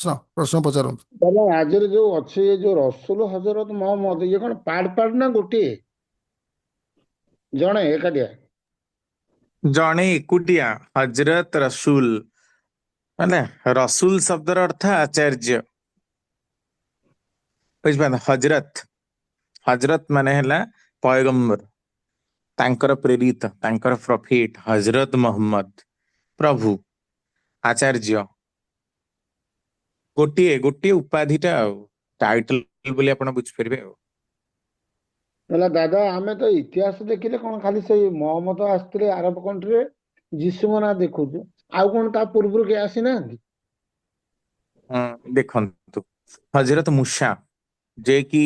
ପ୍ରଶ୍ନ ପଚାରନ୍ତୁ। ଦାଦା ଆଜିର ଯୋଉ ଅଛି ଏ ଯୋଉ ରସୁଲ ହଜରତ ମହମ୍ମଦ ଇଏ କଣ ପାର୍ଟ ନା ଗୋଟିଏ ଜଣେ ଏକାଟିଆ? ଜଣେ ଏକୁଟିଆ ହଜରତ ରସୁଲ, ମାନେ ରସୁଲ ଶବ୍ଦର ଅର୍ଥ ଆଚାର୍ଯ୍ୟ, ବୁଝିପାରିଲ? ହଜରତ ମାନେ ହେଲା ପୟଗମ୍ବର, ତାଙ୍କର ପ୍ରେରିତ, ତାଙ୍କର ପ୍ରଫିଟ ହଜରତ ମହମ୍ମଦ, ପ୍ରଭୁ, ଆଚାର୍ଯ୍ୟ। ଗୋଟିଏ ଗୋଟିଏ ଉପାଧିଟା ଆଉ ଟାଇଟଲ ବୋଲି ଆପଣ ବୁଝିପାରିବେ ଆଉ। ହେଲା ଦାଦା ଆମେ ତ ଇତିହାସ ଦେଖିଲେ କଣ ଖାଲି ସେଇ ମହମ୍ମଦ ଆସିଥିଲେ ଆରବ କଣ୍ଟ୍ରିରେ ଯୀଶୁଙ୍କ ନାଁ ଦେଖୁଛୁ, ଆଉ କଣ ତା ପୂର୍ବରୁ କେହି ଆସିନାହାନ୍ତି? ଦେଖନ୍ତୁ, ହଜରତ ମୁସା, ଯେ କି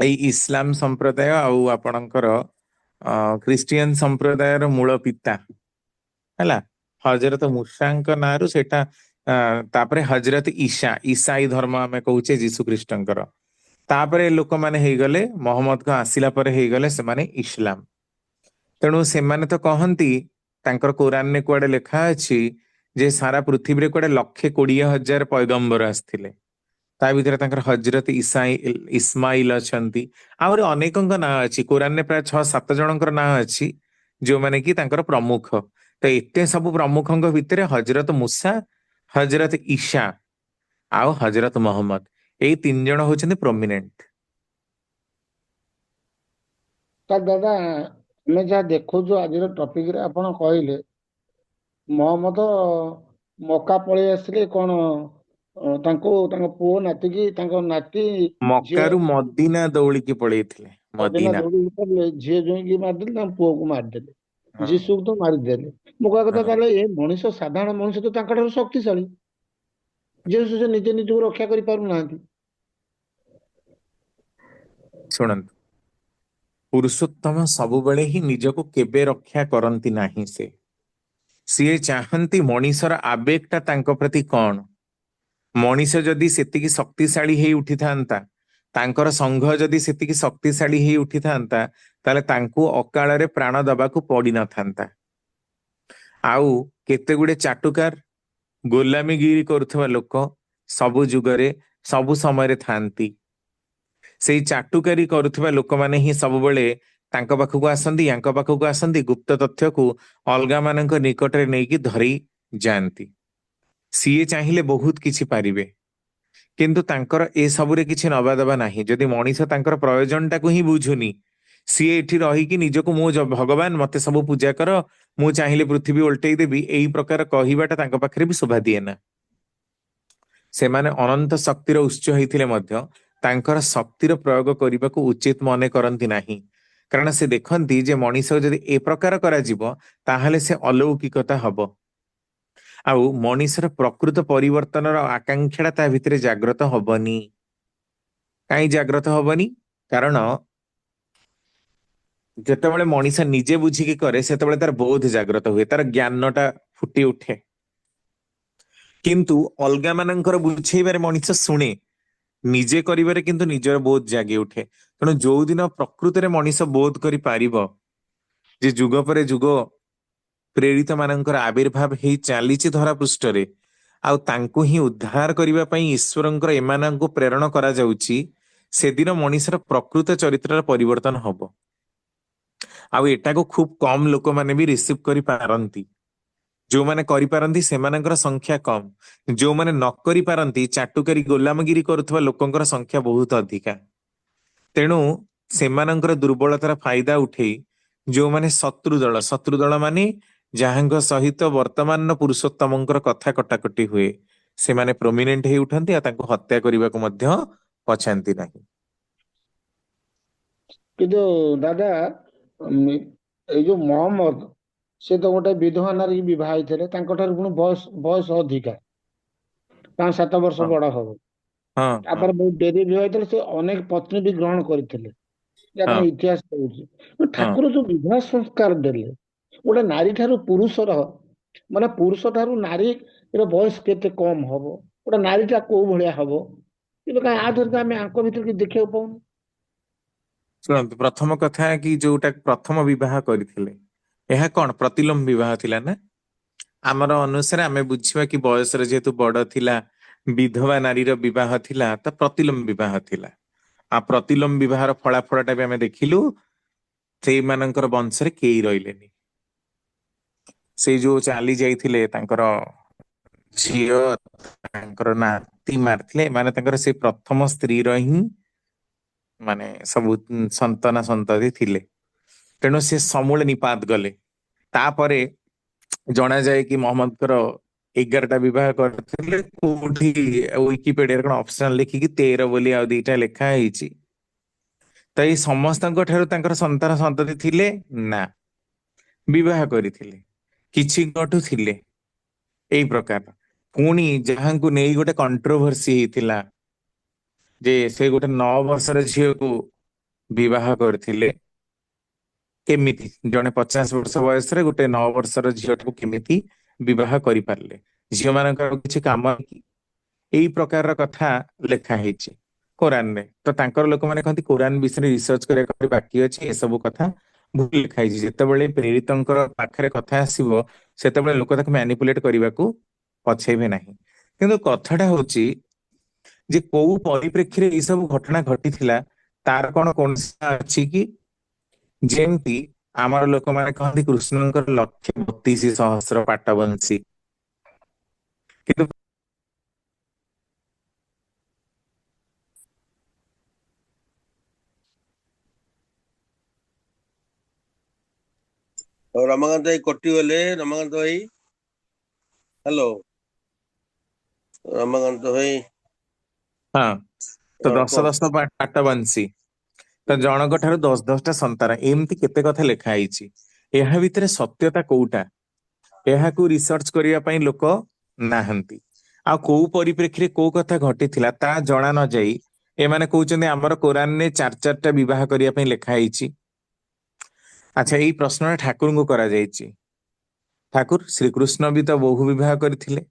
ଏଇ ଇସଲାମ ସମ୍ପ୍ରଦାୟ ଆଉ ଆପଣଙ୍କର ଖ୍ରୀଷ୍ଟିଆନ ସମ୍ପ୍ରଦାୟର ମୂଳ ପିତା ହେଲା। ହଜରତ ମୁସାଙ୍କ ନାଁରୁ ସେଇଟା ତାପରେ ହଜରତ ঈଶା, ଇସାଇ ଧର୍ମ ଆମେ କହୁଛେ ଯୀଶୁ ଖ୍ରୀଷ୍ଟଙ୍କର। ତାପରେ ଲୋକମାନେ ହେଇଗଲେ, ମହମ୍ମଦଙ୍କ ଆସିଲା ପରେ ହେଇଗଲେ ସେମାନେ ଇସଲାମ। ତେଣୁ ସେମାନେ ତ କହନ୍ତି, ତାଙ୍କର କୋରାନରେ କୁଆଡେ ଲେଖା ଅଛି ଯେ ସାରା ପୃଥିବୀରେ କୁଆଡେ 1,20,000 ପୟଗମ୍ବର ଆସିଥିଲେ। ତା ଭିତରେ ତାଙ୍କର ହଜରତ ଇସ୍ମାଇଲ ଅଛନ୍ତି, ଆହୁରି ଅନେକଙ୍କ ନାଁ ଅଛି। କୋରାନରେ ପ୍ରାୟ 6-7 ଜଣଙ୍କର ନାଁ ଅଛି, ଯୋଉମାନେ କି ତାଙ୍କର ପ୍ରମୁଖ। ତ ଏତେ ସବୁ ପ୍ରମୁଖଙ୍କ ଭିତରେ ହଜରତ ମୁସା, ହଜରତ ঈଶା ଆଉ ହଜରତ ମହମ୍ମଦ, ଏଇ 3 ଜଣ ହଉଛନ୍ତି ପ୍ରୋମିନେଣ୍ଟ। ତା ଦାଦା ଆମେ ଯାହା ଦେଖୁଛୁ ଆଜିର ଟପିକରେ ଆପଣ କହିଲେ ମହମ୍ମଦ ମକା ପଳେଇ ଆସିଲେ କଣ ତାଙ୍କୁ ତାଙ୍କ ପୁଅ ନାତିକି ତାଙ୍କ ନାତି ଝିଅ ମକ୍କାରୁ ମଦିନା ଦୌଡ଼ିକି ପଳେଇଥିଲେ। ପଦିନା ମଦିନା। ଦୌଡି ପଡ଼ିଲେ, ଝିଅ ଜୋଇଁକି ମାରିଦେଲେ, ତାଙ୍କ ପୁଅକୁ ମାରିଦେଲେ, ହଁ ଯୀଶୁକୁ ତ ମାରିଦେଲେ। ମୁଁ କହିବା କଥା ହଁ। ତାହେଲେ ଏ ମଣିଷ ସାଧାରଣ ମଣିଷ ତ ତାଙ୍କ ଠାରୁ ଶକ୍ତିଶାଳୀ, ଯେହେତୁ ସେ ନିଜେ ନିଜକୁ ରକ୍ଷା କରିପାରୁନାହାନ୍ତି। ଶୁଣନ୍ତୁ, ପୁରୁଷୋତ୍ତମ ସବୁବେଳେ ହିଁ ନିଜକୁ କେବେ ରକ୍ଷା କରନ୍ତି ନାହିଁ। ସିଏ ଚାହାନ୍ତି ମଣିଷର ଆବେଗଟା ତାଙ୍କ ପ୍ରତି କଣ। ମଣିଷ ଯଦି ସେତିକି ଶକ୍ତିଶାଳୀ ହେଇ ଉଠିଥାନ୍ତା, ତାଙ୍କର ସଂଘ ଯଦି ସେତିକି ଶକ୍ତିଶାଳୀ ହେଇ ଉଠିଥାନ୍ତା, ତାହେଲେ ତାଙ୍କୁ ଅକାଳରେ ପ୍ରାଣ ଦବାକୁ ପଡିନଥାନ୍ତା। ଆଉ କେତେ ଗୁଡେ ଚାଟୁକାର, ଗୋଲାମୀଗିରି କରୁଥିବା ଲୋକ ସବୁ ଯୁଗରେ ସବୁ ସମୟରେ ଥାନ୍ତି। ସେଇ ଚାଟୁକାରୀ କରୁଥିବା ଲୋକମାନେ ହିଁ ସବୁବେଳେ ତାଙ୍କ ପାଖକୁ ଆସନ୍ତି, ୟାଙ୍କ ପାଖକୁ ଆସନ୍ତି, ଗୁପ୍ତ ତଥ୍ୟକୁ ଅଲଗା ମାନଙ୍କ ନିକଟରେ ନେଇକି ଧରି ଯାଆନ୍ତି। ସିଏ ଚାହିଁଲେ ବହୁତ କିଛି ପାରିବେ, କିନ୍ତୁ ତାଙ୍କର ଏସବୁରେ କିଛି ନବା ଦେବା ନାହିଁ। ଯଦି ମଣିଷ ତାଙ୍କର ପ୍ରୟୋଜନଟାକୁ ହିଁ ବୁଝୁନି, ସିଏ ଏଠି ରହିକି ନିଜକୁ ମୁଁ ଭଗବାନ, ମତେ ସବୁ ପୂଜା କର, ମୁଁ ଚାହିଁଲେ ପୃଥିବୀ ଓଲଟେଇ ଦେବି, ଏଇ ପ୍ରକାର କହିବାଟା ତାଙ୍କ ପାଖରେ ବି ଶୋଭା ଦିଏ ନା। ସେମାନେ ଅନନ୍ତ ଶକ୍ତିର ଉତ୍ସ ହେଇଥିଲେ ମଧ୍ୟ ତାଙ୍କର ଶକ୍ତିର ପ୍ରୟୋଗ କରିବାକୁ ଉଚିତ ମନେ କରନ୍ତି ନାହିଁ। କାରଣ ସେ ଦେଖନ୍ତି ଯେ ମଣିଷ ଯଦି ଏ ପ୍ରକାର କରାଯିବ, ତାହେଲେ ସେ ଅଲୌକିକତା ହବ। ଆଉ ମଣିଷର ପ୍ରକୃତ ପରିବର୍ତ୍ତନର ଆକାଂକ୍ଷାଟା ତା ଭିତରେ ଜାଗ୍ରତ ହବନି। କାହିଁ ଜାଗ୍ରତ ହବନି? କାରଣ ଯେତେବେଳେ ମଣିଷ ନିଜେ ବୁଝିକି କରେ, ସେତେବେଳେ ତାର ବୋଧ ଜାଗ୍ରତ ହୁଏ, ତାର ଜ୍ଞାନଟା ଫୁଟି ଉଠେ। କିନ୍ତୁ ଅଲଗା ମାନଙ୍କର ବୁଝେଇବାରେ ମଣିଷ ଶୁଣେ, ନିଜେ କରିବାରେ କିନ୍ତୁ ନିଜର ବୋଧ ଜାଗି ଉଠେ। ତେଣୁ ଯୋଉଦିନ ପ୍ରକୃତରେ ମଣିଷ ବୋଧ କରିପାରିବ ଯେ ଯୁଗ ପରେ ଯୁଗ ପ୍ରେରିତ ମାନଙ୍କର ଆବିର୍ଭାବ ହେଇ ଚାଲିଛି ଧରା ପୃଷ୍ଠରେ, ଆଉ ତାଙ୍କୁ ହିଁ ଉଦ୍ଧାର କରିବା ପାଇଁ ଈଶ୍ୱରଙ୍କର ଏମାନଙ୍କୁ ପ୍ରେରଣ କରାଯାଉଛି, ସେଦିନ ମଣିଷର ପ୍ରକୃତ ଚରିତ୍ରର ପରିବର୍ତ୍ତନ ହବ। ଆଉ ଏଟାକୁ ଖୁବ କମ ଲୋକମାନେ ବି ରିସିଭ କରିପାରନ୍ତି। ଯୋଉମାନେ କରିପାରନ୍ତି ସେମାନଙ୍କର ସଂଖ୍ୟା କମ, ଯୋଉମାନେ ନ କରିପାରନ୍ତି, ଚାଟୁକାରୀ ଗୋଲାମଗିରି କରୁଥିବା ଲୋକଙ୍କର ସଂଖ୍ୟା ବହୁତ ଅଧିକା। ତେଣୁ ସେମାନଙ୍କର ଦୁର୍ବଳତାର ଫାଇଦା ଉଠେଇ ଯୋଉମାନେ ଶତ୍ରୁ ଦଳ ମାନେ ଯାହାଙ୍କ ସହିତ ବର୍ତ୍ତମାନର ପୁରୁଷୋତ୍ତମଙ୍କର କଥା କଟାକଟି ହୁଏ, ସେମାନେ ପ୍ରୋମିନେଣ୍ଟ ହେଇ ଉଠନ୍ତି, ଆଉ ତାଙ୍କୁ ହତ୍ୟା କରିବାକୁ ମଧ୍ୟ ପଛାନ୍ତି ନାହିଁ। କିନ୍ତୁ ଦାଦା ଏଇ ଯୋଉ ମହମ୍ମଦ, ସେ ତ ଗୋଟେ ବିଧବା ନାରୀ ବିବାହ ହେଇଥିଲେ, ତାଙ୍କ ଠାରୁ ପୁଣି ବୟସ ବୟସ ଅଧିକା, 5-7 ବର୍ଷ ହଁ ବଡ ହବ। ହଁ ହଁ ତାପରେ ବହୁତ ଡେରି ବିବାହ ହେଇଥିଲେ, ସେ ଅନେକ ପତ୍ନୀ ବି ଗ୍ରହଣ କରିଥିଲେ, ଯାହା ହଁ ତମ ଇତିହାସ କହୁଛି। ହଁ। ଠାକୁର ଯୋଉ ବିବାହ ସଂସ୍କାର ଦେଲେ, ଗୋଟେ ନାରୀ ଠାରୁ ପୁରୁଷର, ମାନେ ପୁରୁଷ ଠାରୁ ନାରୀର ବୟସ କେତେ କମ ହବ, ଗୋଟେ ନାରୀଟା କୋଉ ଭଳିଆ ହବ, କିନ୍ତୁ କାହିଁ ଆ ଧରିକି ଆମେ ଆଙ୍କ ଭିତରେ କିଛି ଦେଖିବାକୁ ପାଉନୁ। ଶୁଣନ୍ତୁ, ପ୍ରଥମ କଥା କି ଯୋଉଟା ପ୍ରଥମ ବିବାହ କରିଥିଲେ, ଏହା କଣ ପ୍ରତିଲୋମ ବିବାହ ଥିଲା ନା? ଆମର ଅନୁସାରେ ଆମେ ବୁଝିବା କି ବୟସରେ ଯେହେତୁ ବଡ ଥିଲା, ବିଧବା ନାରୀର ବିବାହ ଥିଲା ତ ପ୍ରତିଲୋମ ବିବାହ ଥିଲା। ଆଉ ପ୍ରତିଲୋମ ବିବାହର ଫଳାଫଳଟା ବି ଆମେ ଦେଖିଲୁ, ସେଇମାନଙ୍କର ବଂଶରେ କେହି ରହିଲେନି। ସେଇ ଯୋଉ ଚାଲି ଯାଇଥିଲେ ତାଙ୍କର ଝିଅ, ତାଙ୍କର ନାତି ମାରିଥିଲେ, ମାନେ ତାଙ୍କର ସେ ପ୍ରଥମ ସ୍ତ୍ରୀର ହିଁ ମାନେ ସବୁ ସନ୍ତାନ ସନ୍ତତି ଥିଲେ। ତେଣୁ ସେ ସମୂଳେ ନିପାତ ଗଲେ। ତାପରେ ଜଣାଯାଏ କି ମହମ୍ମଦଙ୍କର 11ଟା ବିବାହ କରିଥିଲେ। କୋଉଠି ୱିକିପିଡିଆରେ କଣ ଅପସନାଲ ଲେଖିକି 13 ବୋଲି ଆଉ ଦିଟା ଲେଖା ହେଇଛି। ତ ଏଇ ସମସ୍ତଙ୍କ ଠାରୁ ତାଙ୍କର ସନ୍ତାନ ସନ୍ତତି ଥିଲେ ନା, ବିବାହ କରିଥିଲେ, କିଛିଙ୍କଠୁ ଥିଲେ। ଏଇ ପ୍ରକାର। ପୁଣି ଯାହାଙ୍କୁ ନେଇ ଗୋଟେ କଣ୍ଟ୍ରୋଭର୍ସି ହେଇଥିଲା ଯେ ସେ ଗୋଟେ 9 ବର୍ଷର ଝିଅକୁ ବିବାହ କରିଥିଲେ। କେମିତି ଜଣେ 50 ବର୍ଷ ବୟସରେ ଗୋଟେ 9 ବର୍ଷର ଝିଅଟାକୁ କେମିତି ବିବାହ କରିପାରିଲେ? ଝିଅ ମାନଙ୍କର କିଛି କାମ କି? ଏଇ ପ୍ରକାରର କଥା ଲେଖା ହେଇଛି କୋରାନରେ। ତ ତାଙ୍କର ଲୋକମାନେ କହନ୍ତି କୋରାନ ବିଷୟରେ ରିସର୍ଚ୍ଚ କରିବା ବାକି ଅଛି, ଏସବୁ କଥା ଭୁଲ ଲେଖା ହେଇଛି। ଯେତେବେଳେ ପ୍ରେରିତଙ୍କର ପାଖରେ କଥା ଆସିବ, ସେତେବେଳେ ଲୋକ ତାକୁ ମ୍ୟାନିପୁଲେଟ କରିବାକୁ ପଛେଇବେ ନାହିଁ। କିନ୍ତୁ କଥାଟା ହଉଛି ଯେ କୋଉ ପରିପ୍ରେକ୍ଷୀରେ ଏଇ ସବୁ ଘଟଣା ଘଟିଥିଲା, ତାର କଣ କୌଣସି ଅଛି କି? ଯେମିତି ଆମର ଲୋକମାନେ କହନ୍ତି କୃଷ୍ଣଙ୍କର 1,32,000 ପାଟବଂଶୀ, କିନ୍ତୁ ଆଉ ରମାକାନ୍ତ ଭାଇ କଟିଗଲେ। ରମାକାନ୍ତ ଭାଇ, ହ୍ୟାଲୋ ରମାକାନ୍ତ ଭାଇ। ହଁ, ତ ହଁ ଦଶ କୁହନ୍ତୁ। ଦଶ ପାଟବଂଶୀ, ତ ଜଣଙ୍କ ଠାରୁ 10-10ଟା ସନ୍ତାନ, ଏମିତି କେତେ କଥା ଲେଖା ହେଇଛି। ଏହା ଭିତରେ ସତ୍ୟତା କୋଉଟା, ଏହାକୁ ରିସର୍ଚ୍ଚ କରିବା ପାଇଁ ଲୋକ ନାହାନ୍ତି। ଆଉ କୋଉ ପରିପ୍ରେକ୍ଷୀରେ କୋଉ କଥା ଘଟିଥିଲା ତା ଜଣା ନ ଯାଇ ଏମାନେ କହୁଛନ୍ତି ଆମର କୋରାନରେ 4-4ଟା ବିବାହ କରିବା ପାଇଁ ଲେଖା ହେଇଛି। ଆଚ୍ଛା, ଏଇ ପ୍ରଶ୍ନଟା ଠାକୁରଙ୍କୁ କରାଯାଇଛି। ଠାକୁର ଶ୍ରୀକୃଷ୍ଣ ବି ତ ବହୁ ବିବାହ କରିଥିଲେ,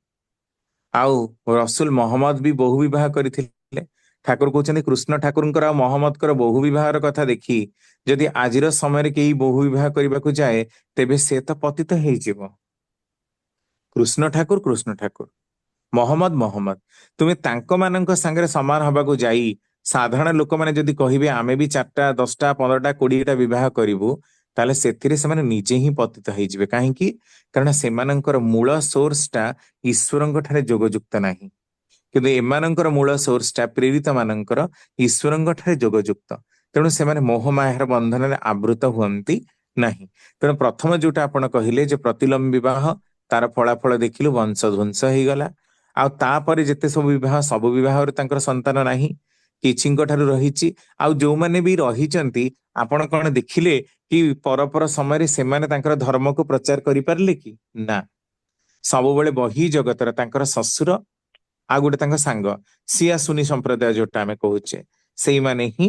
ଆଉ ରସୁଲ ମହମ୍ମଦ ବି ବହୁ ବିବାହ କରିଥିଲେ। ଠାକୁର କହୁଛନ୍ତି କୃଷ୍ଣ ଠାକୁରଙ୍କର ଆଉ ମହମ୍ମଦଙ୍କର ବହୁ ବିବାହର କଥା ଦେଖି ଯଦି ଆଜିର ସମୟରେ କେହି ବହୁ ବିବାହ କରିବାକୁ ଯାଏ, ତେବେ ସେ ତ ପତିତ ହେଇଯିବ। କୃଷ୍ଣ ଠାକୁର କୃଷ୍ଣ ଠାକୁର, ମହମ୍ମଦ ମହମ୍ମଦ। ତୁମେ ତାଙ୍କ ମାନଙ୍କ ସାଙ୍ଗରେ ସମାନ ହବାକୁ ଯାଇ ସାଧାରଣ ଲୋକମାନେ ଯଦି କହିବେ ଆମେ ବି 4ଟା 10ଟା 15ଟା 20ଟା ବିବାହ କରିବୁ, ତାହେଲେ ସେଥିରେ ସେମାନେ ନିଜେ ହିଁ ପତିତ ହେଇଯିବେ। କାହିଁକି? କାରଣ ସେମାନଙ୍କର ମୂଳ ସୋର୍ସ ଟା ଈଶ୍ୱରଙ୍କ ଠାରେ ଯୋଗଯୁକ୍ତ ନାହିଁ। କିନ୍ତୁ ଏମାନଙ୍କର ମୂଳ ସୋର୍ସ ଟା ପ୍ରେରିତ ମାନଙ୍କର ଈଶ୍ୱରଙ୍କ ଠାରେ ଯୋଗଯୁକ୍ତ। ତେଣୁ ସେମାନେ ମୋହମାୟାର ବନ୍ଧନରେ ଆବୃତ ହୁଅନ୍ତି ନାହିଁ। ତେଣୁ ପ୍ରଥମ ଯୋଉଟା ଆପଣ କହିଲେ ଯେ ପ୍ରତିଲୋମ ବିବାହ, ତାର ଫଳାଫଳ ଦେଖିଲୁ ବଂଶ ଧ୍ୱଂସ ହେଇଗଲା। ଆଉ ତାପରେ ଯେତେ ସବୁ ବିବାହ, ସବୁ ବିବାହରେ ତାଙ୍କର ସନ୍ତାନ ନାହିଁ, କିଛିଙ୍କ ଠାରୁ ରହିଛି। ଆଉ ଯୋଉମାନେ ବି ରହିଛନ୍ତି, ଆପଣ କଣ ଦେଖିଲେ କି ପରପର ସମୟରେ ସେମାନେ ତାଙ୍କର ଧର୍ମକୁ ପ୍ରଚାର କରିପାରିଲେ କି? ନା, ସବୁବେଳେ ବହି ଜଗତର ତାଙ୍କର ଶ୍ୱଶୁର ଆଉ ଗୋଟେ ତାଙ୍କ ସାଙ୍ଗ, ସିଆ ସୁନି ସମ୍ପ୍ରଦାୟ ଯୋଉଟା ଆମେ କହୁଛେ, ସେଇମାନେ ହିଁ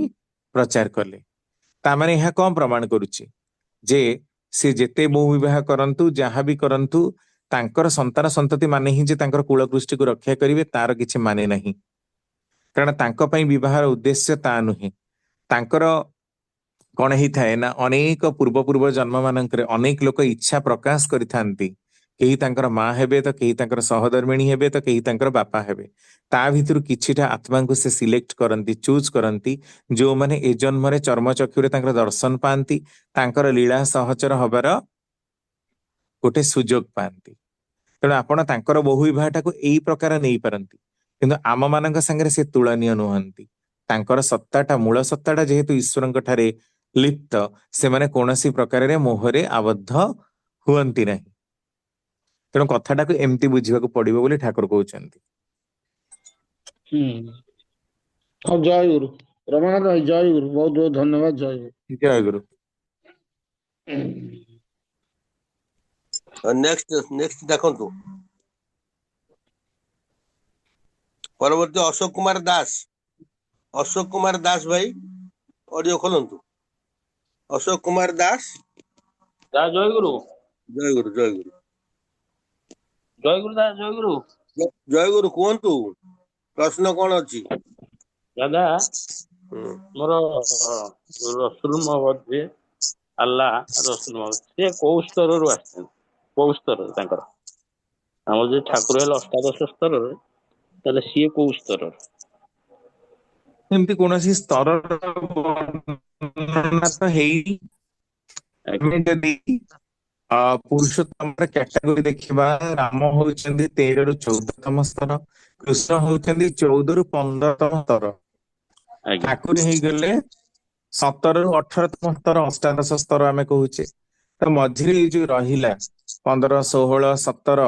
ପ୍ରଚାର କଲେ। ତାମାନେ ଏହା କଣ ପ୍ରମାଣ କରୁଛି? ଯେ ସେ ଯେତେ ବହୁ ବିବାହ କରନ୍ତୁ, ଯାହା ବି କରନ୍ତୁ, ତାଙ୍କର ସନ୍ତାନ ସନ୍ତତି ମାନେ ହିଁ ଯେ ତାଙ୍କର କୂଳକୃଷ୍ଟିକୁ ରକ୍ଷା କରିବେ, ତାର କିଛି ମାନେ ନାହିଁ। କାରଣ ତାଙ୍କ ପାଇଁ ବିବାହର ଉଦ୍ଦେଶ୍ୟ ତା ନୁହେଁ। ତାଙ୍କର କଣ ହେଇଥାଏ ନା, ଅନେକ ପୂର୍ବ ପୂର୍ବ ଜନ୍ମ ମାନଙ୍କରେ ଅନେକ ଲୋକ ଇଚ୍ଛା ପ୍ରକାଶ କରିଥାନ୍ତି, କେହି ତାଙ୍କର ମା ହେବେ ତ କେହି ତାଙ୍କର ସହଧର୍ମିଣୀ ହେବେ ତ କେହି ତାଙ୍କର ବାପା ହେବେ। ତା ଭିତରୁ କିଛିଟା ଆତ୍ମାଙ୍କୁ ସେ ସିଲେକ୍ଟ କରନ୍ତି, ଚୁଜ୍ କରନ୍ତି, ଯୋଉମାନେ ଏ ଜନ୍ମରେ ଚର୍ମଚକ୍ଷୁରେ ତାଙ୍କର ଦର୍ଶନ ପାଆନ୍ତି, ତାଙ୍କର ଲୀଳା ସହଚର ହବାର ଗୋଟେ ସୁଯୋଗ ପାଆନ୍ତି। ତେଣୁ ଆପଣ ତାଙ୍କର ବହୁ ବିବାହଟାକୁ ଏଇ ପ୍ରକାର ନେଇପାରନ୍ତି, କିନ୍ତୁ ଆମ ମାନଙ୍କ ସାଙ୍ଗରେ ସେ ତୁଳନୀୟ ନୁହନ୍ତି। ତାଙ୍କର ସତ୍ତାଟା, ମୂଳ ସତ୍ତାଟା ଯେହେତୁ ଈଶ୍ୱରଙ୍କ ଠାରେ ଲିପ୍ତ, ସେମାନେ କୌଣସି ପ୍ରକାରରେ ମୋହରେ ଆବଦ୍ଧ ହୁଅନ୍ତି ନାହିଁ। ତେଣୁ କଥାଟାକୁ ଏମିତି ବୁଝିବାକୁ ପଡିବ ବୋଲି ଠାକୁର କହୁଛନ୍ତି। ହୁଁ। ହଉ, ଜୟ ଗୁରୁ। ରମାନାଥ ଭାଇ ଜୟ ଗୁରୁ, ବହୁତ ବହୁତ ଧନ୍ୟବାଦ, ଜୟ ଗୁରୁ। ଜୟ ଗୁରୁ। ନେକ୍ସଟ ନେକ୍ସଟ ଦେଖନ୍ତୁ, ପରବର୍ତ୍ତୀ ଅଶୋକ କୁମାର ଦାସ। ଅଶୋକ କୁମାର ଦାସ ଭାଇ, ଅଡିଓ ଖୋଲନ୍ତୁ। ଅଶୋକ କୁମାର ଦାସ। ଜୟ ଗୁରୁ। ଜୟ ଗୁରୁ, ଜୟ ଗୁରୁ। ଜୟ ଗୁରୁ ଦାସ, ଜୟ ଗୁରୁ। ଜୟ ଗୁରୁ, କୁହନ୍ତୁ ପ୍ରଶ୍ନ କଣ ଅଛି? ଦାଦା, ହୁଁ। ମୋର ରସୁଲ ମହମ୍ମଦ ଯିଏ, ଆଲ୍ଲାହ ରସୁଲ ମହମ୍ମଦ, ସିଏ କୋଉ ସ୍ତରରୁ ଆସିଛନ୍ତି? କୋଉ ସ୍ତରରେ ତାଙ୍କର? ଆମର ଯେ ଠାକୁର ହେଲେ ଅଷ୍ଟାଦଶ ସ୍ତରରେ, ତାହେଲେ ସିଏ କୋଉ ସ୍ତରର? ଏମିତି କୌଣସି ସ୍ତରର ବର୍ଣ୍ଣନା ତ ହେଇନି। ଆଜ୍ଞା ଆମେ ଯଦି ପୁରୁଷୋତ୍ତମର କ୍ୟାଟାଗୋରୀ ଦେଖିବା, ରାମ ହଉଛନ୍ତି 13ରୁ 14ତମ ସ୍ତର, କୃଷ୍ଣ ହଉଛନ୍ତି 14ରୁ 15ତମ ସ୍ତର, ଆଜ୍ଞା ଠାକୁର ହେଇଗଲେ 17ରୁ 18ତମ ସ୍ତର, ଅଷ୍ଟାଦଶ ସ୍ତର ଆମେ କହୁଛେ। ତ ମଝିରେ ଏଇ ଯୋଉ ରହିଲା 15, 16, 17,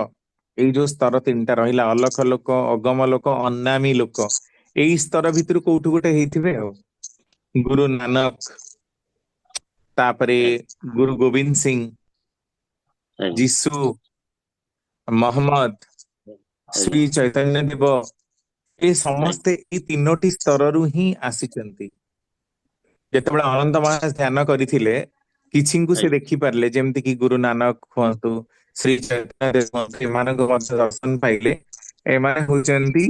ଏଇ ଯୋଉ ସ୍ତର ତିନିଟା ରହିଲା, ଅଲଖ ଲୋକ, ଅଗମ ଲୋକ, ଅନାମୀ ଲୋକ, ଏଇ ସ୍ତର ଭିତରୁ କୋଉଠୁ ଗୋଟେ ହେଇଥିବେ ଆଉ। ଗୁରୁ ନାନକ, ତାପରେ ଗୁରୁ ଗୋବିନ୍ଦ ସିଂ, ଆଜ୍ଞା ଯିଶୁ, ମହମ୍ମଦ, ଆଜ୍ଞା ଶ୍ରୀ ଚୈତନ୍ୟ ଦେବ, ଏ ଆଜ୍ଞା ସମସ୍ତେ ଏଇ ତିନୋଟି ସ୍ତରରୁ ହିଁ ଆସିଛନ୍ତି। ଯେତେବେଳେ ଅନନ୍ତ ମହାରାଜ ଧ୍ୟାନ କରିଥିଲେ, କିଛିଙ୍କୁ ସେ ଆଜ୍ଞା ଦେଖିପାରିଲେ, ଯେମିତି କି ଗୁରୁ ନାନକ ହୁଅନ୍ତୁ, ଶ୍ରୀ ଚୈତନ୍ୟ ଦେବ ହୁଅନ୍ତୁ, ଏମାନଙ୍କୁ ମଧ୍ୟ ଦର୍ଶନ ପାଇଲେ। ଏମାନେ ହଉଛନ୍ତି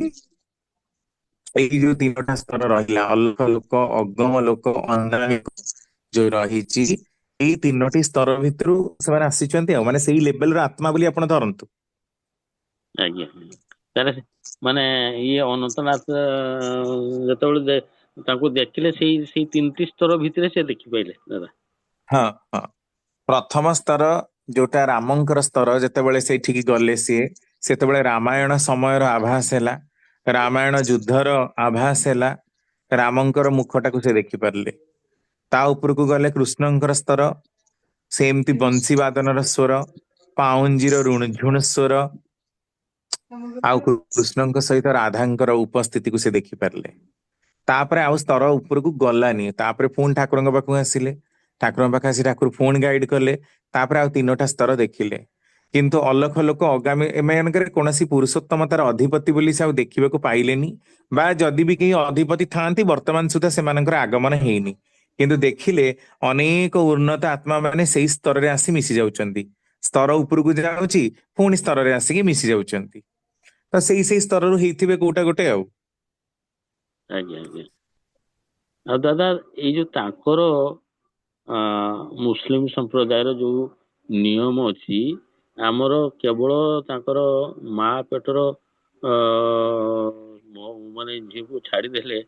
ଏଇ ଯୋଉ ତିନୋଟା ସ୍ତର ରହିଲା, ଅଲଖ ଲୋକ, ଅଗମ ଲୋକ, ଅନାମୀ ଲୋକ, ଯୋଉ ରହିଛି, ଏଇ ତିନୋଟି ସ୍ତର ଭିତରୁ ସେମାନେ ଆସିଛନ୍ତି ଆଉ, ମାନେ ସେଇ ଲେଭେଲର ଆତ୍ମା ବୋଲି ଆପଣ ଧରନ୍ତୁ। ଆଜ୍ଞା। ତାହେଲେ ମାନେ ଇଏ ଅନନ୍ତନାଥ ଯେତେବେଳେ ତାଙ୍କୁ ଦେଖିଲେ ସେଇ ସେଇ ତିନିଟି ସ୍ତର ଭିତରେ ସେ ଦେଖିପାଇଲେ ଦାଦା। ହଁ ହଁ, ପ୍ରଥମ ସ୍ତର ଯୋଉଟା ରାମଙ୍କର ସ୍ତର, ଯେତେବେଳେ ସେଇଠିକି ଗଲେ ସିଏ, ସେତେବେଳେ ରାମାୟଣ ସମୟର ଆଭାସ ହେଲା, ରାମାୟଣ ଯୁଦ୍ଧର ଆଭାସ ହେଲା, ରାମଙ୍କର ମୁଖଟାକୁ ସେ ଦେଖିପାରିଲେ। ତା ଉପରକୁ ଗଲେ କୃଷ୍ଣଙ୍କର ସ୍ତର, ସେମିତି ବଂଶୀ ବାଦନର ସ୍ୱର, ପାଉଞ୍ଜିର ରୁଣଝୁଣ ସ୍ୱର, ଆଉ କୃଷ୍ଣଙ୍କ ସହିତ ରାଧାଙ୍କର ଉପସ୍ଥିତିକୁ ସେ ଦେଖିପାରିଲେ। ତାପରେ ଆଉ ସ୍ତର ଉପରକୁ ଗଲାନି, ତାପରେ ପୁଣି ଠାକୁରଙ୍କ ପାଖକୁ ଆସିଲେ, ଠାକୁରଙ୍କ ପାଖରେ ଆସି ଠାକୁର ପୁଣି ଗାଇଡ କଲେ, ତାପରେ ଆଉ ତିନୋଟା ସ୍ତର ଦେଖିଲେ। କିନ୍ତୁ ଅଲଖ ଲୋକ, ଅଗାମୀ, ଏମାନଙ୍କରେ କୌଣସି ପୁରୁଷୋତ୍ତମତାର ଅଧିପତି ବୋଲି ସେ ଆଉ ଦେଖିବାକୁ ପାଇଲେନି, ବା ଯଦି ବି କେହି ଅଧିପତି ଥାଆନ୍ତି ବର୍ତ୍ତମାନ ସୁଦ୍ଧା ସେମାନଙ୍କର ଆଗମନ ହେଇନି। କିନ୍ତୁ ଦେଖିଲେ ଅନେକ ଉନ୍ନତ ଆତ୍ମା ମାନେ ସେଇ ସ୍ତରରେ ଆସି ମିଶି ଯାଉଛନ୍ତି, ସ୍ତର ଉପରକୁ ଯାଉଛି, ପୁଣି ସ୍ତରରେ ଆସିକି ମିଶି ଯାଉଛନ୍ତି। ତ ସେଇ ସେଇ ସ୍ତରରୁ ହେଇଥିବେ କୋଉଟା ଗୋଟେ ଆଉ। ଆଜ୍ଞା ଆଜ୍ଞା। ଆଉ ଦାଦା ଏଇ ଯୋଉ ତାଙ୍କର ମୁସଲିମ ସମ୍ପ୍ରଦାୟର ଯୋଉ ନିୟମ ଅଛି, ଆମର କେବଳ ତାଙ୍କର ମା ପେଟର ମାନେ ଝିଅକୁ ଛାଡିଦେଲେ,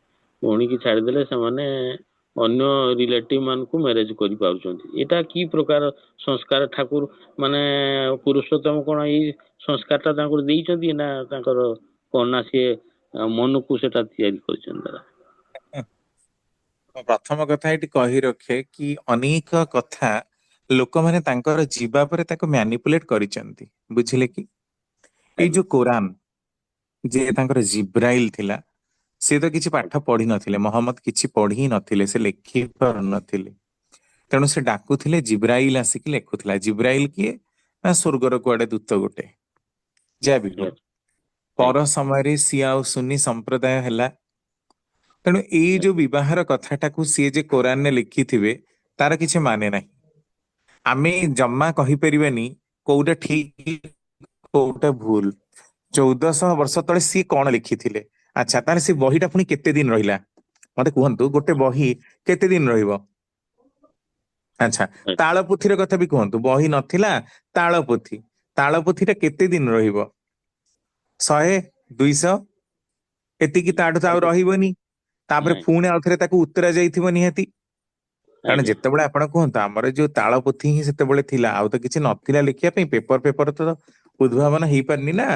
ଭଉଣୀକି ଛାଡିଦେଲେ, ସେମାନେ ଅନ୍ୟ ରିଲେଟିଭ ମାନଙ୍କୁ ମ୍ୟାରେଜ କରିପାରୁଛନ୍ତି। ଏଇଟା କି ପ୍ରକାର ସଂସ୍କାର ଠାକୁର ମାନେ ପୁରୁଷୋତ୍ତମ କଣ ଏଇ ସଂସ୍କାର ଟା ତାଙ୍କୁ ଦେଇଛନ୍ତି, ନା ତାଙ୍କର କଣ ନା ସିଏ ମନକୁ ସେଟା ତିଆରି କରିଛନ୍ତି ଦାଦା? ପ୍ରଥମ କଥା ଏଇଠି କହି ରଖେ କି ଅନେକ କଥା ଲୋକମାନେ ତାଙ୍କର ଯିବା ପରେ ତାକୁ ମ୍ୟାନିପୁଲେଟ କରିଛନ୍ତି, ବୁଝିଲେ କି? ଏଇ ଆଜ୍ଞା ଯୋଉ କୋରାନ, ଯିଏ ତାଙ୍କର ଜିବ୍ରାଇଲ ଥିଲା, ସେ ତ କିଛି ପାଠ ପଢିନଥିଲେ, ମହମ୍ମଦ କିଛି ପଢି ହିଁ ନଥିଲେ, ସେ ଲେଖି ପାରୁନଥିଲେ। ତେଣୁ ସେ ଡାକୁଥିଲେ, ଜିବ୍ରାଇଲ ଆସିକି ଲେଖୁଥିଲା। ଜିବ୍ରାଇଲ କିଏ? ନା ସ୍ୱର୍ଗର କୁଆଡେ ଦୂତ ଗୋଟେ, ଯାହା ବି ହଉ। ଆଜ୍ଞା ପର ଆଜ୍ଞା ସମୟରେ ସିଆ ଆଉ ସୁନ୍ନି ସମ୍ପ୍ରଦାୟ ହେଲା। ତେଣୁ ଏଇ ଯୋଉ ବିବାହର କଥାଟାକୁ ସିଏ ଯେ କୋରାନରେ ଲେଖିଥିବେ, ତାର କିଛି ମାନେ ନାହିଁ। ଆମେ ଜମା କହିପାରିବାନି କୋଉଟା ଠିକ କୋଉଟା ଭୁଲ। 1400 ବର୍ଷ ତଳେ ସିଏ କଣ ଲେଖିଥିଲେ? ଆଚ୍ଛା, ତାହେଲେ ସେ ବହିଟା ପୁଣି କେତେ ଦିନ ରହିଲା? ମତେ କୁହନ୍ତୁ, ଗୋଟେ ବହି କେତେ ଦିନ ରହିବ? ଆଚ୍ଛା, ଆଜ୍ଞା ତାଳପୋଥିର କଥା ବି କୁହନ୍ତୁ, ବହି ନଥିଲା, ତାଳପୋଥି, ତାଳପୋଥିଟା କେତେ ଦିନ ରହିବ? 100, 200, ଏତିକି, ତାଠୁ ତ ଆଉ ଆଜ୍ଞା ରହିବନି। ତାପରେ ନାଇଁ ପୁଣି ଆଉଥରେ ତାକୁ ଉତ୍ତରା ଯାଇଥିବ ନିହାତି। କାରଣ ଆଜ୍ଞା ଯେତେବେଳେ ଆପଣ କୁହନ୍ତୁ, ଆମର ଯୋଉ ତାଳପୋଥି ହିଁ ସେତେବେଳେ ଥିଲା, ଆଉ ତ କିଛି ନଥିଲା ଲେଖିବା ପାଇଁ, ପେପର ଫେପର ତ ଉଦ୍ଭାବନ ହେଇପାରିନି ନା,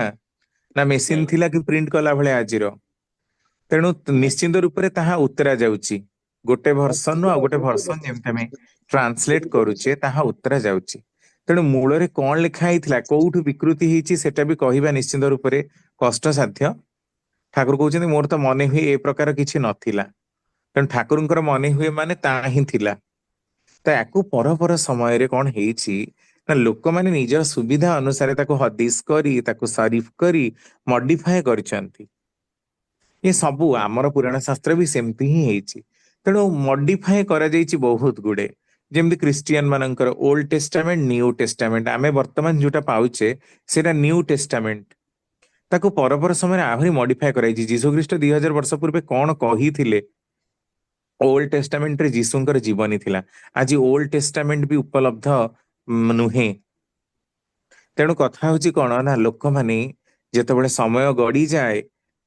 ନା ମେସିନ ଆଜ୍ଞା ଥିଲା କି ପ୍ରିଣ୍ଟ କଲା ଭଳିଆ ଆଜିର। ତେଣୁ ନିଶ୍ଚିନ୍ତ ରୂପରେ ତାହା ଉତ୍ତରା ଯାଉଛି, ଗୋଟେ ଭର୍ସନରୁ ଆଉ ଗୋଟେ ଭର୍ସନ ଯେମିତି ଆମେ ଟ୍ରାନ୍ସଲେଟ କରୁଛେ, ତାହା ଉତ୍ତରା ଯାଉଛି। ତେଣୁ ମୂଳରେ କଣ ଲେଖା ହେଇଥିଲା, କୋଉଠୁ ବିକୃତି ହେଇଛି, ସେଟା ବି କହିବା ନିଶ୍ଚିନ୍ତ ରୂପରେ କଷ୍ଟସାଧ୍ୟ। ଠାକୁର କହୁଛନ୍ତି, ମୋର ତ ମନେ ହୁଏ ଏ ପ୍ରକାର କିଛି ନଥିଲା। ତେଣୁ ଠାକୁରଙ୍କର ମନେ ହୁଏ ମାନେ ତାହା ହିଁ ଥିଲା। ତ ୟାକୁ ପର ସମୟରେ କଣ ହେଇଛି ନା, ଲୋକମାନେ ନିଜ ସୁବିଧା ଅନୁସାରେ ତାକୁ ହଦିସ କରି, ତାକୁ ସରିଫ କରି ମଡିଫାଏ କରିଛନ୍ତି। ଏ ସବୁ ଆମର ପୁରାଣ ଶାସ୍ତ୍ର ବି ସେମିତି ହିଁ ହେଇଛି। ତେଣୁ ମଡିଫାଏ କରାଯାଇଛି ବହୁତ ଗୁଡେ। ଯେମିତି ଖ୍ରୀଷ୍ଟିଆନ ମାନଙ୍କର ଓଲ୍ଡ ଟେଷ୍ଟାମେଣ୍ଟ, ନ୍ୟୁ ଟେଷ୍ଟାମେଣ୍ଟ, ଆମେ ବର୍ତ୍ତମାନ ଯୋଉଟା ପାଉଛେ ସେଇଟା ନ୍ୟୁ ଟେଷ୍ଟାମେଣ୍ଟ। ତାକୁ ପର ସମୟରେ ଆହୁରି ମଡିଫାଏ କରାଯାଇଛି। ଯୀଶୁଖ୍ରୀଷ୍ଟ 2000 ବର୍ଷ ପୂର୍ବେ କଣ କହିଥିଲେ? ଓଲ୍ଡ ଟେଷ୍ଟାମେଣ୍ଟରେ ଯୀଶୁଙ୍କର ଜୀବନୀ ଥିଲା। ଆଜି ଓଲ୍ଡ ଟେଷ୍ଟାମେଣ୍ଟ ବି ଉପଲବ୍ଧ ନୁହେଁ। ତେଣୁ କଥା ହଉଛି କଣ ନା, ଲୋକମାନେ ଯେତେବେଳେ ସମୟ ଗଡିଯାଏ,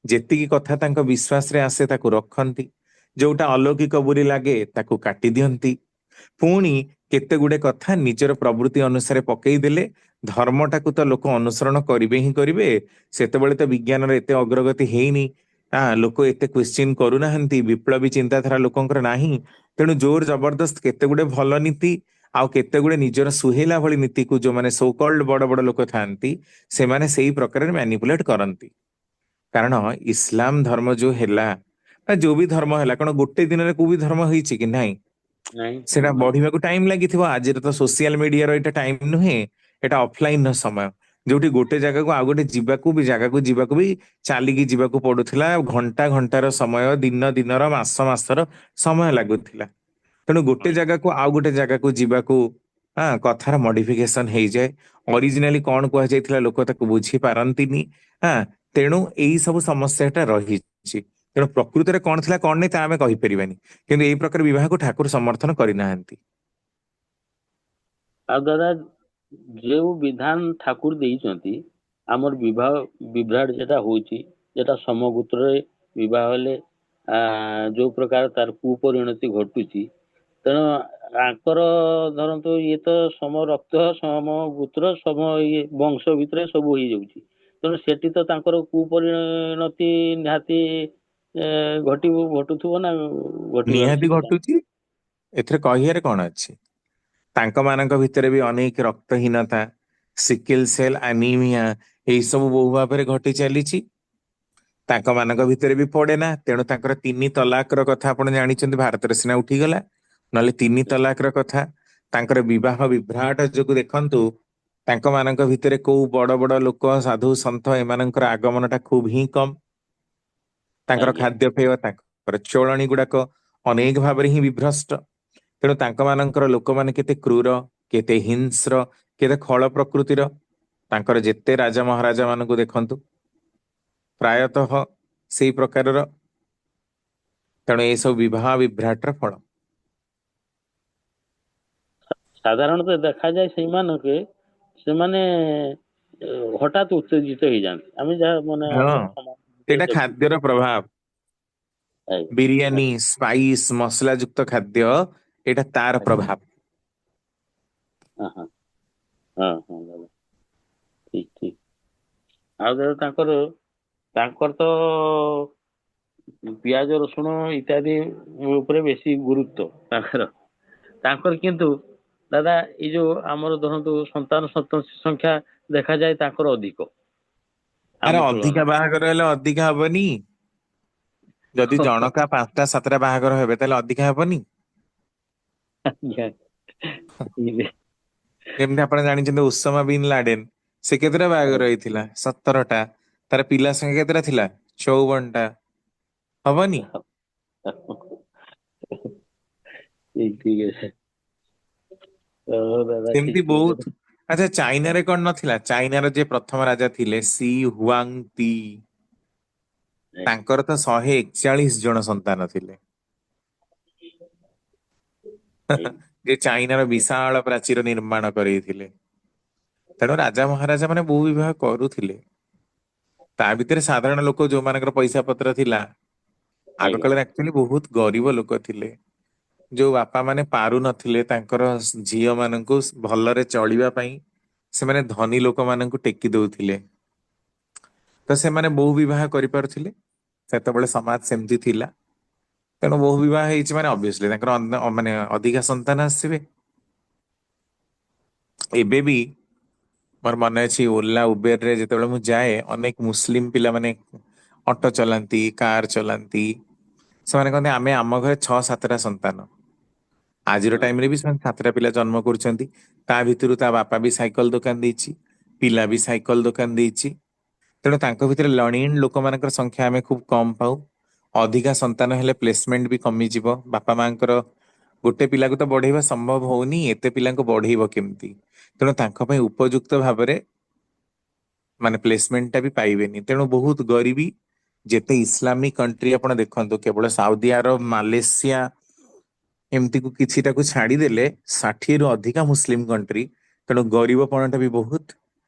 ଯେତିକି କଥା ତାଙ୍କ ବିଶ୍ୱାସରେ ଆସେ ତାକୁ ରଖନ୍ତି, ଯୋଉଟା ଅଲୌକିକ ବୋଲି ଲାଗେ ତାକୁ କାଟି ଦିଅନ୍ତି। ପୁଣି କେତେ ଗୁଡେ କଥା ନିଜର ପ୍ରବୃତ୍ତି ଅନୁସାରେ ପକେଇ ଦେଲେ ଧର୍ମଟାକୁ ତ ଲୋକ ଅନୁସରଣ କରିବେ ହିଁ କରିବେ। ସେତେବେଳେ ତ ବିଜ୍ଞାନର ଏତେ ଅଗ୍ରଗତି ହେଇନି, ଲୋକ ଏତେ କ୍ୱେଶ୍ଚିନ୍ କରୁନାହାନ୍ତି, ବିପ୍ଳବୀ ଚିନ୍ତାଧାରା ଲୋକଙ୍କର ନାହିଁ। ତେଣୁ ଜୋର ଜବରଦସ୍ତ କେତେ ଗୁଡେ ଭଲ ନୀତି ଆଉ କେତେ ଗୁଡେ ନିଜର ସୁହେଇଲା ଭଳି ନୀତିକୁ ଯୋଉମାନେ ସୋ କଲ୍ଡ ବଡ ବଡ ଲୋକ ଥାଆନ୍ତି ସେମାନେ ସେଇ ପ୍ରକାରରେ ମ୍ୟାନିପୁଲେଟ କରନ୍ତି। କାରଣ ଇସଲାମ ଧର୍ମ ଯୋଉ ହେଲା ବା ଯୋଉ ବି ଧର୍ମ ହେଲା, କଣ ଗୋଟେ ଦିନରେ କୋଉ ବି ଧର୍ମ ହେଇଛି କି? ନାହିଁ। ନାଇଁ ସେଟା ହଁ ବଢିବାକୁ ଟାଇମ ଲାଗିଥିବ। ଆଜିର ତ ସୋସିଆଲ ମିଡିଆର ଏଇଟା ଟାଇମ ନୁହେଁ, ଏଟା ଅଫଲାଇନ ର ସମୟ, ଯୋଉଠି ଗୋଟେ ଜାଗାକୁ ଆଉ ଗୋଟେ ଜାଗାକୁ ବି ଚାଲିକି ଯିବାକୁ ପଡୁଥିଲା। ଘଣ୍ଟା ଘଣ୍ଟାର ସମୟ, ଦିନ ଦିନର, ମାସ ମାସର ସମୟ ଲାଗୁଥିଲା। ତେଣୁ ଗୋଟେ ହଁ ଜାଗାକୁ ଆଉ ଗୋଟେ ଜାଗାକୁ ଯିବାକୁ କଥାର ମଡିଫିକେସନ ହେଇଯାଏ। ଅରିଜିନାଲି କଣ କୁହାଯାଇଥିଲା ଲୋକ ତାକୁ ବୁଝି ପାରନ୍ତିନି। ହଁ, ତେଣୁ ଏଇ ସବୁ ସମସ୍ୟାଟା ରହିଛି। ତେଣୁ ପ୍ରକୃତରେ କଣ ଥିଲା କଣ ନାହିଁ ତା ଆମେ କହିପାରିବାନି, କିନ୍ତୁ ଏଇ ପ୍ରକାର ବିବାହକୁ ଠାକୁର ସମର୍ଥନ କରିନାହାନ୍ତି। ଆଉ ଦାଦା ଯୋଉ ବିଧାନ ଠାକୁର ଦେଇଛନ୍ତି, ଆମର ବିବାହ ବିଭ୍ରାଟ ଯେଟା ହଉଛି, ଯେଟା ସମଗୋତ୍ରରେ ବିବାହ ହେଲେ ଯୋଉ ପ୍ରକାର ତାର କୁପରିଣତି ଘଟୁଛି, ତେଣୁ ଆଙ୍କର ଧରନ୍ତୁ ଇଏ ତ ସମ ରକ୍ତ ସମ ଗୋତ୍ର ସମ ଇଏ ବଂଶ ଭିତରେ ସବୁ ହେଇଯାଉଛି। ତେଣୁ ସେଠି ତ ତାଙ୍କର କୁପରିଣତି ନିହାତି ଘଟୁଥିବ ନା ଘଟିବାର ନିହାତି ସୁବିଧା। ଘଟୁଛି, ଏଥିରେ କହିବାରେ କଣ ଅଛି? ତାଙ୍କ ମାନଙ୍କ ଭିତରେ ବି ଅନେକ ରକ୍ତହୀନତା, ସିକିଲ ସେଲ ଆନିମିଆ ଏଇ ସବୁ ବହୁ ଭାବରେ ଘଟି ଚାଲିଛି। ତାଙ୍କ ମାନଙ୍କ ଭିତରେ ବି ପଡେ ନା, ତେଣୁ ତାଙ୍କର 3 ତଲାକ କଥା ଆପଣ ଜାଣିଛନ୍ତି, ଭାରତରେ ସିନା ଉଠିଗଲା, ନହେଲେ 3 ତଲାକ କଥା। ତାଙ୍କର ବିବାହ ବିଭ୍ରାଟ ଯୋଗୁ ଦେଖନ୍ତୁ, ତାଙ୍କ ମାନଙ୍କ ଭିତରେ କୋଉ ବଡ ବଡ ଲୋକ, ସାଧୁ ସନ୍ଥ ଏମାନଙ୍କର ଆଗମନ ଟା ଖୁବ ହିଁ କମ। ତାଙ୍କର ଆଜ୍ଞା ଖାଦ୍ୟପେୟ, ତାଙ୍କର ଚଳଣି ଗୁଡାକ ଅନେକ ଭାବରେ ହିଁ ବିଭ୍ରଷ୍ଟ। ତେଣୁ ତାଙ୍କ ମାନଙ୍କର ଲୋକମାନେ କେତେ କ୍ରୁର, କେତେ ହିଂସ୍ର, କେତେ ଖଳ ପ୍ରକୃତିର। ତାଙ୍କର ଯେତେ ରାଜା ମହାରାଜା ମାନଙ୍କୁ ଦେଖନ୍ତୁ, ପ୍ରାୟତଃ ସେଇ ପ୍ରକାରର। ତେଣୁ ଏସବୁ ବିବାହ ବିଭ୍ରାଟର ଫଳ। ସାଧାରଣତଃ ଦେଖାଯାଏ ସେଇମାନଙ୍କୁ ସେମାନେ ହଠାତ୍ ଉତ୍ତେଜିତ ହେଇଯାଆନ୍ତି। ଆମେ ଯାହା ମାନେ ହଁ, ଆମ ସମାଜ ଭିତରେ ସେଇଟା ଦେଖୁଛୁ। ଖାଦ୍ୟର ପ୍ରଭାବ। ଆଜ୍ଞା ବିରିୟାନୀ, ସ୍ପାଇସ୍, ମସଲା ଯୁକ୍ତ ଖାଦ୍ୟ, ଏଇଟା ତାର ଆଜ୍ଞା ପ୍ରଭାବ। ହଁ ହଁ ହଁ ହଁ ଦାଦା, ଠିକ ଠିକ। ଆଉ ଦାଦା ତାଙ୍କର ତ ପିଆଜ ରସୁଣ ଇତ୍ୟାଦି ଉପରେ ବେଶୀ ଗୁରୁତ୍ୱ ତାଙ୍କର କିନ୍ତୁ ଦାଦା ଏଇ ଯୋଉ ଆମର ଧରନ୍ତୁ ସନ୍ତାନ ସଂଖ୍ୟା ଦେଖାଯାଏ ତାଙ୍କର ଅଧିକ ଆରେ ଆମ ଅଧିକା ତୁଳନାରେ। ବାହାଘର ହେଲେ ଅଧିକା ହବନି? ଯଦି ଜଣକା 5ଟା 7ଟା ବାହାଘର ହେବେ ତାହେଲେ ଅଧିକା ହବନି? ଆଜ୍ଞା ଯେମିତି ଆପଣ ଜାଣିଛନ୍ତି ଉସାମା ବିନ୍ ଲାଡେନ, ସେ କେତେଟା ବାହାଘର ହେଇଥିଲା? 17ଟା। ତାର ପିଲା ସଂଖ୍ୟା କେତେଟା ଥିଲା? 54ଟା। ହବନି? ଠିକ ଠିକ ଅଛି। ହଉ ଦାଦା ସେମିତି ଠିକ ବହୁତ। କହୁଛନ୍ତି। ଆଚ୍ଛା, ଚାଇନାରେ କଣ ନଥିଲା? ଚାଇନାର ଯିଏ ପ୍ରଥମ ରାଜା ଥିଲେ ସି ହୁଆଙ୍ଗ ତି, ତାଙ୍କର ତ 141 ଜଣ ସନ୍ତାନ ଥିଲେ। ଯେ ଚାଇନାର ବିଶାଳ ପ୍ରାଚୀର ନିର୍ମାଣ କରେଇଥିଲେ। ତେଣୁ ରାଜା ମହାରାଜା ମାନେ ବହୁ ବିବାହ କରୁଥିଲେ। ତା ଭିତରେ ସାଧାରଣ ଲୋକ ଯୋଉମାନଙ୍କର ପଇସା ପତ୍ର ଥିଲା, ଆଗ ଆଜ୍ଞା କାଳରେ ଆକ୍ଚୁଆଲି ବହୁତ ଗରିବ ଲୋକ ଥିଲେ। ଯୋଉ ବାପା ମାନେ ପାରୁ ନଥିଲେ ତାଙ୍କର ଝିଅ ମାନଙ୍କୁ ଭଲରେ ଚଳିବା ପାଇଁ, ସେମାନେ ଧନୀ ଲୋକମାନଙ୍କୁ ଟେକି ଦଉଥିଲେ। ତ ସେମାନେ ବହୁ ବିବାହ କରିପାରୁଥିଲେ। ସେତେବେଳେ ସମାଜ ସେମିତି ଥିଲା। ତେଣୁ ବହୁ ବିବାହ ହେଇଛି ମାନେ ଅବଭିୟସଲି ତାଙ୍କର ମାନେ ଅଧିକା ସନ୍ତାନ ଆସିବେ। ଏବେ ବି ମୋର ମନେ ଅଛି ଓଲା ଉବେର ରେ ଯେତେବେଳେ ମୁଁ ଯାଏ, ଅନେକ ମୁସଲିମ ପିଲାମାନେ ଅଟୋ ଚଲାନ୍ତି, କାର ଚଲାନ୍ତି। ସେମାନେ କହନ୍ତି ଆମେ ଆମ ଘରେ 6-7ଟା ସନ୍ତାନ। ଆଜିର ହଁ ଟାଇମ ରେ ବି ସେମାନେ 7ଟା ପିଲା ଜନ୍ମ କରୁଛନ୍ତି। ତା ଭିତରୁ ତା ବାପା ବି ସାଇକେଲ ଦୋକାନ ଦେଇଛି, ପିଲା ବି ସାଇକେଲ ଦୋକାନ ଦେଇଛି। ତେଣୁ ତାଙ୍କ ଭିତରେ ଲଣିନ ଲୋକମାନଙ୍କର ସଂଖ୍ୟା ଆମେ ଖୁବ କମ ପାଉ। ଅଧିକା ସନ୍ତାନ ହେଲେ ପ୍ଲେସମେଣ୍ଟ ବି କମିଯିବ। ବାପା ମାଙ୍କର ଗୋଟେ ପିଲାକୁ ତ ବଢେଇବା ସମ୍ଭବ ହଉନି, ଏତେ ପିଲାଙ୍କୁ ବଢେଇବ କେମିତି? ତେଣୁ ତାଙ୍କ ପାଇଁ ଉପଯୁକ୍ତ ଭାବରେ ମାନେ ପ୍ଲେସମେଣ୍ଟ ଟା ବି ପାଇବେନି। ତେଣୁ ବହୁତ ଗରିବୀ। ଯେତେ ଇସଲାମିକ କଣ୍ଟ୍ରି ଆପଣ ଦେଖନ୍ତୁ, କେବଳ ସାଉଦି ଆରବ, ମାଲେସିଆ ଏମିତିକୁ କିଛିଟାକୁ ଛାଡିଦେଲେ 60ରୁ ଅଧିକା ମୁସଲିମ କଣ୍ଟ୍ରି। ତେଣୁ ଗରିବ ପଣଟା ବି ବହୁତ।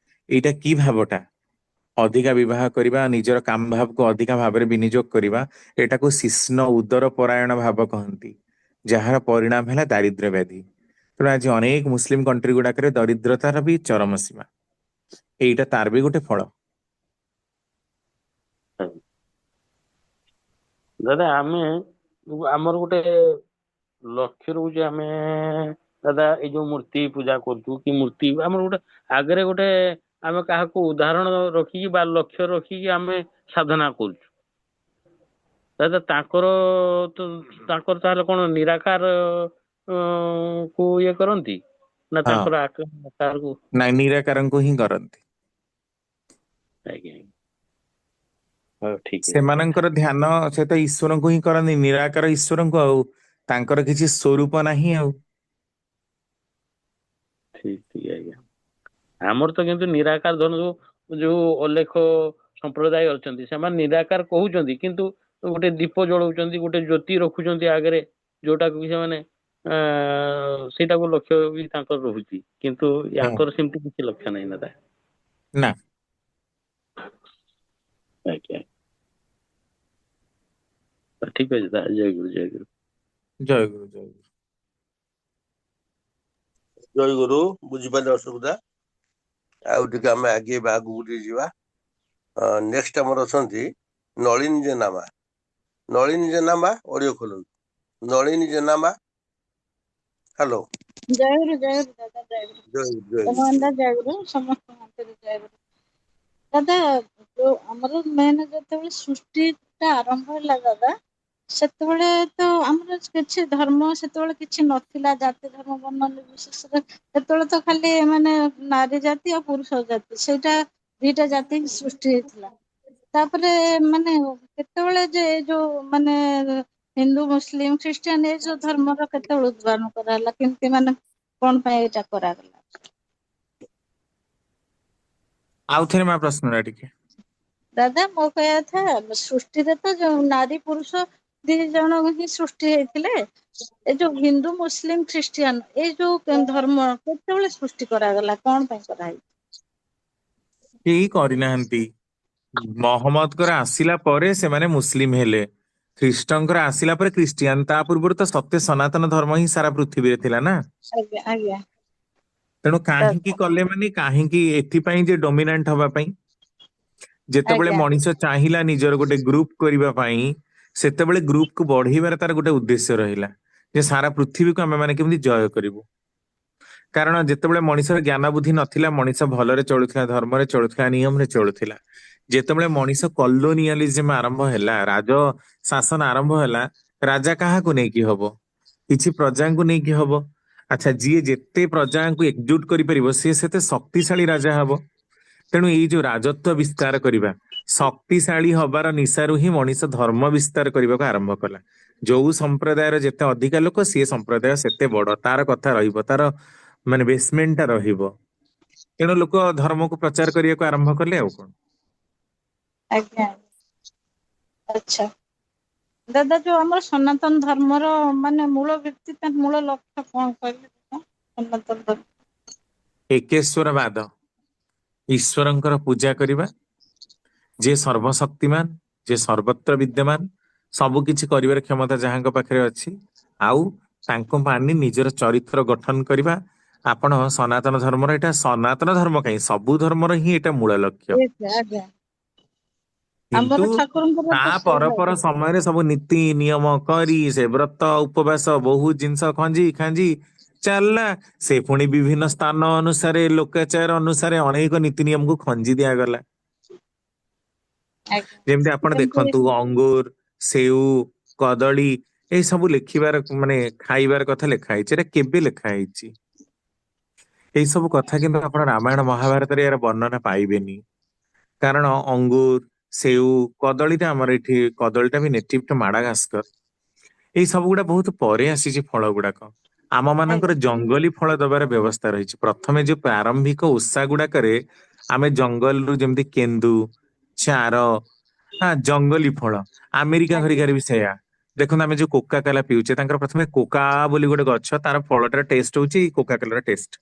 ଏଇଟା କି ଭାବଟା? ଅଧିକା ବିବାହ କରିବା, ନିଜର କାମ ଭାବକୁ ଅଧିକା ଭାବରେ ବିନିଯୋଗ କରିବା, ଏଟାକୁ ଶିଶ୍ନ ଉଦର ପରାୟଣ ଭାବ କହନ୍ତି, ଯାହାର ପରିଣାମ ହେଲା ଦାରିଦ୍ର୍ୟ ବ୍ୟାଧି। ତେଣୁ ଆଜି ଅନେକ ମୁସଲିମ କଣ୍ଟ୍ରି ଗୁଡାକରେ ଦରିଦ୍ରତାର ବି ଚରମ ସୀମା। ଏଇଟା ତାର ବି ଗୋଟେ ଫଳ। ଦାଦା ଆମେ ଆମର ଗୋଟେ ଲକ୍ଷ୍ୟ ରହୁଛି, ଆମେ ଦାଦା ଏଇ ଯୋଉ ମୂର୍ତ୍ତି ପୂଜା କରୁଛୁ କି ମୂର୍ତ୍ତି ଆମର ଗୋଟେ ଆଗରେ ଗୋଟେ ଆମେ କାହାକୁ ଉଦାହରଣ ରଖିକି ବା ଲକ୍ଷ୍ୟ ରଖିକି ଆମେ ସାଧନା କରୁଛୁ। ଦାଦା ତାଙ୍କର ତାହେଲେ କଣ ନିରାକାର କୁ ଇଏ କରନ୍ତି ନା ହଁ, ତାଙ୍କର ଆକାରକୁ? ନାଇଁ, ନିରାକାରଙ୍କୁ ହିଁ କରନ୍ତି। ଆଜ୍ଞା, ହଉ ଠିକ ଅଛି ଦାଦା। ସେମାନଙ୍କର ଧ୍ୟାନ ସହିତ ଈଶ୍ୱରଙ୍କୁ ହିଁ କରନ୍ତି, ନିରାକାର ଈଶ୍ୱରଙ୍କୁ। ଆଉ ତାଙ୍କର କିଛି ସ୍ୱରୂପ ନାହିଁ ଆଉ। ଠିକ ଠିକ ଆଜ୍ଞା। ଆମର ତ କିନ୍ତୁ ନିରାକାର ଧନ ଯୋଉ ଅଲେଖ ସମ୍ପ୍ରଦାୟ ଅଛନ୍ତି, ସେମାନେ ନିରାକାର କହୁଛନ୍ତି କିନ୍ତୁ ଗୋଟେ ଦୀପ ଜଳଉଛନ୍ତି, ଗୋଟେ ଜ୍ୟୋତି ରଖୁଛନ୍ତି ଆଗରେ, ଯୋଉଟାକୁ କି ସେମାନେ ସେଇଟାକୁ ଲକ୍ଷ୍ୟ ବି ତାଙ୍କର ରହୁଛି। କିନ୍ତୁ ହୁଁ। ୟାଙ୍କର ସେମିତି କିଛି ଲକ୍ଷ୍ୟ ନାହିଁ ଦାଦା। ନା, ଆଜ୍ଞା, ଠିକ ଅଛି ଦାଦା। ଜୟ ଗୁରୁ, ଜୟ ଗୁରୁ। ଜୟ ଗୁରୁ, ଜୟ ଗୁରୁ। ଜୟ ଗୁରୁ। ବୁଝିପାରିଲେ ଅସୁବିଧା? ଆଉ ଟିକେ ଆମେ ଆଗେଇବା, ଆଗକୁ ଟିକେ ଯିବା। ନେକ୍ସଟ ଆମର ଅଛନ୍ତି ନଳିନୀ ଜେନାମା। ନଳିନୀ ଜେନାମା, ଅଡିଓ ଖୋଲନ୍ତୁ। ନଳିନୀ ଜେନାମା, ହ୍ୟାଲୋ। ଜୟଗୁରୁ ଜୟଗୁରୁ ଦାଦା ଜୟଗୁରୁ। ଜୟ ଜୟ ତମନ୍ଦା ଜୟଗୁରୁ, ସମସ୍ତଙ୍କ ହାତରେ ଜୟଗୁରୁ। ଦାଦା ଯୋଉ ଆମର ମେନ୍ ଯେତେବେଳେ ସୃଷ୍ଟିଟା ଆରମ୍ଭ ହେଲା ଦାଦା, ସେତେବେଳେ ତ ଆମର କିଛି ଧର୍ମ ସେତେବେଳେ କିଛି ନଥିଲା, ଜାତି ଧର୍ମ ବର୍ଣ୍ଣ ନିର୍ବିଶେଷରେ। ସେତେବେଳେ ତ ଖାଲି ମାନେ ନାରୀ ଜାତି ଆଉ ପୁରୁଷ ଜାତି, ସେଇଟା ଦିଟା ଜାତି ସୃଷ୍ଟି ହେଇଥିଲା। ତାପରେ ମାନେ କେତେବେଳେ ଯେ ଏଇ ଯୋଉ ମାନେ ହିନ୍ଦୁ ମୁସଲିମ ଖ୍ରୀଷ୍ଟିଆନ ଏଇ ଯୋଉ ଧର୍ମର କେତେବେଳେ ଉଦ୍ଭାବନ କରାହେଲା, କେମିତି ମାନେ କଣ ପାଇଁ ଏଇଟା କରାଗଲା? ଆଉ ଥରେ ମା ପ୍ରଶ୍ନଟା ଟିକେ। ଦାଦା ମୋ କହିବା କଥା, ସୃଷ୍ଟିରେ ତ ଯୋଉ ନାରୀ ପୁରୁଷ ଦି ଜଣ ହିଁ ସୃଷ୍ଟି ହେଇଥିଲେ। ଏ ଯୋଉ ହିନ୍ଦୁ ମୁସଲିମ ଖ୍ରୀଷ୍ଟିଆନ ଏଇ ଯୋଉ ଧର୍ମ କେତେବେଳେ ସୃଷ୍ଟି କରାଗଲା, କଣ ପାଇଁ କରାହେଇଛି? କେହି କରିନାହାନ୍ତି। ମହମ୍ମଦଙ୍କର ଆସିଲା ପରେ ସେମାନେ ମୁସଲିମ ହେଲେ, ଖ୍ରୀଷ୍ଟଙ୍କର ଆସିଲା ପରେ ଖ୍ରୀଷ୍ଟିଆନ। ତା ପୂର୍ବରୁ ତ ସତ୍ୟ ସନାତନ ଧର୍ମ ହିଁ ସାରା ପୃଥିବୀରେ ଥିଲା ନା। ଆଜ୍ଞା ଆଜ୍ଞା ତେଣୁ କାହିଁକି ଦାଦା କଲେ, ମାନେ କାହିଁକି ଏଥିପାଇଁ ଯେ ଡୋମିନାଣ୍ଟ ହବା ପାଇଁ। ଯେତେବେଳେ ଆଜ୍ଞା ମଣିଷ ଚାହିଁଲା ନିଜର ଗୋଟେ ଗ୍ରୁପ କରିବା ପାଇଁ, ସେତେବେଳେ ଗ୍ରୁପକୁ ବଢେଇବାର ତାର ଗୋଟେ ଉଦ୍ଦେଶ୍ୟ ରହିଲା, ଯେ ସାରା ପୃଥିବୀକୁ ଆମେ ମାନେ କେମିତି ଜୟ କରିବୁ। କାରଣ ଯେତେବେଳେ ମଣିଷର ଜ୍ଞାନ ବୁଦ୍ଧି ନଥିଲା, ମଣିଷ ଭଲରେ ଚଳୁଥିଲା, ଧର୍ମରେ ଚଳୁଥିଲା, ନିୟମରେ ଚଳୁଥିଲା। ଯେତେବେଳେ ମଣିଷ କଲୋନିଆଲିଜିମ ଆରମ୍ଭ ହେଲା, ରାଜ ଶାସନ ଆରମ୍ଭ ହେଲା, ରାଜା କାହାକୁ ନେଇକି ହବ? କିଛି ପ୍ରଜାଙ୍କୁ ନେଇକି ହବ। ଆଚ୍ଛା, ଯିଏ ଯେତେ ପ୍ରଜାଙ୍କୁ ଏକଜୁଟ କରିପାରିବ, ସିଏ ସେତେ ଶକ୍ତିଶାଳୀ ରାଜା ହବ। ତେଣୁ ଏଇ ଯୋଉ ରାଜତ୍ୱ ବିସ୍ତାର କରିବା, ଶକ୍ତିଶାଳୀ ହବାର ନିଶାରୁ ହିଁ ମଣିଷ ଧର୍ମ ବିସ୍ତାର କରିବାକୁ ଆରମ୍ଭ କଲା। ଯୋଉ ସମ୍ପ୍ରଦାୟର ଯେତେ ଅଧିକା ଲୋକ, ସିଏ ସମ୍ପ୍ରଦାୟ ସେତେ ବଡ, ତାର କଥା ରହିବ, ତାର ମାନେ ବେସମେଣ୍ଟ ଟା ରହିବ। ତେଣୁ ଲୋକ ଧର୍ମକୁ ପ୍ରଚାର କରିବାକୁ ଆରମ୍ଭ କଲେ, ଆଉ କଣ। ଆଜ୍ଞା। ଆଚ୍ଛା ଦାଦା, ଯୋଉ ଆମର ସନାତନ ଧର୍ମର ମାନେ ମୂଳ ଭିତ୍ତି, ମୂଳ ଲକ୍ଷ୍ୟ କଣ କହିଲେ? ସନାତନ ଧର୍ମ ଏକେଶ୍ଵର ବାଦ, ଈଶ୍ୱରଙ୍କର ପୂଜା କରିବା, ଯିଏ ସର୍ବଶକ୍ତିମାନ, ଯିଏ ସର୍ବତ୍ର ବିଦ୍ୟମାନ, ସବୁ କିଛି କରିବାର କ୍ଷମତା ଯାହାଙ୍କ ପାଖରେ ଅଛି, ଆଉ ତାଙ୍କୁ ମାନି ନିଜର ଚରିତ୍ର ଗଠନ କରିବା। ଆପଣ ସନାତନ ଧର୍ମର, ଏଇଟା ସନାତନ ଧର୍ମ କାହିଁ, ସବୁ ଧର୍ମର ହିଁ ଏଇଟା ମୂଳ ଲକ୍ଷ୍ୟ। ଆଜ୍ଞା। କିନ୍ତୁ ଆମର ଠାକୁରଙ୍କର ତା ତ ପରପର ସମୟରେ ସବୁ ନୀତି ନିୟମ କରି, ସେ ବ୍ରତ ଉପବାସ ବହୁତ ଜିନିଷ ଖଞ୍ଜି ଖାଞ୍ଜି ଚାଲିଲା। ସେ ପୁଣି ବିଭିନ୍ନ ସ୍ଥାନ ଅନୁସାରେ, ଲୋକାଚାର ଅନୁସାରେ ଅନେକ ନୀତି ନିୟମକୁ ଖଞ୍ଜି ଦିଆଗଲା। ଆଜ୍ଞା ଯେମିତି ଆପଣ ଯେମିତି ଦେଖନ୍ତୁ, ଅଙ୍ଗୁର, ସେଉ, କଦଳୀ, ଏଇ ସବୁ ଲେଖିବାର ମାନେ ଖାଇବାର କଥା ଲେଖା ହେଇଛି। ଏଟା କେବେ ଲେଖା ହେଇଛି? ଏଇ ସବୁ କଥା କିନ୍ତୁ ଆପଣ ରାମାୟଣ ମହାଭାରତରେ ଏହାର ବର୍ଣ୍ଣନା ପାଇବେନି। କାରଣ ଅଙ୍ଗୁର, ସେଉ, କଦଳୀଟା ଆମର ଏଇଠି, କଦଳୀଟା ବି ନେଟିଭ ଟୁ ମାଡାଗାସ୍କର। ଏଇ ସବୁ ଗୁଡା ବହୁତ ପରେ ଆସିଛି ଫଳ ଗୁଡାକ। ଆମ ମାନଙ୍କର ଆଜ୍ଞା ଜଙ୍ଗଲୀ ଫଳ ଦବାର ବ୍ୟବସ୍ଥା ରହିଛି। ପ୍ରଥମେ ଯୋଉ ପ୍ରାରମ୍ଭିକ ଓଷା ଗୁଡାକରେ ଆମେ ଜଙ୍ଗଲରୁ ଯେମିତି କେନ୍ଦୁ, ଚାର, ଜଙ୍ଗଲୀ ଫଳ, ଆମେରିକା ଆଜ୍ଞା ଘରିକାରେ ବି ସେଇଆ। ଦେଖନ୍ତୁ, ଆମେ ଯୋଉ କୋକା କୋଲା ପିଉଛେ, ତାଙ୍କର ପ୍ରଥମେ କୋକା ବୋଲି ଗୋଟେ ଗଛ, ତାର ଫଳଟାର ଟେଷ୍ଟ ହଉଛି କୋକା କୋଲାର ଟେଷ୍ଟ।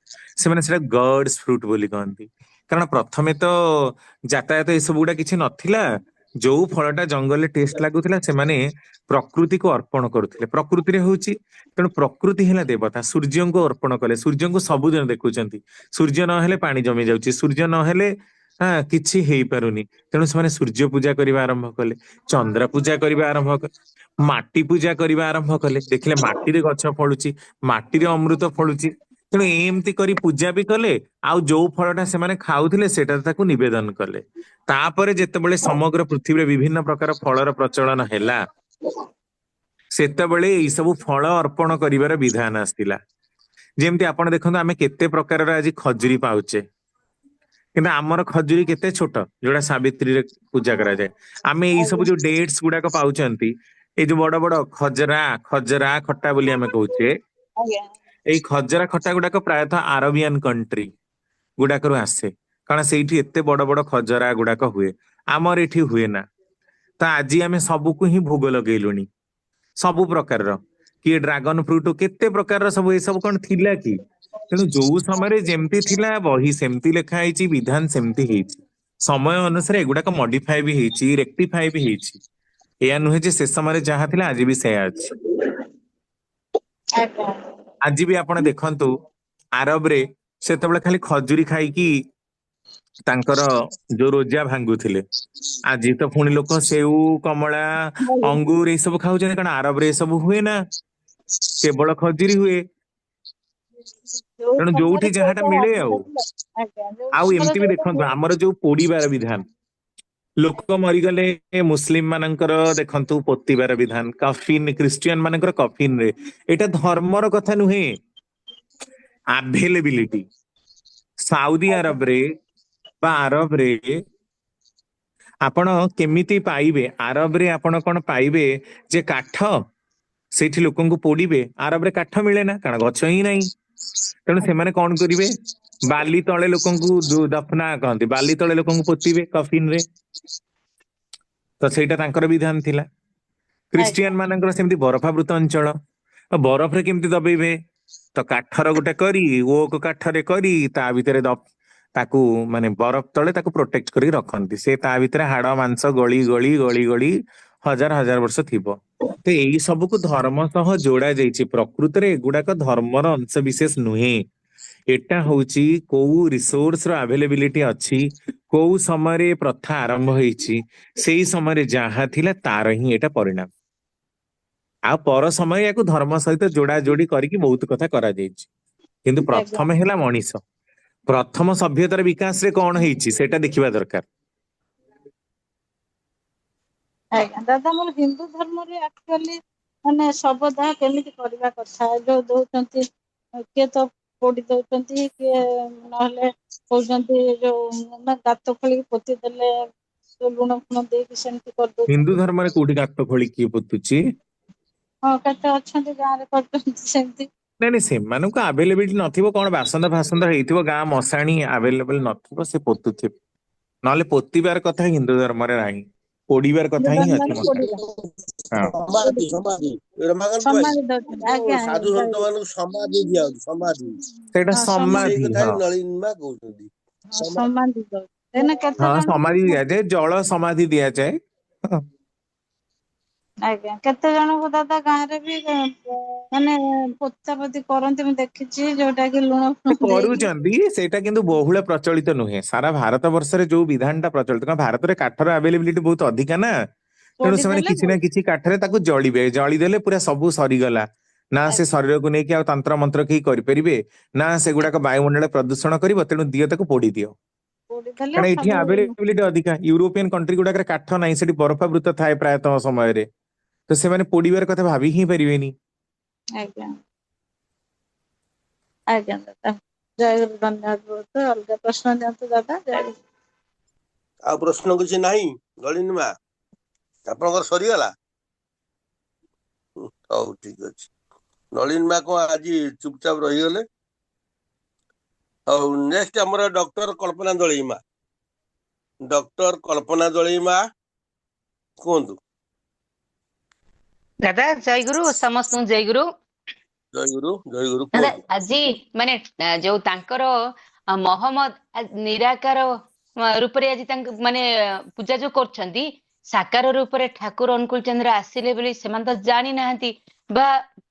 ସେମାନେ ସେଟା ଗଡସ୍ ଫ୍ରୁଟ ବୋଲି କହନ୍ତି। କାରଣ ପ୍ରଥମେ ତ ଯାତାୟାତ ଏସବୁ ଗୁଡା କିଛି ନଥିଲା। ଯୋଉ ଫଳଟା ଜଙ୍ଗଲରେ ଟେଷ୍ଟ ଲାଗୁଥିଲା ସେମାନେ ପ୍ରକୃତିକୁ ଅର୍ପଣ କରୁଥିଲେ। ପ୍ରକୃତିରେ ହଉଛି, ତେଣୁ ପ୍ରକୃତି ହେଲା ଦେବତା। ସୂର୍ଯ୍ୟଙ୍କୁ ଅର୍ପଣ କଲେ, ସୂର୍ଯ୍ୟଙ୍କୁ ସବୁଦିନ ଦେଖୁଛନ୍ତି। ସୂର୍ଯ୍ୟ ନହେଲେ ପାଣି ଜମି ଯାଉଛି, ସୂର୍ଯ୍ୟ ନହେଲେ କିଛି ହେଇପାରୁନି। ତେଣୁ ସେମାନେ ସୂର୍ଯ୍ୟ ପୂଜା କରିବା ଆରମ୍ଭ କଲେ, ଚନ୍ଦ୍ର ପୂଜା କରିବା ଆରମ୍ଭ କଲେ, ମାଟି ପୂଜା କରିବା ଆରମ୍ଭ କଲେ। ଦେଖିଲେ ମାଟିରେ ଗଛ ଫଳୁଛି, ମାଟିରେ ଅମୃତ ଫଳୁଛି। ତେଣୁ ଏମିତି କରି ପୂଜା ବି କଲେ, ଆଉ ଯୋଉ ଫଳଟା ସେମାନେ ଖାଉଥିଲେ ସେଟା ତାକୁ ନିବେଦନ କଲେ। ତାପରେ ଯେତେବେଳେ ସମଗ୍ର ପୃଥିବୀରେ ବିଭିନ୍ନ ପ୍ରକାର ଫଳର ପ୍ରଚଳନ ହେଲା, ସେତେବେଳେ ଏଇ ସବୁ ଫଳ ଅର୍ପଣ କରିବାର ବିଧାନ ଆସିଥିଲା। ଯେମିତି ଆପଣ ଦେଖନ୍ତୁ, ଆମେ କେତେ ପ୍ରକାରର ଆଜି ଖଜୁରୀ ପାଉଛେ, କିନ୍ତୁ ଆମର ଖଜୁରୀ କେତେ ଛୋଟ, ଯୋଉଟା ସାବିତ୍ରୀରେ ପୂଜା କରାଯାଏ। ଆମେ ଏଇ ସବୁ ଆଜ୍ଞା ଯୋଉ ଡେଟ୍ସ ଗୁଡାକ ପାଉଛନ୍ତି, ଏଇ ଯୋଉ ବଡ ବଡ ଖଜରା ଖଟା ବୋଲି ଆମେ କହୁଛେ, ଆଜ୍ଞା ଏଇ ଖଜରା ଖଟା ଗୁଡାକ ପ୍ରାୟତଃ ଆରବିଆନ କଣ୍ଟ୍ରି ଗୁଡାକରୁ ଆସେ। କାରଣ ସେଇଠି ଏତେ ବଡ ବଡ ଖଜରା ଗୁଡାକ ହୁଏ, ଆମର ଏଠି ହୁଏ ନା। ତ ଆଜି ଆମେ ସବୁକୁ ହିଁ ଭୋଗ ଲଗେଇଲୁଣି, ସବୁ ପ୍ରକାରର। କିଏ ଡ୍ରାଗନ ଫ୍ରୁଟ, କେତେ ପ୍ରକାରର ସବୁ, ଏସବୁ କଣ ଥିଲା କି? ତେଣୁ ଯୋଉ ସମୟରେ ଯେମିତି ଥିଲା, ବହି ସେମିତି ଲେଖା ହେଇଛି, ବିଧାନ ସେମିତି ହେଇଛି। ସମୟ ଅନୁସାରେ ଏଗୁଡାକ ମଡିଫାଏ ବି ହେଇଛି, ରେକ୍ଟିଫାଏ ବି ହେଇଛି। ଏୟା ନୁହେଁ ଯେ ସେ ସମୟରେ ଯାହା ଥିଲା ଆଜି ବି ସେୟା ଅଛି। ଆଜ୍ଞା ଆଜି ବି ଆପଣ ଦେଖନ୍ତୁ, ଆରବରେ ସେତେବେଳେ ଖାଲି ଖଜୁରୀ ଖାଇକି ତାଙ୍କର ଯୋଉ ରୋଜା ଭାଙ୍ଗୁଥିଲେ। ଆଜି ତ ପୁଣି ଲୋକ ସେଉ, କମଳା, ଅଙ୍ଗୁର ଏଇ ସବୁ ଖାଉଛନ୍ତି। କାରଣ ଆରବରେ ଏ ସବୁ ହୁଏ ନା, କେବଳ ଖଜୁରୀ ହୁଏ। ଯୋଉ ତେଣୁ ଯୋଉଠି ସମୟରେ ଯାହାଟା ଯୋଉଟା ମିଳେ ଆଉ। ଆଭେଲେବଲ, ଆଜ୍ଞା ଯୋଉ ଆଉ ସମୟରେ ଏମିତି ବି ଯୋଉଟା ଦେଖନ୍ତୁ, ମିଳେ। ଆମର ଯୋଉ ପୋଡିବାର ବିଧାନ, ଲୋକ ମରିଗଲେ ମୁସଲିମ ମାନଙ୍କର ଦେଖନ୍ତୁ ପୋତିବାର ବିଧାନ, କଫିନ, ଖ୍ରୀଷ୍ଟିଆନ ମାନଙ୍କର କଫିନ ରେ। ଏଇଟା ଧର୍ମର କଥା ନୁହେଁ, ଆଭେଲେବିଲିଟି। ସାଉଦି ଆରବରେ ବା ଆରବରେ ଆପଣ କେମିତି ପାଇବେ? ଆରବରେ ଆପଣ କଣ ପାଇବେ ଯେ କାଠ ସେଇଠି ଲୋକଙ୍କୁ ପୋଡିବେ? ଆରବରେ କାଠ ମିଳେ ନା, କାରଣ ଗଛ ହିଁ ନାହିଁ। ତେଣୁ ସେମାନେ କଣ କରିବେ? ବାଲି ତଳେ ଲୋକଙ୍କୁ ଦଫନା କହନ୍ତି, ବାଲି ତଳେ ଲୋକଙ୍କୁ ପୋତିବେ କଫିନ ରେ। ତ ସେଇଟା ତାଙ୍କର ବିଧାନ ଥିଲା। ଖ୍ରୀଷ୍ଟିଆନ ଆଜ୍ଞା ମାନଙ୍କର ସେମିତି ବରଫାବୃତ ଅଞ୍ଚଳ, ଆଉ ବରଫରେ କେମିତି ଦବେଇବେ? ତ କାଠର ଗୋଟେ କରି, ଓକ କାଠରେ କରି, ତା ଭିତରେ ତାକୁ ମାନେ ବରଫ ତଳେ ତାକୁ ପ୍ରୋଟେକ୍ଟ କରିକି ରଖନ୍ତି। ସେ ତା ଭିତରେ ହାଡ ମାଂସ ଗଳି ଗଳି ଗଳି ଗଳି ହଜାର ହଜାର ବର୍ଷ ଥିବ। ତ ଏଇ ସବୁକୁ ଧର୍ମ ସହ ଯୋଡା ଯାଇଛି। ପ୍ରକୃତରେ ଏଗୁଡାକ ଧର୍ମର ଅଂଶ ବିଶେଷ ନୁହେଁ। ଏଟା ହଉଛି କୋଉ ରିସୋର୍ସ ର ଆଭେଲେବିଲିଟି ଅଛି, କୋଉ ସମୟରେ ପ୍ରଥା ଆରମ୍ଭ ହେଇଛି, ସେଇ ସମୟରେ ଯାହା ଥିଲା ତାର ହିଁ ଏଇଟା ପରିଣାମ। ଆଉ ପର ସମୟ ୟାକୁ ଧର୍ମ ସହିତ ଯୋଡା ଯୋଡି କରିକି ବହୁତ କଥା କରାଯାଇଛି। କିନ୍ତୁ ଆଜ୍ଞା ପ୍ରଥମେ ହେଲା ମଣିଷ। ପ୍ରଥମ ସଭ୍ୟତାର ବିକାଶରେ କଣ ହେଇଛି ସେଇଟା ଦେଖିବା ଦରକାର। ଆଜ୍ଞା ଦାଦା, ଆମର ହିନ୍ଦୁ ଧର୍ମରେ ଆକ୍ଚୁଆଲି ମାନେ ଶବଦାହ କେମିତି କରିବା କଥା? ଯୋଉ ଦଉଛନ୍ତି, କିଏ ତ ପୋଡି ଦଉଛନ୍ତି, କିଏ ନହେଲେ କହୁଛନ୍ତି ଯୋଉ ନା ଗାତ ଖୋଳିକି ପୋତି ଦେଲେ, ଯୋଉ ଲୁଣ ଫୁଣ ଦେଇକି ସେମିତି ହିନ୍ଦୁ କରିଦଉଛନ୍ତି। ଧର୍ମରେ କୋଉଠି ଗାତ ଖୋଳି କିଏ ପୋତୁଛି? ହଁ, କେତେ ଅଛନ୍ତି ଗାଁରେ କରୁଛନ୍ତି ସେମିତି। ନାଇଁ ନାଇଁ, ସେମାନଙ୍କୁ ଆଭେଲେବିଲିଟି ନଥିବ, କଣ ବାସନ୍ଦ ଫାସନ୍ଦ ହେଇଥିବ, ଗାଁ ମଶାଣି ଆଭେଲେବଲ ନଥିବ, ସେ ପୋତୁଥିବେ। ନହେଲେ ପୋତିବାର କଥା ହିନ୍ଦୁ ଧର୍ମରେ ନାହିଁ, ପୋଡିବାର ହିନ୍ଦୁ କଥା ହିଁ ଅଛି ଧର୍ମରେ ମଶାଣି। ପୋଡିବା, ହଁ, ସମାଧି ସମାଧି ରମାକାନ୍ତ ଭାଇ, ସମାଧି ଦଉଛନ୍ତି। ଯୋଉ ଆଜ୍ଞା ସାଧୁ ଆଜ୍ଞା ସନ୍ଥ ମାନଙ୍କୁ ସମାଧି ଦିଆହଉଛି, ସମାଧି। ସେଇଟା ହଁ ସେଇ ସମାଧି। କଥା ହଁ ହିଁ ନଳିନୀ ମା କହୁଛନ୍ତି। ହଁ, ସମାଧି ଦଉଛନ୍ତି। ଏଇନା କେତେ ହଁ, ସମାଧି ଜଣଙ୍କୁ, ଦିଆଯାଏ, ଜଳ ସମାଧି ଦିଆଯାଏ। ହଁ। ଆଜ୍ଞା କେତେ ଜଣଙ୍କୁ ଦାଦା ଗାଁରେ ବି ମାନେ ପୋତା ପୋତି କରନ୍ତି, ମୁଁ ଦେଖିଛି, ଯୋଉଟା କି ଲୁଣ ସେ ଫୁଣ ଦେଇକି କରୁଛନ୍ତି, ସେଇଟା କିନ୍ତୁ ବହୁଳ ପ୍ରଚଳିତ ନୁହେଁ। ସାରା ଭାରତ ବର୍ଷରେ ଯୋଉ ବିଧାନଟା ପ୍ରଚଳିତ, କାରଣ ଭାରତରେ କାଠର ଆଭେଲେବିଲିଟି ବହୁତ ଅଧିକା ନା। ତେଣୁ ସେମାନେ ପୋଡିଦେଲେ କିଛି ନା କିଛି କାଠରେ ତାକୁ ଜଳିବେ, ଜଳିଦେଲେ ପୁରା ସବୁ ସରିଗଲା। ନା ସେ ଆଜ୍ଞା ଶରୀରକୁ ନେଇକି ଆଉ ତନ୍ତ୍ର ମନ୍ତ୍ର କେହି କରିପାରିବେ, ନା ସେଗୁଡାକ ବାୟୁମଣ୍ଡଳ ପ୍ରଦୂଷଣ କରିବ। ତେଣୁ ଦିଅ ତାକୁ ପୋଡି ଦିଅ। ପୋଡିଦେଲେ କାରଣ ଏଠି ସବୁ। ଆଭେଲେବିଲିଟି ଅଧିକା। ୟୁରୋପିଆନ କଣ୍ଟ୍ରି ଗୁଡାକରେ କାଠ ନାହିଁ, ସେଠି ବରଫାବୃତ ଥାଏ ପ୍ରାୟତଃ ସମୟରେ। ତ ସେମାନେ ପୋଡିବାର କଥା ଭାବି ହିଁ ପାରିବେନି। ଆଜ୍ଞା ଆଜ୍ଞା ଦାଦା, ଜୟଗୁରୁ, ଧନ୍ୟବାଦ ବହୁତ। ଅଲଗା ପ୍ରଶ୍ନ ଦିଅନ୍ତୁ ଦାଦା। ଜୟଗୁରୁ। ଆଉ ପ୍ରଶ୍ନ କିଛି ନାହିଁ ନଳିନୀ ମା? ଆପଣଙ୍କର ସରିଗଲା? ହଉ ଠିକ ଅଛି। ନଳିନୀ ମା କଣ ଆଜି ଚୁପଚାପ ରହିଗଲେ? ହଉ, ନେକ୍ସଟ ଆମର ଡକ୍ଟର କଳ୍ପନା ଦଳେଇ ମା। ଡକ୍ଟର କଳ୍ପନା ଦଳେଇ ମା, କୁହନ୍ତୁ। ଦାଦା ଜୟଗୁରୁ, ସମସ୍ତଙ୍କୁ ଜୟଗୁରୁ। ଜୟଗୁରୁ, ଜୟଗୁରୁ, ଦାଦା କୁହନ୍ତୁ। ଆଜି ମାନେ ଯୋଉ ତାଙ୍କର ମହମ୍ମଦ ନିରାକାର ରୂପରେ ଆଜି ତାଙ୍କ ମାନେ ପୂଜା ଯୋଉ କରୁଛନ୍ତି, ସାକାର ରୂପରେ ଠାକୁର ଅନୁକୂଳ ଚନ୍ଦ୍ର ଆସିଲେ ବୋଲି ସେମାନେ ତ ଜାଣିନାହାନ୍ତି, ବା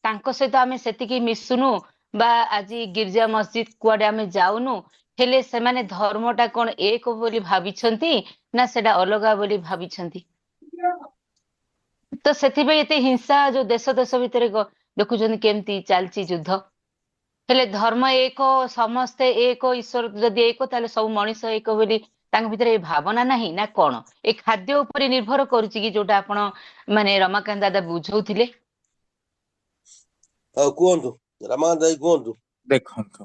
ତାଙ୍କ ସହିତ ଆମେ ସେତିକି ମିଶୁନୁ, ବା ଆଜି ଗିର୍ଜା ମସଜିଦ୍ କୁଆଡେ ଆମେ ଯାଉନୁ, ହେଲେ ସେମାନେ ଧର୍ମଟା କଣ ଏକ ବୋଲି ଭାବିଛନ୍ତି ନା ସେଟା ଅଲଗା ବୋଲି ଭାବିଛନ୍ତି। ତ ସେଥିପାଇଁ ଏତେ ହିଂସା ଯୋଉ ଦେଶ ଦେଶ ଭିତରେ ଦେଖୁଛନ୍ତି କେମିତି ଚାଲିଛି ଯୁଦ୍ଧ। ହେଲେ ଧର୍ମ ଏକ, ସମସ୍ତେ ଏକ, ଈଶ୍ୱର ଯଦି ଏକ ତାହେଲେ ସବୁ ମଣିଷ ଏକ ବୋଲି ତାଙ୍କ ଭିତରେ ଏ ଭାବନା ନାହିଁ ନା କଣ? ଏ ଖାଦ୍ୟ ଉପରେ ନିର୍ଭର କରୁଛି କି, ଯୋଉଟା ଆପଣ ମାନେ ରମାକାନ୍ତ ଦାଦା ବୁଝଉଥିଲେ? ଆଉ କୁହନ୍ତୁ ରମାକାନ୍ତ ଭାଇ କୁହନ୍ତୁ। ଦେଖନ୍ତୁ,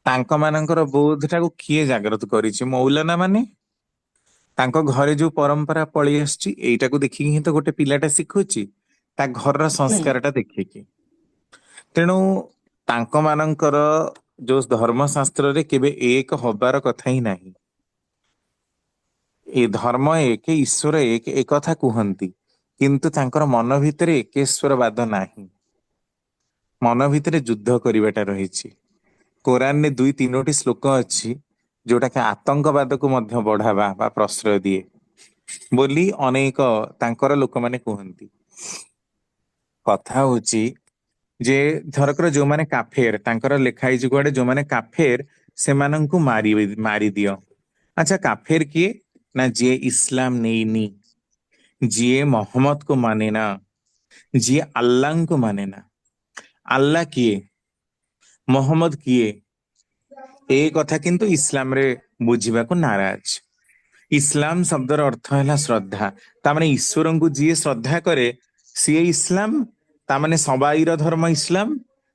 ତାଙ୍କ ମାନଙ୍କର ବୋଧଟାକୁ କିଏ ଜାଗ୍ରତ କରିଛି? ମୌଲାନା ମାନେ। ତାଙ୍କ ଘରେ ଯୋଉ ପରମ୍ପରା ପଳେଇ ଆସିଛି, ଏଇଟାକୁ ଦେଖିକି ହିଁ ତ ଗୋଟେ ପିଲାଟା ଶିଖୁଛି, ତା ଘରର ସଂସ୍କାରଟା ଦେଖିକି। ତେଣୁ ତାଙ୍କ ମାନଙ୍କର ଯୋଉ ଧର୍ମଶାସ୍ତ୍ରରେ କେବେ ଏକ ହବାର କଥା ହିଁ ନାହିଁ। ଏ ଧର୍ମ ଏକ, ଈଶ୍ୱର ଏକ, ଏ କଥା କୁହନ୍ତି, କିନ୍ତୁ ତାଙ୍କର ମନ ଭିତରେ ଏକେଶ୍ୱର ବାଦ ନାହିଁ। ମନ ଭିତରେ ଯୁଦ୍ଧ କରିବାଟା ରହିଛି। କୋରାନରେ 2-3ଟି ଶ୍ଲୋକ ଅଛି ଯୋଉଟା କି ଆତଙ୍କବାଦକୁ ମଧ୍ୟ ବଢାବା ବା ପ୍ରଶ୍ରୟ ଦିଏ ବୋଲି ଅନେକ ତାଙ୍କର ଲୋକମାନେ କୁହନ୍ତି। କଥା ହଉଛି ଯେ ଧରକର ଯୋଉମାନେ କାଫେର, ତାଙ୍କର ଲେଖା ହେଇଛି କୁଆଡେ, ଯୋଉମାନେ କାଫେର ସେମାନଙ୍କୁ ମାରିଦିଅ। ଆଚ୍ଛା, କାଫେର କିଏ? ନା ଯିଏ ଇସଲାମ ନେଇନି, ଯିଏ ମହମ୍ମଦକୁ ମାନେ ନା, ଯିଏ ଆଲ୍ଲାହଙ୍କୁ ମାନେ ନା। ଆଲ୍ଲାହ କିଏ? ମହମ୍ମଦ କିଏ? ଏ କଥା କିନ୍ତୁ ଇସଲାମରେ ବୁଝିବାକୁ ନାରାଜ। ଇସଲାମ ଶବ୍ଦର ଅର୍ଥ ହେଲା ଶ୍ରଦ୍ଧା। ତାମାନେ ଈଶ୍ୱରଙ୍କୁ ଯିଏ ଶ୍ରଦ୍ଧା କରେ ସିଏ ଇସଲାମ। ତାମାନେ ସବାଇର ଧର୍ମ ଇସଲାମ,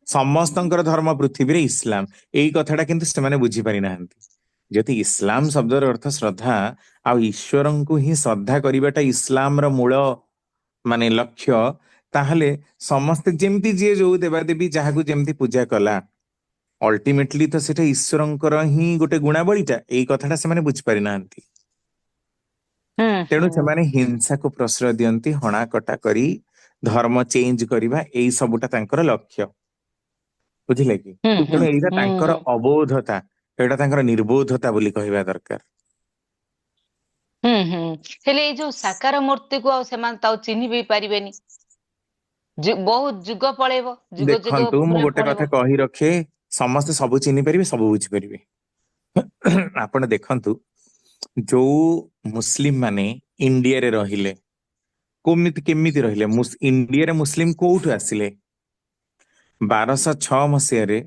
ସମସ୍ତଙ୍କର ଧର୍ମ ପୃଥିବୀରେ ଇସଲାମ। ଏଇ କଥାଟା କିନ୍ତୁ ସେମାନେ ବୁଝିପାରି ନାହାନ୍ତି। ଯଦି ଇସଲାମ ଶବ୍ଦର ଅର୍ଥ ଶ୍ରଦ୍ଧା, ଆଉ ଈଶ୍ୱରଙ୍କୁ ହିଁ ଶ୍ରଦ୍ଧା କରିବାଟା ଇସଲାମର ମୂଳ ମାନେ ଲକ୍ଷ୍ୟ, ତାହେଲେ ସମସ୍ତେ ଯେମିତି ଯିଏ ଯୋଉ ଦେବାଦେବୀ ଯାହାକୁ ଯେମିତି ପୂଜା କଲା, ଅଲ୍ଟିମେଟଲି ତ ସେଟା ଈଶ୍ୱରଙ୍କର ହିଁ ଗୋଟେ ଗୁଣାବଳୀଟା। ଏଇ କଥାଟା ସେମାନେ ବୁଝିପାରି ନାହାନ୍ତି। ତେଣୁ ସେମାନେ ହିଂସାକୁ ପ୍ରଶ୍ରୟ ଦିଅନ୍ତି, ହଣାକଟା କରି ଧର୍ମ ଚେଞ୍ଜ କରିବା, ଏଇ ସବୁଟା ତାଙ୍କର ଲକ୍ଷ୍ୟ। ବୁଝିଲେ କି? ତେଣୁ ଏଇଟା ତାଙ୍କର ଅବୋଧତା, ଏଇଟା ତାଙ୍କର ନିର୍ବୋଧତା ବୋଲି କହିବା ଦରକାର। ହେଲେ ଏଇ ଯୋଉ ସାକାର ମୂର୍ତ୍ତିକୁ ଆଉ ସେମାନେ ତ ଆଉ ଚିହ୍ନି ବି ପାରିବେନି। ବହୁତ ଯୁଗ ପଳେଇବ, ଯୁଗ ଯୁଗ ଦେଖନ୍ତୁ, ମୁଁ ଗୋଟେ କଥା ପଳେଇବ। କହି ରଖେ, ସମସ୍ତେ ସବୁ ଚିହ୍ନି ପାରିବେ, ସବୁ ବୁଝିପାରିବେ। ଆପଣ ଦେଖନ୍ତୁ, ଯୋଉ ମୁସଲିମ ମାନେ ଇଣ୍ଡିଆରେ ରହିଲେ, କେମିତି ରହିଲେ? ଇଣ୍ଡିଆରେ ମୁସଲିମ କୋଉଠୁ ଆସିଲେ? 1206 ମସିହାରେ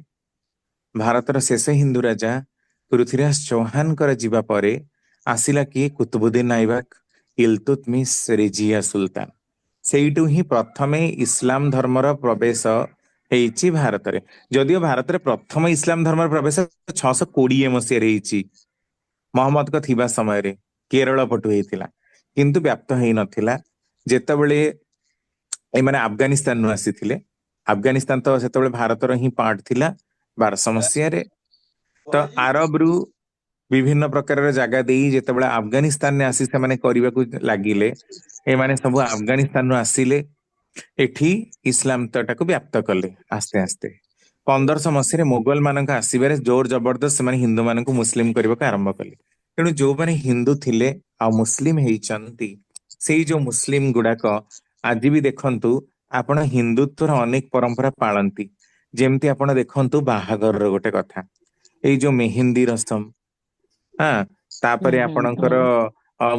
ଭାରତର ଶେଷ ହିନ୍ଦୁ ରାଜା ପୃଥ୍ୱୀରାଜ ଚୌହାନଙ୍କର ଯିବା ପରେ ଆସିଲା କିଏ? କୁତୁବୁଦ୍ଦିନ ଆଇବକ, ଇଲତୁତମିଶ, ରେଜିଆ ସୁଲତାନ। ସେଇଠୁ ହିଁ ପ୍ରଥମେ ଇସଲାମ ଧର୍ମର ପ୍ରବେଶ ହେଇଛି ଭାରତରେ। ଯଦିଓ ଭାରତରେ ପ୍ରଥମ ଇସଲାମ ଧର୍ମର ପ୍ରବେଶ 620 ମସିହାରେ ହେଇଛି, ମହମ୍ମଦଙ୍କ ଥିବା ସମୟରେ କେରଳ ପଟୁ ହେଇଥିଲା, କିନ୍ତୁ ବ୍ୟାପ୍ତ ହେଇନଥିଲା। ଯେତେବେଳେ ଏମାନେ ଆଫଗାନିସ୍ତାନରୁ ଆସିଥିଲେ, ଆଫଗାନିସ୍ତାନ ତ ସେତେବେଳେ ଭାରତର ହିଁ ପାର୍ଟ ଥିଲା 1200 ମସିହାରେ। ତ ଆରବରୁ ବିଭିନ୍ନ ପ୍ରକାରର ଜାଗା ଦେଇ ଯେତେବେଳେ ଆଫଗାନିସ୍ତାନରେ ଆସି ସେମାନେ କରିବାକୁ ଲାଗିଲେ, ଏମାନେ ସବୁ ଆଫଗାନିସ୍ତାନରୁ ଆସିଲେ, ଏଠି ଇସଲାମ ତଟାକୁ ବ୍ୟାପ୍ତ କଲେ ଆସ୍ତେ ଆସ୍ତେ। 1500 ମସିହାରେ ମୋଗଲ ମାନଙ୍କ ଆସିବାରେ ଜୋର ଜବରଦସ୍ତ ସେମାନେ ହିନ୍ଦୁ ମାନଙ୍କୁ ମୁସଲିମ କରିବାକୁ ଆରମ୍ଭ କଲେ। ତେଣୁ ଯୋଉମାନେ ହିନ୍ଦୁ ଥିଲେ ଆଉ ମୁସଲିମ ହେଇଛନ୍ତି, ସେଇ ଯୋଉ ମୁସଲିମ ଗୁଡାକ ଆଜି ବି ଦେଖନ୍ତୁ, ଆପଣ ହିନ୍ଦୁତ୍ୱର ଅନେକ ପରମ୍ପରା ପାଳନ୍ତି। ଯେମିତି ଆପଣ ଦେଖନ୍ତୁ ବାହାଘରର ଗୋଟେ କଥା, ଏଇ ଯୋଉ ମେହେନ୍ଦୀ ରସମ, ତାପରେ ଆପଣଙ୍କର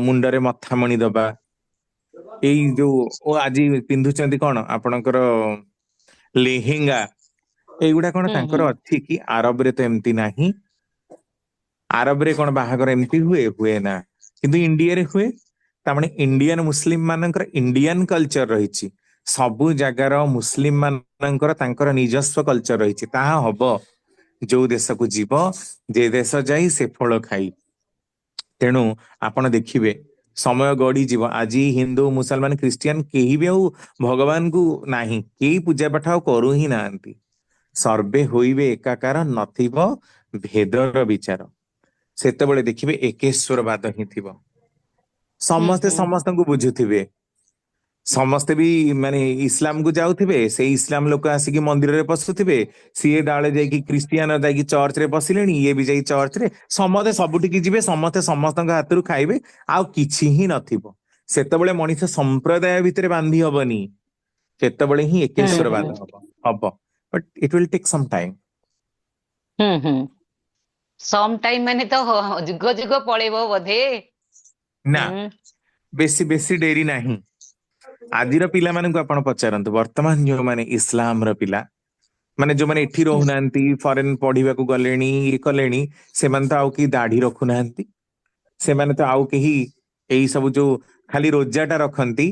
ମୁଣ୍ଡରେ ମଥାମଣି ଦବା, ଏଇ ଯୋଉ ଆଜି ପିନ୍ଧୁଛନ୍ତି କଣ ଆପଣଙ୍କର ଲେହେଙ୍ଗା, ଏଇଗୁଡା କଣ ତାଙ୍କର ଅଛି କି? ଆରବରେ ତ ଏମିତି ନାହିଁ। ଆରବରେ କଣ ବାହାଘର ଏମିତି ହୁଏ? ହୁଏ ନା। କିନ୍ତୁ ଇଣ୍ଡିଆରେ ହୁଏ। ତାମାନେ ଇଣ୍ଡିଆନ ମୁସଲିମ ମାନଙ୍କର ଇଣ୍ଡିଆନ କଲଚର ରହିଛି। ସବୁ ଜାଗାର ମୁସଲିମ ମାନଙ୍କର ତାଙ୍କର ନିଜସ୍ୱ କଲଚର ରହିଛି। ତାହା ହବ ଯୋଉ ଦେଶକୁ ଯିବ, ଯେ ଦେଶ ଯାଇ ସେ ଫଳ ଖାଇ। ତେଣୁ ଆପଣ ଦେଖିବେ, ସମୟ ଗଡିଯିବ, ଆଜି ହିନ୍ଦୁ, ମୁସଲମାନ, ଖ୍ରୀଷ୍ଟିଆନ କେହି ବି ଆଉ ଭଗବାନଙ୍କୁ ନାହିଁ, କେହି ପୂଜା ପାଠ ଆଉ କରୁ ହିଁ ନାହାନ୍ତି। ସର୍ବେ ହୋଇବେ ଏକାକାର, ନଥିବ ଭେଦର ବିଚାର। ସେତେବେଳେ ଦେଖିବେ ଏକେଶ୍ୱର ବାଦ ହିଁ ଥିବ। ସମସ୍ତେ ସମସ୍ତଙ୍କୁ ବୁଝୁଥିବେ, ସମସ୍ତେ ବି ମାନେ ଇସଲାମ କୁ ଯାଉଥିବେ, ସେଇ ଇସଲାମ ଲୋକ ଆସିକି ମନ୍ଦିରରେ ପଶୁଥିବେ, ସିଏ ଦାଳେ ଯାଇକି ଖ୍ରୀଷ୍ଟିଆନ ଯାଇକି ଚର୍ଚ୍ଚରେ ପଶିଲେଣି, ଇଏ ବି ଯାଇ ଚର୍ଚ୍ଚରେ, ସମସ୍ତେ ସବୁଠିକି ଯିବେ, ସମସ୍ତେ ସମସ୍ତଙ୍କ ହାତରୁ ଖାଇବେ, ଆଉ କିଛି ହିଁ ନଥିବ। ସେତେବେଳେ ମଣିଷ ସମ୍ପ୍ରଦାୟ ଭିତରେ ବାନ୍ଧି ହବନି, ସେତେବେଳେ ହିଁ ଏକେଶ୍ୱରବାଦ ହବ but it will take some time. Some time ମାନେ ତ ଯୁଗ ଯୁଗ ପଳେଇବ ବୋଧେ। ନା, ବେଶୀ ବେଶୀ ଡେରି ନାହିଁ। ଆଜିର ପିଲାମାନଙ୍କୁ ଆପଣ ପଚାରନ୍ତୁ, ବର୍ତ୍ତମାନ ଯୋଉମାନେ ଇସଲାମର ପିଲା, ମାନେ ଯୋଉମାନେ ଏଠି ରହୁନାହାନ୍ତି, ଫରେନ ପଢିବାକୁ ଗଲେଣି, ଇଏ କଲେଣି, ସେମାନେ ତ ଆଉ କେହି ଦାଢି ରଖୁନାହାନ୍ତି, ସେମାନେ ତ ଆଉ କେହି ଏଇ ସବୁ ଯୋଉ ଖାଲି ରୋଜାଟା ରଖନ୍ତି,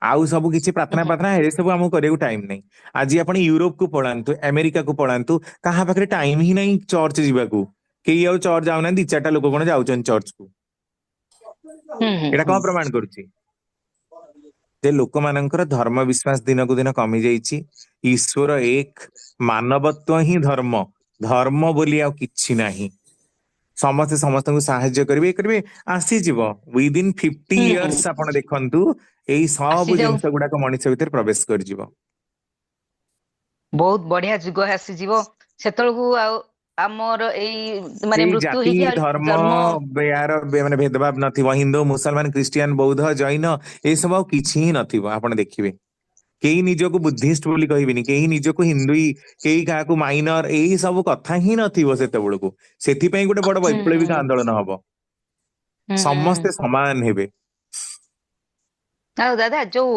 ଆଉ ସବୁ କିଛି ପ୍ରାର୍ଥନା ପ୍ରାର୍ଥନା ଏ ସବୁ ଆମକୁ କରିବାକୁ ଟାଇମ ନାହିଁ। ଆଜି ଆପଣ ୟୁରୋପକୁ ପଳାନ୍ତୁ, ଆମେରିକାକୁ ପଳାନ୍ତୁ, କାହା ପାଖରେ ଟାଇମ ହିଁ ନାହିଁ ଚର୍ଚ୍ଚ ଯିବାକୁ, କେହି ଆଉ ଚର୍ଚ୍ଚ ଯାଉନାହାନ୍ତି, 2-4ଟା ଲୋକ କଣ ଯାଉଛନ୍ତି ଚର୍ଚ୍ଚକୁ। ଏଇଟା କଣ ପ୍ରମାଣ କରୁଛି? ଯେ ଲୋକମାନଙ୍କର ଧର୍ମ ବିଶ୍ୱାସ ଦିନକୁ ଦିନ କମି ଯାଇଛି। ଈଶ୍ୱର ଏକ, ମାନବତ୍ୱ ହିଁ ଧର୍ମ, ଧର୍ମ ବୋଲି ଆଉ କିଛି ନାହିଁ। ସମସ୍ତେ ସମସ୍ତଙ୍କୁ ସାହାଯ୍ୟ କରିବେ, କରିବେ, ଆସିଯିବ ୱିଦିନ୍ 50 years। ଆପଣ ଦେଖନ୍ତୁ ଏଇ ସବୁ ଆସିଯାଉ, ଜିନିଷ ଗୁଡାକ ମଣିଷ ଭିତରେ ପ୍ରବେଶ କରିଯିବ। ବହୁତ ବଢିଆ ଯୁଗ ଆସିଯିବ ସେତେବେଳକୁ। ଆଉ ଆମର ଏଇ ମାନେ କେହି ମୃତ୍ୟୁ ଜାତି ହେଇକି ଧର୍ମ ଜନ୍ମ। ମାନେ ଭେଦଭାବ ନଥିବ, ହିନ୍ଦୁ ମୁସଲମାନ ଖ୍ରୀଷ୍ଟିଆନ ବୌଦ୍ଧ ଜୈନ ଏସବୁ ଆଉ କିଛି ହିଁ ନଥିବ। ଆପଣ ଦେଖିବେ କେହି ନିଜକୁ ବୁଦ୍ଧିଷ୍ଟ ବୋଲି କହିବେନି, କେହି ନିଜକୁ ହିନ୍ଦୁ, କେହି କାହାକୁ ମାଇନର, ଏଇ ସବୁ କଥା ହିଁ ନଥିବ ସେତେବେଳକୁ। ସେଥିପାଇଁ ଗୋଟେ ବଡ ହୁଁ ବୈପ୍ଳବିକ ଆନ୍ଦୋଳନ ହବ, ସମସ୍ତେ ସମାନ ହେବେ। ଆଉ ଦାଦା ଯୋଉ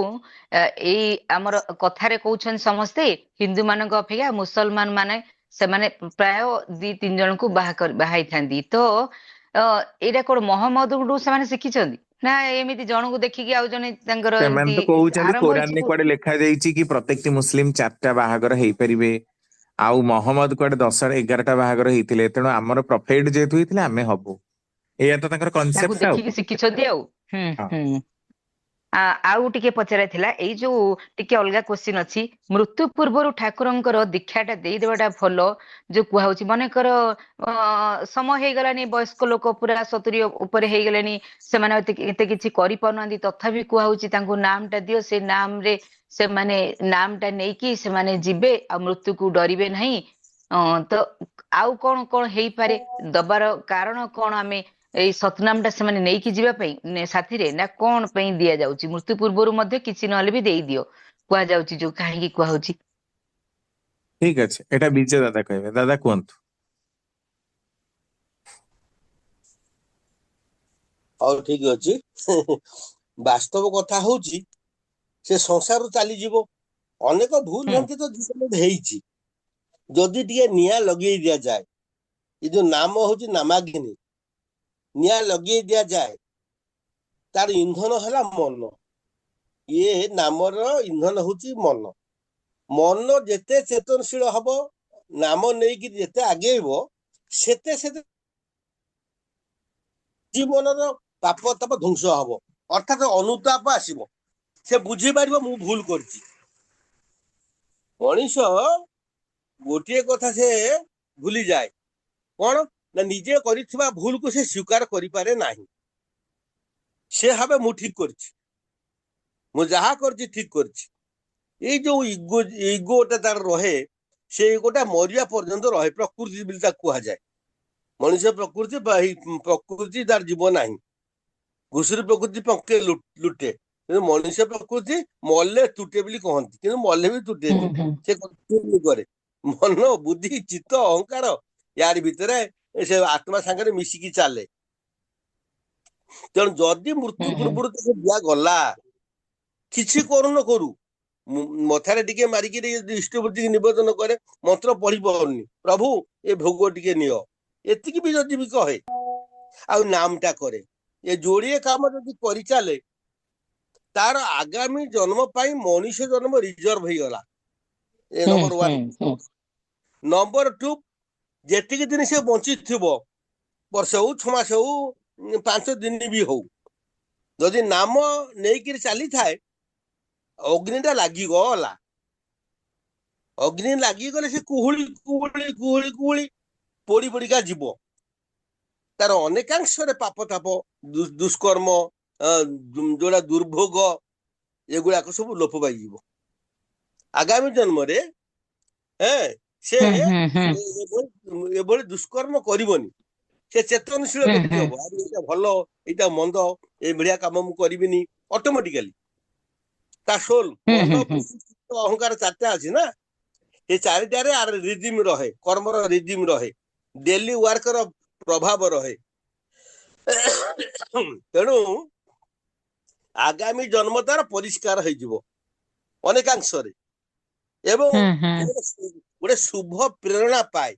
ଏଇ ଆମର କଥାରେ କହୁଛନ୍ତି ସମସ୍ତେ ହିନ୍ଦୁ ମାନଙ୍କ ଅପେକ୍ଷା ମୁସଲମାନ ମାନେ ସେମାନେ ପ୍ରାୟ 2-3 ଜଣଙ୍କୁ ବାହା ହେଇଥାନ୍ତି, ତ ଏଇଟା କଣ ମହମ୍ମଦଠୁ ସେମାନେ ଶିଖିଛନ୍ତି ନା ଏମିତି ଜଣଙ୍କୁ ଦେଖିକି ଆଉ ଜଣେ ତାଙ୍କର ସେମାନେ ଏମିତି ତ କହୁଛନ୍ତି, ଆରମ୍ଭ ହେଇଛି କୋରାନରେ କୁଆଡେ ଲେଖା ଯାଇଛି କି ପ୍ରତ୍ୟେକଟି ମୁସଲିମ 4ଟା ବାହାଘର ହେଇପାରିବେ, ଆଉ ମହମ୍ମଦ କୁଆଡେ 10-11ଟା ବାହାଘର ହେଇଥିଲେ, ତେଣୁ ଆମର ପ୍ରଫେଟ ଯେହେତୁ ହେଇଥିଲେ ଆମେ ହବୁ। ଏଇଆ ତ ତାଙ୍କର ତାକୁ କନସେପ୍ଟ। ଦେଖିକି ଶିଖିଛନ୍ତି ଆଉ। ହଁ, ଆଉ ଟିକେ ପଚରାଇଥିଲା, ଏଇ ଯୋଉ ଟିକେ ଅଲଗା କ୍ୱେଶ୍ଚିନ୍ ଅଛି, ମୃତ୍ୟୁ ପୂର୍ବରୁ ଠାକୁରଙ୍କର ଦୀକ୍ଷାଟା ଦେଇଦେବାଟା ଭଲ, ଯୋଉ କୁହାହଉଛି ମନେକର ସମୟ ହେଇଗଲାଣି, ବୟସ୍କ ଲୋକ ପୁରା 70 ଉପରେ ହେଇଗଲେଣି, ସେମାନେ ଏତେ କିଛି କରିପାରୁନାହାନ୍ତି, ତଥାପି କୁହାହଉଛି ତାଙ୍କୁ ନାମଟା ଦିଅ, ସେ ନାମରେ ସେମାନେ ନାମଟା ନେଇକି ସେମାନେ ଯିବେ ଆଉ ମୃତ୍ୟୁକୁ ଡରିବେ ନାହିଁ। ତ ଆଉ କଣ କଣ ହେଇପାରେ, ଦବାର କାରଣ କଣ? ଆମେ ଏଇ ସତନାମ ଟା ସେମାନେ ନେଇକି ଯିବା ପାଇଁ ସାଥିରେ, ନା କଣ ପାଇଁ ଦିଆଯାଉଛି? ମୃତ୍ୟୁ ପୂର୍ବରୁ ମଧ୍ୟ କିଛି ନହେଲେ ବି ଦେଇଦିଅ କୁହାଯାଉଛି, ଯୋଉ କାହିଁକି କୁହାହଉଛି? ଠିକ ଅଛି, ଏଇଟା ବିଜୟ ଦାଦା କହିବେ। ଦାଦା କୁହନ୍ତୁ। ହଉ ଠିକ ଅଛି। ବାସ୍ତବ କଥା ହଉଛି ସେ ସଂସାର ଚାଲିଯିବ, ଅନେକ ଭୁଲ ଭ୍ରାନ୍ତି ତ ଜୀବନରେ ହେଇଛି। ଯଦି ଟିକେ ନିଆଁ ଲଗେଇ ଦିଆଯାଏ, ଏ ଯୋଉ ନାମ ହଉଛି ନାମାଗ୍ନି, ନିଆଁ ଲଗେଇ ଦିଆଯାଏ, ତାର ଇନ୍ଧନ ହେଲା ମନ। ଇଏ ନାମର ଇନ୍ଧନ ହଉଛି ମନ। ମନ ଯେତେ ଚେତନଶୀଳ ହବ, ନାମ ନେଇକି ଯେତେ ଆଗେଇବ, ସେତେ ସେତେ ଜୀବନର ପାପ ତାପ ଧ୍ୱଂସ ହବ, ଅର୍ଥାତ ଅନୁତାପ ଆସିବ। ସେ ବୁଝିପାରିବ ମୁଁ ଭୁଲ କରିଛି। ମଣିଷ ଗୋଟିଏ କଥା ସେ ଭୁଲିଯାଏ, କଣ ନା ନିଜେ କରିଥିବା ଭୁଲକୁ ସେ ସ୍ୱୀକାର କରିପାରେ ନାହିଁ। ସେ ଭାବେ ମୁଁ ଠିକ କରିଛି, ମୁଁ ଯାହା କରିଛି ଠିକ କରିଛି। ଏଇ ଯୋଉ ଇଗୋଟା ତାର ରହେ, ସେ ଇଗୋଟା ମରିବା ପର୍ଯ୍ୟନ୍ତ ରହେ। ପ୍ରକୃତି ବୋଲି ତାକୁ କୁହାଯାଏ। ମଣିଷ ପ୍ରକୃତି ବା ପ୍ରକୃତି ତାର ଜୀବ ନାହିଁ। ଘୁଷୁରୀ ପ୍ରକୃତି ପଙ୍କେ ଲୁଟେ, କିନ୍ତୁ ମଣିଷ ପ୍ରକୃତି ମଲେ ତୁଟେ ବୋଲି କହନ୍ତି, କିନ୍ତୁ ମଲେ ବି ତୁଟେନି। ସେ କରେ ମନ ବୁଦ୍ଧି ଚିତ୍ତ ଅହଙ୍କାର, ୟାରି ଭିତରେ ସେ ଆତ୍ମା ସାଙ୍ଗରେ ମିଶିକି ଚାଲେ। ତେଣୁ ଯଦି ମୃତ୍ୟୁ ପୂର୍ବରୁ ତାକୁ ଦିଆଗଲା, କିଛି କରୁ ନ କରୁ, ମଥାରେ ଟିକେ ମାରିକି ଇଷ୍ଟବୃତ୍ତି ନିବେଦନ କରେ, ମନ୍ତ୍ର ପଢି ପାରୁନି, ପ୍ରଭୁ ଏ ଭୋଗ ଟିକେ ନିଅ, ଏତିକି ବି ଯଦି ବି କହେ, ଆଉ ନାମଟା କରେ, ଏ ଯୋଡିଏ କାମ ଯଦି କରିଚାଲେ, ତାର ଆଗାମୀ ଜନ୍ମ ପାଇଁ ମଣିଷ ଜନ୍ମ ରିଜର୍ଭ ହେଇଗଲା। A number 1। ନମ୍ବର 2, ଯେତିକି ଦିନ ସେ ବଞ୍ଚିଥିବ, ବର୍ଷ ହଉ 6 ମାସ ହଉ 5 ଦିନ ବି ହଉ, ଯଦି ନାମ ନେଇକିରି ଚାଲିଥାଏ, ଅଗ୍ନିଟା ଲାଗିଗଲା। ଅଗ୍ନି ଲାଗିଗଲେ ସେ କୁହୁଳି କୁହୁଳି କୁହୁଳି କୁହୁଳି ପୋଡି ପୋଡିକା ଯିବ। ତାର ଅନେକାଂଶରେ ପାପ ତାପ, ଦୁଷ୍କର୍ମ, ଯୋଉଟା ଦୁର୍ଭୋଗ, ଏଗୁଡାକ ସବୁ ଲୋପ ପାଇଯିବ। ଆଗାମୀ ଜନ୍ମରେ ସେ ଏଭଳି ଦୁଷ୍କର୍ମ କରିବନି। ସେ ଚେତନଶୀଳ ବ୍ୟକ୍ତି ହବ। ଆରେ ଏଇଟା ଭଲ, ଏଇଟା ମନ୍ଦ, ଏଇଭଳିଆ କାମ ମୁଁ କରିବିନି। ଅଟୋମେଟିକାଲି ତା ସୋଲ ମନ, ଅହଙ୍କାର ଚାରିଟା ଅଛି ନା, ଏ ଚାରିଟାରେ ଆର ରିଜିମ ରହେ, କର୍ମର ରିଜିମ ରହେ, ଡେଲି ୱାର୍କର ପ୍ରଭାବ ରହେ। ତେଣୁ ଆଗାମୀ ଜନ୍ମ ତାର ପରିଷ୍କାର ହେଇଯିବ ଅନେକାଂଶରେ, ଏବଂ ଗୋଟେ ଶୁଭ ପ୍ରେରଣା ପାଏ।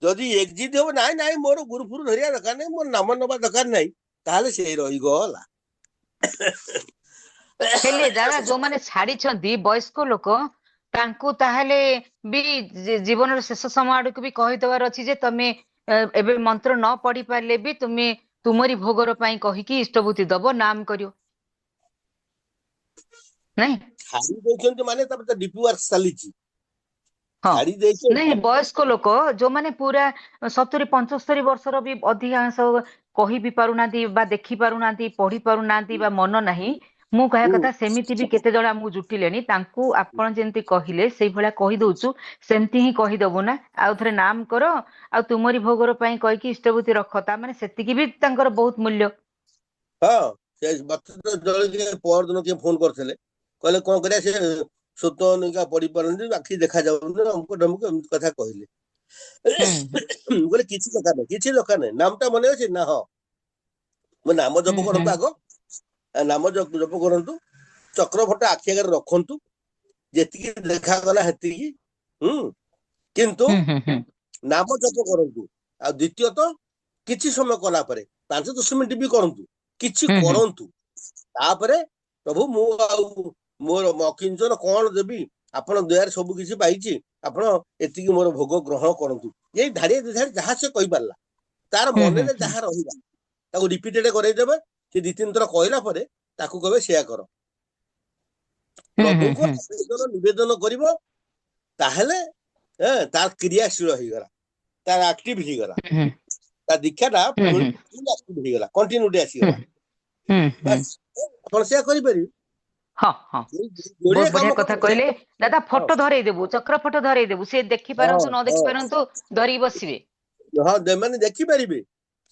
ଯଦି ଏକ୍ଜିଟ ହବ, ନାଇଁ ନାଇଁ ମୋର ଗୁରୁଫୁରୁ ଧରିବା ଦରକାର ନାହିଁ, ମୋର ନାମ ନବା ଦରକାର ନାହିଁ, ତାହେଲେ ସେ ରହିଗଲା। ହେଲେ ଦାଦା ଯୋଉମାନେ ଛାଡିଛନ୍ତି ବୟସ୍କ ଲୋକ, ତାଙ୍କୁ ତାହେଲେ ବି ଜୀବନର ଶେଷ ସମୟ ଆଡକୁ ବି କହିଦେବାର ଅଛି ଯେ ତମେ ଏବେ ମନ୍ତ୍ର ନ ପଢି ପାରିଲେ ବି ତୁମେ ତୁମରି ଭୋଗର ପାଇଁ କହିକି ଇଷ୍ଟଭୂତି ଦବ, ନାମ କରିବ, ନାଇଁ? ଛାଡି ଦେଇଛନ୍ତି ମାନେ ତାପରେ ତ ଡିପି ୱାର୍କ ଚାଲିଛି। ହଁ, ଛାଡି ଦେଇଛନ୍ତି ନାଇଁ ବୟସ୍କ ଲୋକ ଯୋଉମାନେ ପୁରା 70-75 ବର୍ଷର ବି ଅଧିକାଂଶ କହି ବି ପାରୁନାହାନ୍ତି ବା ଦେଖି ପାରୁନାହାନ୍ତି, ପଢି ପାରୁନାହାନ୍ତି ବା ମନ ନାହିଁ, ମୁଁ କହିବା କଥା ସେମିତି ବି କେତେ ଜଣ ଆମକୁ ଜୁଟିଲେଣି। ତାଙ୍କୁ ଆପଣ ଯେମିତି କହିଲେ ସେଇଭଳିଆ କହିଦଉଛୁ, ସେମିତି ହିଁ କହିଦବୁ ନା, ଆଉ ଥରେ ନାମ କର ଆଉ ତୁମରି ଭୋଗର ପାଇଁ କହିକି ଇଷ୍ଟଭୂତି ରଖ, ତାମାନେ ସେତିକି ବି ତାଙ୍କର ବହୁତ ମୂଲ୍ୟ। ହଁ, ସେ ପରଦିନ କିଏ ଫୋନ କରିଥିଲେ, କହିଲେ କଣ କରିବା, ସେ ସ୍ୱତଃ ପଢି ପାରନ୍ତି, ଆଖି ଦେଖାଯାଉନି, ଅମୁକ ଢମୁକ ଏମିତି କଥା କହିଲେ। ବୋଲେ କିଛି ଦରକାର ନାହିଁ, କିଛି ଦରକାର ନାହିଁ। ନାମଟା ମନେ ଅଛି ନା? ହଁ, ମୋ ନାମ ଜପ କରନ୍ତୁ। ଆଗ ନାମ ଜପ କରନ୍ତୁ, ଚକ୍ରଫଟ ଆଖି ଆଗରେ ରଖନ୍ତୁ, ଯେତିକି ଦେଖାଗଲା ସେତିକି। କିନ୍ତୁ ନାମ ଜପ କରନ୍ତୁ। ଆଉ ଦ୍ୱିତୀୟତଃ କିଛି ସମୟ କଲା ପରେ 5-10 ମିନିଟ ବି କରନ୍ତୁ, କିଛି କରନ୍ତୁ। ତାପରେ ପ୍ରଭୁ ମୁଁ ଆଉ ମୋର ଅକିଞ୍ଚନ କଣ ଦେବି, ଆପଣ ଦୟାରେ ସବୁ କିଛି ପାଇଛି, ଆପଣ ଏତିକି ମୋର ଭୋଗ ଗ୍ରହଣ କରନ୍ତୁ। ଏଇ ଧାଡିଏ ଧାଡି ଯାହା ସେ କହିପାରିଲା, ତାର ମନରେ ଯାହା ରହିଲା ତାକୁ ରିପିଟେଡ କରେଇଦେବେ। ସେ 2-3 ଥର କହିଲା ପରେ ତାକୁ କହିବେ ସେୟା କର। ପ୍ରଭୁଙ୍କୁ ନିବେଦନ କରିବ, ତାହେଲେ ତାର କ୍ରିୟାଶୀଳ ହେଇଗଲା, ତାର ଆକ୍ଟିଭ ହେଇଗଲା, ତା ଦୀକ୍ଷାଟା ହେଇଗଲା, କଣ୍ଟିନ୍ୟୁଟି ଆସିଗଲା। ବାସ୍, ଆପଣ ସେୟା କରିପାରିବେ। ହଁ ହଁ, ବହୁତ ବଢିଆ କଥା କହିଲେ ଦାଦା। ଫଟୋ ଧରେଇ ଦେବୁ, ଚକ୍ର ଫଟୋ ଧରେଇ ଦେବୁ, ସେ ଦେଖିପାରନ୍ତୁ ନ ଦେଖି ପାରନ୍ତୁ, ଧରିକି ବସିବେ। ହଁ, ମାନେ ଦେଖିପାରିବେ,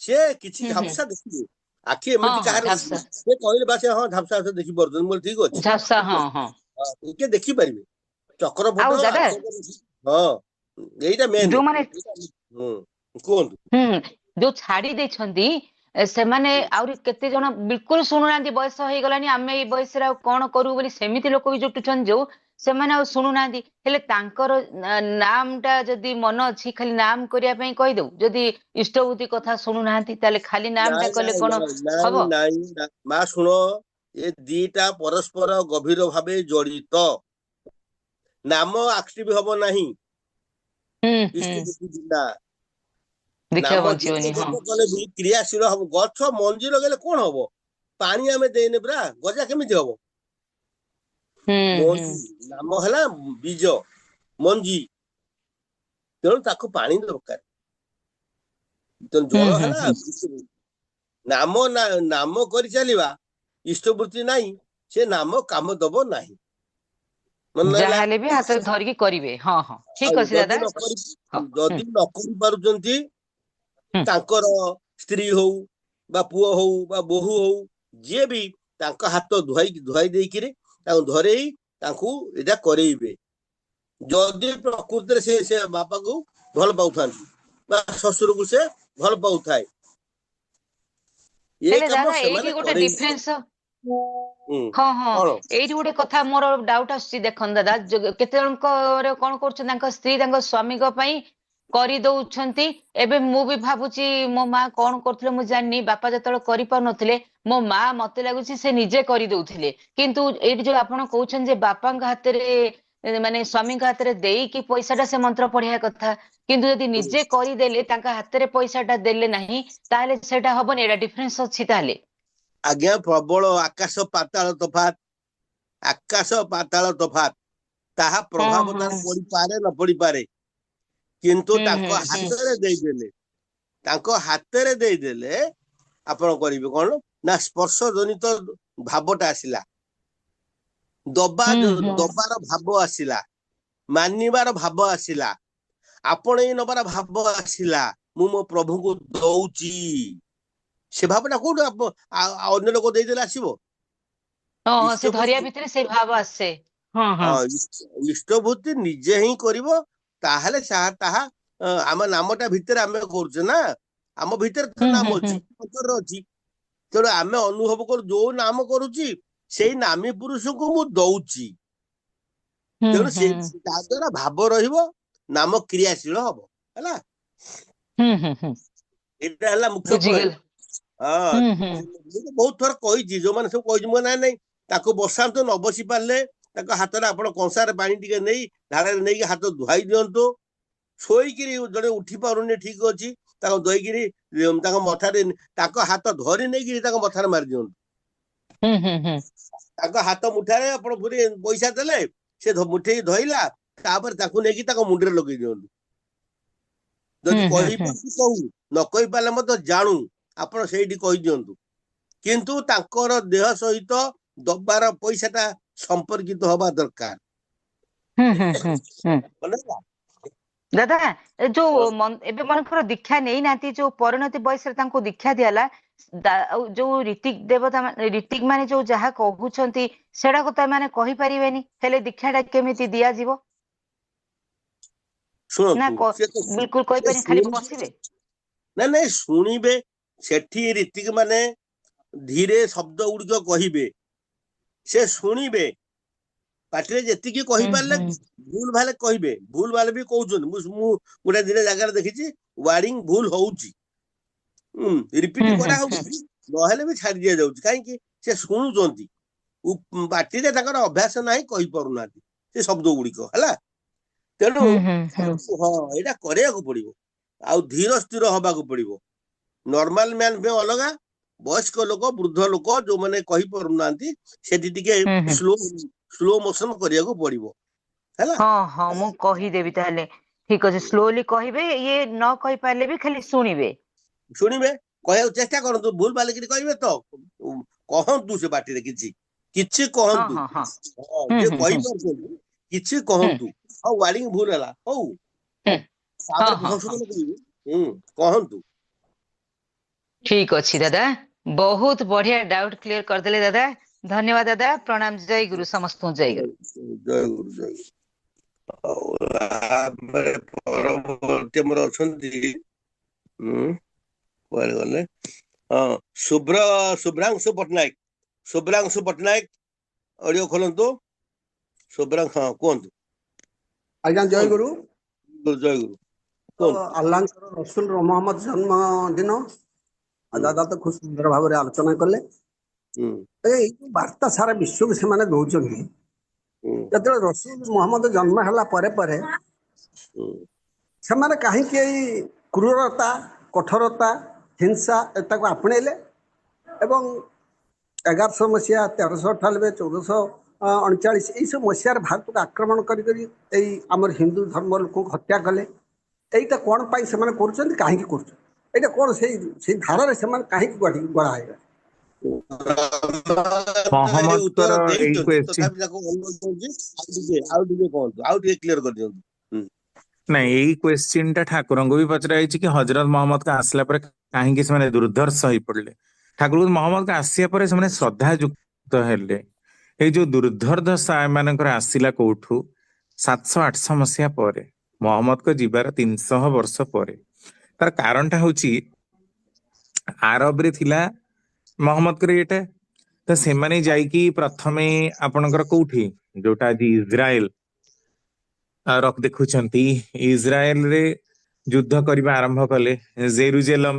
ସେ କିଛି ଝାପ୍ସା ଦେଖିବେ। ଆଖି ହଁ ଏମିତି ହଁ, କାହାର, ଝାପ୍ସା ସେ କହିଲେ ବା ସେ ହଁ ଝାପ୍ସା ଦେଖିପାରୁଛନ୍ତି, ମୁଁ ଠିକ ଅଛି, ଝାପ୍ସା, ହଁ ହଁ। ଟିକେ ଦେଖିପାରିବେ ଚକ୍ର ଆଉ ଫଟୋ। ଦାଦା ହଁ, ଏଇଟା ମେନ୍। ଯୋଉମାନେ କୁହନ୍ତୁ। ଯୋଉ ଛାଡି ଦେଇଛନ୍ତି ସେମାନେ ଆହୁରି କେତେ ଜଣ ବିଲକୁଲ ଶୁଣୁନାହାନ୍ତି, ବୟସ ହେଇଗଲାଣି, ଆମେ ଏଇ ବୟସରେ ଆଉ କଣ କରିବୁ ବୋଲି ସେମିତି ଲୋକ ବି ଜୁଟୁଛନ୍ତି, ଯୋଉ ସେମାନେ ଆଉ ଶୁଣୁନାହାନ୍ତି। ହେଲେ ତାଙ୍କର ନାମ ଟା ଯଦି ମନ ଅଛି, ଖାଲି ନାମ କରିବା ପାଇଁ କହିଦଉ, ଯଦି ଇଷ୍ଟଭୂତି କଥା ଶୁଣୁନାହାନ୍ତି, ତାହେଲେ ଖାଲି ନାମ ଟା ନାଇଁ କଲେ ନାଇଁ କଣ ନାଇଁ ନାଇଁ ହବ? ନାଇଁ, ମା ଶୁଣ, ଏ ଦିଟା ପରସ୍ପର ଗଭୀର ଭାବେ ଜଡିତ। ନାମ ଆକ୍ଟିଭ ହବ ନାହିଁ ଇଷ୍ଟଭୂତି ବିନା। ଦେଖିବା ନାମ ଯେତେ ବଞ୍ଚିବନି। ହଁ, ଜପ କଲେ ବି କ୍ରିୟାଶୀଳ ହବ। ଗଛ ମଞ୍ଜି ଲଗେଇଲେ କଣ ହବ? ପାଣି ଆମେ ଦେଇନେ ପୁରା, ଗଜା କେମିତି ହବ? ମଞ୍ଜି, ନାମ ହେଲା ବୀଜ, ମଞ୍ଜି, ତେଣୁ ତାକୁ ପାଣି ଦରକାର। ତେଣୁ ଜଳ ହେଲା ନାମ। ନାମ କରି ଚାଲିବା, ଇଷ୍ଟବୃତ୍ତି ନାହିଁ, ସେ ନାମ କାମ ଦବ ନାହିଁ। ମନେ ହେଲା। ଯାହାହେଲେ ବି ହାତରେ ଧରିକି କରିବେ। ହଁ ହଁ, ଠିକ ଆଉ ଅଛି ଦାଦା। ଯଦି ନ କରି ପାରୁଛନ୍ତି, ତାଙ୍କର ସ୍ତ୍ରୀ ହଉ ବା ପୁଅ ହଉ ବା ବୋହୂ ହଉ, ଯିଏ ବି, ତାଙ୍କ ହାତ ଧୁଆଇ ଦେଇକିରି ତାଙ୍କୁ ଧରେଇ ତାଙ୍କୁ ଏଇଟା କରେଇବେ। ଯଦି ପ୍ରକୃତିରେ ସେ ବାପାକୁ ଭଲ ପାଉଥାନ୍ତି ବା ଶ୍ୱଶୁରକୁ ସେ ଭଲ ପାଉଥାଏ, ଏ ହେଲେ କାମ ଦାଦା ସେମାନେ ଏଇଠି ଗୋଟେ କରେଇବେ। ଡିଫରେନ୍ସ। ହଁ ହଁ, କଣ? ଏଇଠି ଗୋଟେ କଥା ମୋର ଡାଉଟ ଆସୁଛି। ଦେଖନ୍ତୁ ଦାଦା, କେତେ ଜଣଙ୍କର କଣ କରୁଛନ୍ତି, ତାଙ୍କ ସ୍ତ୍ରୀ ତାଙ୍କ ସ୍ଵାମୀଙ୍କ ପାଇଁ କରିଦଉଛନ୍ତି। ଏବେ ମୁଁ ବି ଭାବୁଛି, ମୋ ମା କଣ କରୁଥିଲେ ମୁଁ ଜାଣିନି, ବାପା ଯେତେବେଳେ କରିପାରୁନଥିଲେ, ମୋ ମା ମତେ ଲାଗୁଛି ସେ ନିଜେ କରିଦଉଥିଲେ। କିନ୍ତୁ ଏଇଠି ଯୋଉ ଆପଣ କହୁଛନ୍ତି ଯେ ବାପାଙ୍କ ହାତରେ, ମାନେ ସ୍ଵାମୀଙ୍କ ହାତରେ ଦେଇକି ପଇସାଟା ସେ ମନ୍ତ୍ର ପଢିବା କଥା, କିନ୍ତୁ ଯଦି ନିଜେ କରିଦେଲେ, ତାଙ୍କ ହାତରେ ପଇସା ଟା ଦେଲେ ନାହିଁ, ତାହେଲେ ସେଇଟା ହବନି। ଏଇଟା ଡିଫରେନ୍ସ ଅଛି ତାହେଲେ? ଆଜ୍ଞା, ପ୍ରବଳ ଆକାଶ ପାତାଳ ତଫାତ। ଆକାଶ ପାତାଳ ତଫାତ। ତାହା ହଁ ପ୍ରଭାବ ହଁ। ତାର ପଡିପାରେ ନ ପଡିପାରେ, କିନ୍ତୁ ତାଙ୍କ ହୁଁ। ହାତରେ ଦେଇଦେଲେ, ତାଙ୍କ ହାତରେ ଦେଇଦେଲେ ଆପଣ କରିବେ କଣ ନା, ସ୍ପର୍ଶ ଜନିତ ଭାବଟା ଆସିଲା। ଦବାର ଭାବ ଆସିଲା, ମାନିବାର ଭାବ ଆସିଲା, ଆପଣେଇ ନବାର ଭାବ ଆସିଲା, ମୁଁ ମୋ ପ୍ରଭୁଙ୍କୁ ଦଉଛି, ସେ ଭାବଟା କୋଉଠୁ ଅନ୍ୟ ଲୋକ ଦେଇଦେଲେ ଆସିବ? ସେ ଧରିବା ଇଷ୍ଟବୃତ୍ତି, ଭିତରେ ସେଇ ଭାବ ଆସେ। ଇଷ୍ଟବୃତ୍ତି ନିଜେ ହିଁ କରିବ, ତାହେଲେ ତାହା ଆମ ନାମଟା ଭିତରେ ଆମେ କରୁଛେ ନା, ଆମ ଭିତରେ ତ ନାମ ଅଛି, ଅନ୍ତରରେ ଅଛି। ତେଣୁ ଆମେ ଅନୁଭବ କରୁ ଯୋଉ ନାମ କରୁଛି ସେଇ ନାମୀ ପୁରୁଷଙ୍କୁ ମୁଁ ଦଉଛି। ତେଣୁ ସେ ତା ଦ୍ଵାରା ଭାବ ରହିବ, ନାମ କ୍ରିୟାଶୀଳ ହବ। ହେଲା, ଏଇଟା ହେଲା ମୁଖ୍ୟ ପଏଣ୍ଟ। ହଁ, ମୁଁ ତ ବହୁତ ଥର କହିଛି, ଯୋଉମାନେ ସବୁ କହିଛି ମୁଁ ନାଇଁ ନାଇଁ ତାକୁ ବସାନ୍ତୁ, ନ ବସି ପାରିଲେ ତାଙ୍କ ହାତରେ ଆପଣ କଂସାରେ ପାଣି ଟିକେ ନେଇ ଧାରରେ ନେଇକି ହାତ ଧୁଆଇ ଦିଅନ୍ତୁ। ଶୋଇକିରି ଜଣେ ଉଠି ପାରୁନି, ଠିକ ଅଛି, ତାକୁ ଧୋଇକିରି ତାଙ୍କ ମଥାରେ ତାଙ୍କ ହାତ ଧରି ନେଇକିରି ତାଙ୍କ ମଥାରେ ମାରି ଦିଅନ୍ତୁ। ତାଙ୍କ ହାତ ମୁଠାରେ ଆପଣ ପୁଣି ପଇସା ଦେଲେ, ସେ ମୁଠେଇ ଧଇଲା, ତାପରେ ତାକୁ ନେଇକି ତାଙ୍କ ମୁଣ୍ଡରେ ଲଗେଇ ଦିଅନ୍ତୁ। ଯଦି କହିପାରୁଛି କହୁ, ନ କହିପାରିଲେ ମଧ୍ୟ ଜାଣୁ, ଆପଣ ସେଇଠି କହିଦିଅନ୍ତୁ। କିନ୍ତୁ ତାଙ୍କର ଦେହ ସହିତ ଦବାର ପଇସାଟା ସମ୍ପର୍କିତ ହବା ଦରକାର। ଦାଦା, ଯୋଉ ଏବେ ମନେକର ଦୀକ୍ଷା ନେଇନାହାନ୍ତି, ଯୋଉ ପରିଣତି ବୟସରେ ତାଙ୍କୁ ଦୀକ୍ଷା ଦିଆଲା, ଯୋଉ ରୀତିକ ମାନେ ଯୋଉ ଯାହା କହୁଛନ୍ତି ସେଟାକୁ ତ ଏମାନେ କହିପାରିବେନି, ହେଲେ ଦୀକ୍ଷାଟା କେମିତି ଦିଆଯିବ? ନା ବିଲକୁଲ କହିପାରିବେନି, ଖାଲି ବସିବେ? ନାଇଁ ଶୁଣିବେ। ସେଠି ରୀତିକ ମାନେ ଧୀରେ ଶବ୍ଦ ଗୁଡିକ କହିବେ, ସେ ଶୁଣିବେ, ପାଟିରେ ଯେତିକି କହିପାରିଲେ ଭୁଲ ଭାଲ କହିବେ, ଭୁଲ ଭାଲ ବି କହୁଛନ୍ତି। ମୁଁ ଗୋଟେ ଦିନେ ଜାଗାରେ ଦେଖିଛି ୱାର୍ଡିଂ ଭୁଲ ହଉଛି, ରିପିଟ କରାହଉଛି, ନହେଲେ ବି ଛାଡି ଦିଆଯାଉଛି। କାହିଁକି? ସେ ଶୁଣୁଛନ୍ତି, ପାଟିରେ ତାଙ୍କର ଅଭ୍ୟାସ ନାହିଁ, କହିପାରୁନାହାନ୍ତି ସେ ଶବ୍ଦ ଗୁଡିକ। ହେଲା, ତେଣୁ ହଁ, ଏଇଟା କରିବାକୁ ପଡିବ, ଆଉ ଧୀର ସ୍ଥିର ହବାକୁ ପଡିବ। ନର୍ମାଲ ମ୍ୟାନ ପାଇଁ ଅଲଗା, ବୟସ୍କ ଲୋକ, ବୃଦ୍ଧ ଲୋକ ଯୋଉମାନେ କହିପାରୁନାହାନ୍ତି, ସେଠି ଟିକେ ସ୍ଲୋ ମୋସନ କରିବାକୁ ପଡିବ। ହେଲା, ହଁ, ମୁଁ କହିଦେବି ତାହେଲେ। ଠିକ ଅଛି, ସ୍ଲୋଲି କହିବେ, ଇଏ ନ କହିପାରିଲେ ବି ଖାଲି ଶୁଣିବେ। କହିବାକୁ ଚେଷ୍ଟା କରନ୍ତୁ, ଭୁଲ ଭାଲିକିରି କହିବେ ତ କହନ୍ତୁ, ସେ ପାଟିରେ କିଛି କହନ୍ତୁ। ଯିଏ କହିପାରୁଛନ୍ତି କିଛି କହନ୍ତୁ। ହଉ, ୱାର୍ଡିଂ ଭୁଲ ହେଲା, ହଉ, ତାପରେ ସଂଶୋଧନ କରିବି, କହନ୍ତୁ। ଠିକ ଅଛି ଦାଦା, ବହୁତ ବଢିଆ ଡାଉଟ କ୍ଲିୟର କରିଦେଲେ ଦାଦା। ଧନ୍ୟବାଦ ଦାଦା, ପ୍ରଣାମ, ଜୟ ଗୁରୁ, ସମସ୍ତଙ୍କୁ ଜୟ ଗୁରୁ। ଜୟ ଗୁରୁ, ଜୟ ଗୁରୁ। ପରବର୍ତ୍ତୀ ଆମର ଅଛନ୍ତି, କୁଆଡେ ଗଲେ? ହଁ, ଶୁଭ୍ରାଂଶୁ ପଟ୍ଟନାୟକ, ଅଡିଓ ଖୋଲନ୍ତୁ। ଶୁଭ୍ରାଂଶୁ, ହଁ କୁହନ୍ତୁ। ଆଜ୍ଞା, ଜୟ ଗୁରୁ। ଜୟ ଗୁରୁ, କୁହନ୍ତୁ। ଆଲ୍ଲାହଙ୍କର ରସୁଲ ମହମ୍ମଦ ଜନ୍ମ ଦିନ, ଦାଦା ତ ଖୁବ ସୁନ୍ଦର ଭାବରେ ଆଲୋଚନା କଲେ। ଏଇ ବାର୍ତ୍ତା ସାରା ବିଶ୍ୱକୁ ସେମାନେ ଦଉଛନ୍ତି। ଯେତେବେଳେ ରସୁଲ ମହମ୍ମଦ ଜନ୍ମ ହେଲା ପରେ ପରେ ସେମାନେ କାହିଁକି ଏଇ କ୍ରୂରତା, କଠୋରତା, ହିଂସା ଏଟାକୁ ଆପଣେଇଲେ ଏବଂ 1100 ମସିହା, 1398, 1439 ଏଇସବୁ ମସିହାରେ ଭାରତକୁ ଆକ୍ରମଣ କରି ଏଇ ଆମର ହିନ୍ଦୁ ଧର୍ମ ଲୋକଙ୍କୁ ହତ୍ୟା କଲେ? এইটা কোন পাই ସେମାନେ କରୁଛନ୍ତି, କାହିଁକି କରୁଛନ୍ତି? ଏଇଟା କଣ ସେଇ ଧାରାରେ ସେମାନେ କାହିଁକି ଗଢ଼ା ହେଇଗଲା? ଉତ୍ତର ମହମ୍ମଦଙ୍କର ଏଇ ଦେଇଛନ୍ତି, କ୍ୱେଶ୍ଚିନ୍, ତଥାପି ତାକୁ ଅନୁରୋଧ କରୁଛି ଆଉ ଟିକେ କୁହନ୍ତୁ, ଆଉ ଟିକେ କ୍ଲିୟର କରିଦିଅନ୍ତୁ। ନାଇଁ, ଏଇ କ୍ୱେଶ୍ଚିନ୍ ଟା ଠାକୁରଙ୍କୁ ବି ପଚରା ହେଇଛି କି ହଜରତ ମହମ୍ମଦଙ୍କ ଆସିଲା ପରେ କାହିଁକି ସେମାନେ ଦୁର୍ଦ୍ଧର୍ଷ ହେଇ ପଡିଲେ। ଠାକୁର ମହମ୍ମଦଙ୍କ ଆସିବା ପରେ ସେମାନେ ଶ୍ରଦ୍ଧା ଯୁକ୍ତ ହେଲେ। ଏଇ ଯୋଉ ଦୁର୍ଦ୍ଧର୍ଷ ଏମାନଙ୍କର ଆସିଲା କୋଉଠୁ? 700-800 ମସିହା ପରେ, ମହମ୍ମଦଙ୍କ ଯିବାର 300 ବର୍ଷ ପରେ। ତାର କାରଣଟା ହଉଛି ଆରବରେ ଥିଲା ମହମ୍ମଦଙ୍କର ଏଇଟା, ତ ସେମାନେ ଯାଇକି ପ୍ରଥମେ ଆପଣଙ୍କର କୋଉଠି, ଯୋଉଟା ଆଜି ଇସ୍ରାଏଲ ଦେଖୁଛନ୍ତି, ଇସ୍ରାଏଲରେ ଯୁଦ୍ଧ କରିବା ଆରମ୍ଭ କଲେ। ଜେରୁଜେଲମ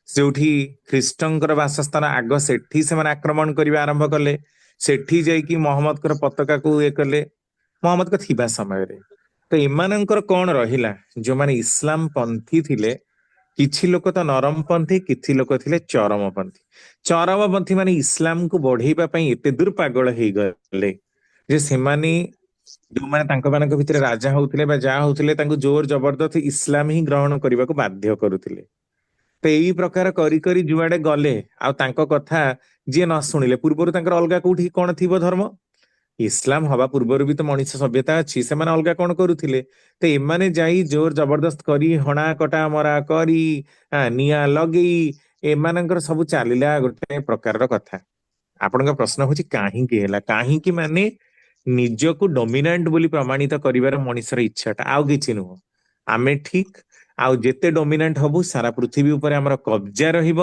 ଯୋଉଠି ଖ୍ରୀଷ୍ଟଙ୍କର ବାସସ୍ଥାନ, ଆଗ ସେଠି ସେମାନେ ଆକ୍ରମଣ କରିବା ଆରମ୍ଭ କଲେ। ସେଠି ଯାଇକି ମହମ୍ମଦଙ୍କର ପତାକାକୁ ଇଏ କଲେ ମହମ୍ମଦଙ୍କ ଥିବା ସମୟରେ। ତ ଏମାନଙ୍କର କଣ ରହିଲା, ଯୋଉମାନେ ଇସଲାମ ପନ୍ଥୀ ଥିଲେ, କିଛି ଲୋକ ତ ନରମପନ୍ଥୀ, କିଛି ଲୋକ ଥିଲେ ଚରମପନ୍ଥୀ। ଚରମପନ୍ଥୀ ମାନେ ଇସଲାମକୁ ବଢେଇବା ପାଇଁ ଏତେ ଦୂର ପାଗଳ ହେଇଗଲେ ଯେ ସେମାନେ, ଯୋଉମାନେ ତାଙ୍କ ମାନଙ୍କ ଭିତରେ ରାଜା ହଉଥିଲେ ବା ଯାହା ହଉଥିଲେ, ତାଙ୍କୁ ଜୋର ଜବରଦସ୍ତ ଇସଲାମ ହିଁ ଗ୍ରହଣ କରିବାକୁ ବାଧ୍ୟ କରୁଥିଲେ। ତ ଏଇ ପ୍ରକାର କରି କରି ଯୁଆଡେ ଗଲେ, ଆଉ ତାଙ୍କ କଥା ଯିଏ ନ ଶୁଣିଲେ, ପୂର୍ବରୁ ତାଙ୍କର ଅଲଗା କୋଉଠି କଣ ଥିବ ଧର୍ମ, ଇସଲାମ ହବା ପୂର୍ବରୁ ବି ତ ମଣିଷ ସଭ୍ୟତା ଅଛି, ସେମାନେ ଅଲଗା କଣ କରୁଥିଲେ? ତ ଏମାନେ ଯାଇ ଜୋର ଜବରଦସ୍ତ କରି ହଣା କଟା ମରା କରି ନିଆଁ ଲଗେଇ ଏମାନଙ୍କର ସବୁ ଚାଲିଲା ଗୋଟେ ପ୍ରକାରର କଥା। ଆପଣଙ୍କ ପ୍ରଶ୍ନ ହଉଛି କାହିଁକି ହେଲା? କାହିଁକି ମାନେ ନିଜକୁ ଡୋମିନାଣ୍ଟ ବୋଲି ପ୍ରମାଣିତ କରିବାର ମଣିଷର ଇଚ୍ଛାଟା, ଆଉ କିଛି ନୁହଁ। ଆମେ ଠିକ, ଆଉ ଯେତେ ଡୋମିନାଣ୍ଟ ହବୁ ସାରା ପୃଥିବୀ ଉପରେ ଆମର କବ୍ଜା ରହିବ,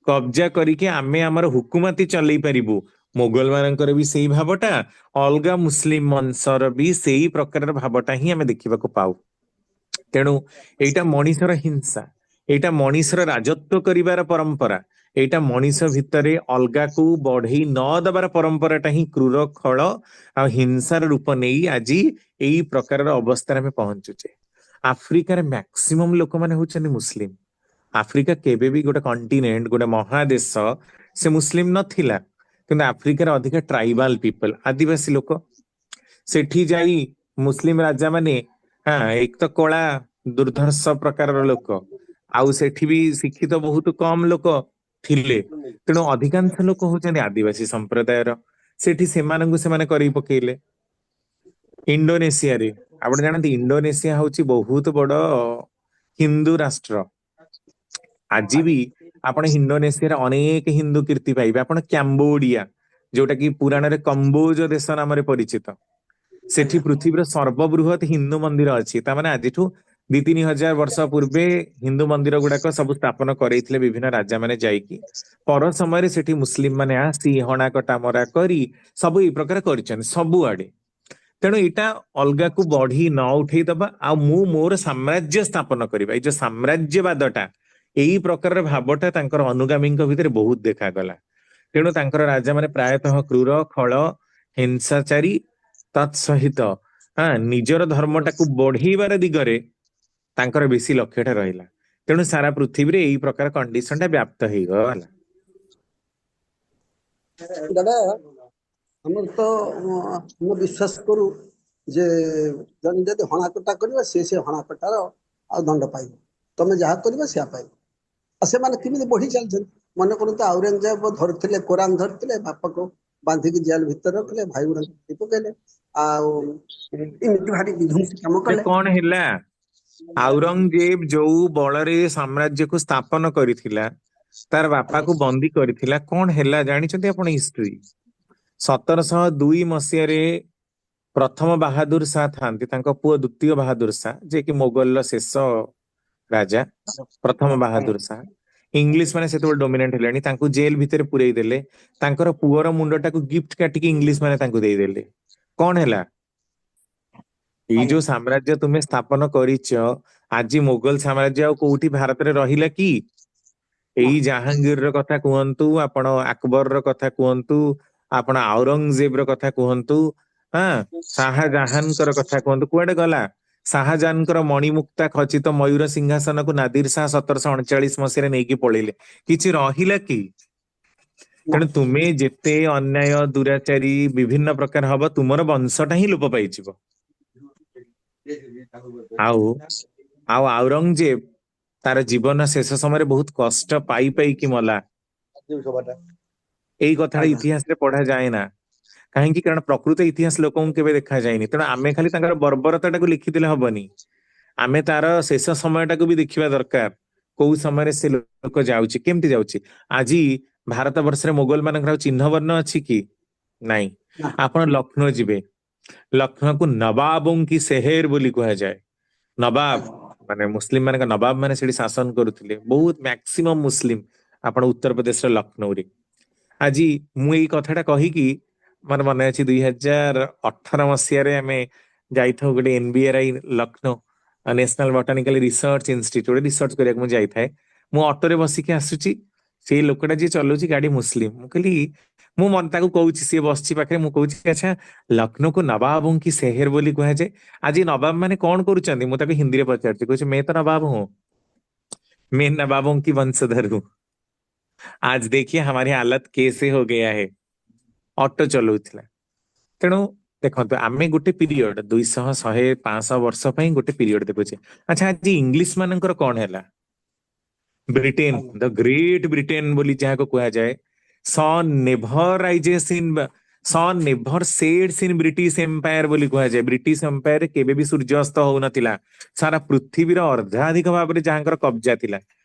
କବ୍ଜା କରିକି ଆମେ ଆମର ହୁକୁମତି ଚଲେଇ ପାରିବୁ। ମୋଗଲ ମାନଙ୍କର ବି ସେଇ ଭାବଟା, ଅଲଗା ମୁସଲିମ ବଂଶର ବି ସେଇ ପ୍ରକାରର ଭାବଟା ହିଁ ଆମେ ଦେଖିବାକୁ ପାଉ। ତେଣୁ ଏଇଟା ମଣିଷର ହିଂସା, ଏଇଟା ମଣିଷର ରାଜତ୍ୱ କରିବାର ପରମ୍ପରା, ଏଇଟା ମଣିଷ ଭିତରେ ଅଲଗାକୁ ବଢେଇ ନ ଦେବାର ପରମ୍ପରାଟା ହିଁ କ୍ରୂର ଖଳ ଆଉ ହିଂସାର ରୂପ ନେଇ ଆଜି ଏଇ ପ୍ରକାରର ଅବସ୍ଥାରେ ଆମେ ପହଞ୍ଚୁଛେ। ଆଫ୍ରିକାରେ ମ୍ୟାକ୍ସିମମ୍ ଲୋକମାନେ ହଉଛନ୍ତି ମୁସଲିମ। ଆଫ୍ରିକା କେବେ ବି ଗୋଟେ କଣ୍ଟିନେଣ୍ଟ, ଗୋଟେ ମହାଦେଶ ସେ ମୁସଲିମ ନଥିଲା, କିନ୍ତୁ ଆଫ୍ରିକାରେ ଅଧିକା ଟ୍ରାଇବାଲ ପିପଲ, ଆଦିବାସୀ ଲୋକ। ସେଠି ଯାଇ ମୁସଲିମ ରାଜା ମାନେ ଏକ ତ କଳା ଦୁର୍ଦ୍ଧର୍ଷ ପ୍ରକାରର ଲୋକ, ଆଉ ସେଠି ବି ଶିକ୍ଷିତ ବହୁତ କମ ଲୋକ ଥିଲେ। ତେଣୁ ଅଧିକାଂଶ ଲୋକ ହଉଛନ୍ତି ଆଦିବାସୀ ସମ୍ପ୍ରଦାୟର। ସେଠି ସେମାନଙ୍କୁ ସେମାନେ କରି ପକେଇଲେ। ଇଣ୍ଡୋନେସିଆରେ ଆପଣ ଜାଣନ୍ତି, ଇଣ୍ଡୋନେସିଆ ହଉଛି ବହୁତ ବଡ ହିନ୍ଦୁ ରାଷ୍ଟ୍ର। ଆଜି ବି ଆପଣ ଇଣ୍ଡୋନେସିଆରେ ଅନେକ ହିନ୍ଦୁ କୀର୍ତ୍ତି ପାଇବେ। ଆପଣ କ୍ୟାମ୍ବୋଡିଆ, ଯୋଉଟା କି ପୁରାଣରେ କମ୍ବୋଜ ଦେଶ ନାମରେ ପରିଚିତ, ସେଠି ପୃଥିବୀର ସର୍ବବୃହତ ହିନ୍ଦୁ ମନ୍ଦିର ଅଛି। ତାମାନେ ଆଜିଠୁ 2-3 ହଜାର ବର୍ଷ ପୂର୍ବେ ହିନ୍ଦୁ ମନ୍ଦିର ଗୁଡାକ ସବୁ ସ୍ଥାପନ କରେଇଥିଲେ ବିଭିନ୍ନ ରାଜା ମାନେ ଯାଇକି। ପର ସମୟରେ ସେଠି ମୁସଲିମ ମାନେ ଆସି ହଣା କଟା ମରା କରି ସବୁ ଏଇ ପ୍ରକାର କରିଛନ୍ତି ସବୁଆଡେ। ତେଣୁ ଏଇଟା ଅଲଗାକୁ ବଢି ନ ଉଠେଇଦବା, ଆଉ ମୁଁ ମୋର ସାମ୍ରାଜ୍ୟ ସ୍ଥାପନ କରିବା, ଏଇ ଯୋଉ ସାମ୍ରାଜ୍ୟବାଦଟା, ଏଇ ପ୍ରକାରର ଭାବଟା ତାଙ୍କର ଅନୁଗାମୀଙ୍କ ଭିତରେ ବହୁତ ଦେଖାଗଲା। ତେଣୁ ତାଙ୍କର ରାଜା ମାନେ ପ୍ରାୟତଃ କ୍ରୂର ଖଳ ହିଂସାଚାରୀ, ତତ୍ ସହିତ ନିଜର ଧର୍ମଟାକୁ ବଢେଇବାର ଦିଗରେ ତାଙ୍କର ବେଶୀ ଲକ୍ଷ୍ୟଟା ରହିଲା। ତେଣୁ ସାରା ପୃଥିବୀରେ ଏଇ ପ୍ରକାର କଣ୍ଡିସନଟା ବ୍ୟାପ୍ତ ହେଇଗଲା। ଦାଦା ଆମର ତ ଆମେ ବିଶ୍ୱାସ କରୁ ଯେ ଜଣେ ଯଦି ହଣାକଟା କରିବ ସେ ହଣାକଟାର ଆଉ ଦଣ୍ଡ ପାଇବ, ତମେ ଯାହା କରିବ ସେୟା ପାଇବ। ଆଉ ସେମାନେ କେମିତି ବଢି ଚାଲିଛନ୍ତି। ମନେ କରନ୍ତୁ ଔରଙ୍ଗଜେବ ଧରିଥିଲେ, କୋରାନ ଧରିଥିଲେ, ବାପାକୁ ବାନ୍ଧିକି ଜେଲ ଭିତରେ ରଖିଲେ, ଭାଇ ଗୁଡ଼ାଙ୍କୁ ମାରି ପକେଇଲେ, ଆଉ ଏମିତି ଭାରି ବିଧ୍ୱଂସୀ କାମ ସେ କଲେ। କଣ ହେଲା? ଔରଙ୍ଗଜେବ ଯୋଉ ବଳରେ ସାମ୍ରାଜ୍ୟକୁ ସ୍ଥାପନ କରିଥିଲା, ତାର ବାପାକୁ ବନ୍ଦୀ କରିଥିଲା, କଣ ହେଲା ଜାଣିଛନ୍ତି ଆପଣ ହିଷ୍ଟ୍ରି? 1702 ପ୍ରଥମ ବାହାଦୁର ଶାହ ଥାନ୍ତି, ତାଙ୍କ ପୁଅ ଦ୍ୱିତୀୟ ବାହାଦୁର ଶାହ, ଯିଏକି ମୋଗଲର ଶେଷ ରାଜା। ପ୍ରଥମ ବାହାଦୁର ଶାହ, ଇଂଲିଶ ମାନେ ସେତେବେଳେ ଡୋମିନେଣ୍ଟ ହେଲେଣି, ତାଙ୍କୁ ଜେଲ ଭିତରେ ପୁରେଇ ଦେଲେ। ତାଙ୍କର ପୁଅର ମୁଣ୍ଡଟାକୁ ଗିଫ୍ଟ କାଟିକି ଇଂଲିଶ ମାନେ ତାଙ୍କୁ ଦେଇଦେଲେ। କଣ ହେଲା? ଏଇ ଯୋଉ ସାମ୍ରାଜ୍ୟ ତୁମେ ସ୍ଥାପନ କରିଛ, ଆଜି ମୋଗଲ ସାମ୍ରାଜ୍ୟ ଆଉ କୋଉଠି ଭାରତରେ ରହିଲା କି? ଏଇ ଜାହାଙ୍ଗୀରର କଥା କୁହନ୍ତୁ, ଆପଣ ଆକବରର କଥା କୁହନ୍ତୁ, ଆପଣ ଔରଙ୍ଗଜେବର କଥା କୁହନ୍ତୁ, ଶାହାଜାହାନଙ୍କର କଥା କୁହନ୍ତୁ, କୁଆଡେ ଗଲା? ଶାହାଜାହାନଙ୍କର ମଣିମୁକ୍ତା ଖଚିତ ମୟୂର ସିଂହାସନକୁ ନାଦିର ଶାହ 1739 ନେଇକି ପଳେଇଲେ, କିଛି ରହିଲା କି? ତେଣୁ ତୁମେ ଯେତେ ଅନ୍ୟାୟ ଦୁରାଚାରୀ ବିଭିନ୍ନ ପ୍ରକାର ହବ, ତୁମର ବଂଶଟା ହିଁ ଲୋପ ପାଇଯିବ। ଆଉ ଆଉ ଔରଙ୍ଗଜେବ ତାର ଜୀବନ ଶେଷ ସମୟରେ ବହୁତ କଷ୍ଟ ପାଇ ପାଇକି ମଲା। ଏଇ କଥାଟା ଇତିହାସରେ ପଢା ଯାଏ ନା, କାହିଁକି? କାରଣ ପ୍ରକୃତ ଇତିହାସ ଲୋକଙ୍କୁ କେବେ ଦେଖାଯାଇନି। ତେଣୁ ଆମେ ଖାଲି ତାଙ୍କର ବର୍ବରତାଟାକୁ ଲେଖିଦେଲେ ହବନି, ଆମେ ତାର ଶେଷ ସମୟଟାକୁ ବି ଦେଖିବା ଦରକାର। କୋଉ ସମୟରେ ସେ ଲୋକ ଯାଉଛି, କେମିତି ଯାଉଛି। ଆଜି ଭାରତ ବର୍ଷରେ ମୋଗଲ ମାନଙ୍କର ଆଉ ଚିହ୍ନ ବର୍ଣ୍ଣ ଅଛି କି? ନାଇଁ। ଆପଣ ଲକ୍ଷ୍ନୌ ଯିବେ, ଲକ୍ଷ୍ନୌକୁ ନବାବୋं କି ସେହେର ବୋଲି କୁହାଯାଏ। ନବାବ ମାନେ ମୁସଲିମ ମାନଙ୍କ ନବାବ ମାନେ ସେଠି ଶାସନ କରୁଥିଲେ, ବହୁତ ମ୍ୟାକ୍ସିମମ୍ ମୁସଲିମ ଆପଣ ଉତ୍ତରପ୍ରଦେଶର ଲକ୍ଷ୍ନୌରେ। ଆଜି ମୁଁ ଏଇ କଥାଟା କହିକି ମୋର ମନେ ଅଛି, 2018 ଆମେ ଯାଇଥାଉ ଗୋଟେ NBRI Lucknow national botanical research institute research କରିବାକୁ ମୁଁ ଯାଇଥାଏ। ମୁଁ ଅଟୋରେ ବସିକି ଆସୁଛି, ସେଇ ଲୋକଟା ଯିଏ ଚଲାଉଛି ଗାଡି ମୁସଲିମ। ମୁଁ କହିଲି, ମୁଁ ତାକୁ କହୁଛି, ସିଏ ବସିଛି ପାଖରେ, ମୁଁ କହୁଛି ଆଚ୍ଛା ଲକ୍ଷ୍ନୌକୁ ନବାବୋं କି ସେହେର ବୋଲି କୁହାଯାଏ, ଆଜି ନବାବ ମାନେ କଣ କରୁଛନ୍ତି? ମୁଁ ତାକୁ ହିନ୍ଦୀରେ ପଚାରୁଛି, କହୁଛି ମେ ତ ନବାବ ହୁଁ, मैं नवाबों की वंशधर हूं। आज देखिए हमारी हालत कैसे हो गया है। ଅଟୋ ଚଲଉଥିଲା। ତେଣୁ ଦେଖନ୍ତୁ, ଆମେ ଗୋଟେ ପିରିୟଡ 200, 100, 500 ବର୍ଷ ପାଇଁ ଗୋଟେ ପିରିୟଡ ଦେଖୁଛେ। ଆଚ୍ଛା, ଆଜି ଇଂଲିଶ ମାନଙ୍କର କଣ ହେଲା? ବ୍ରିଟେନ, ଦ ଗ୍ରେଟ ବ୍ରିଟେନ ବୋଲି ଯାହାକୁ କୁହାଯାଏ, sun never rises in sun never sets in British empire बोली कुहाଯାଏ। ब्रिटिश एम्पायर केबे भी सूर्यास्त होउनथिला। सारा पृथ्वीर अर्धाधिक भाव में जहाँकर कब्जा थिला।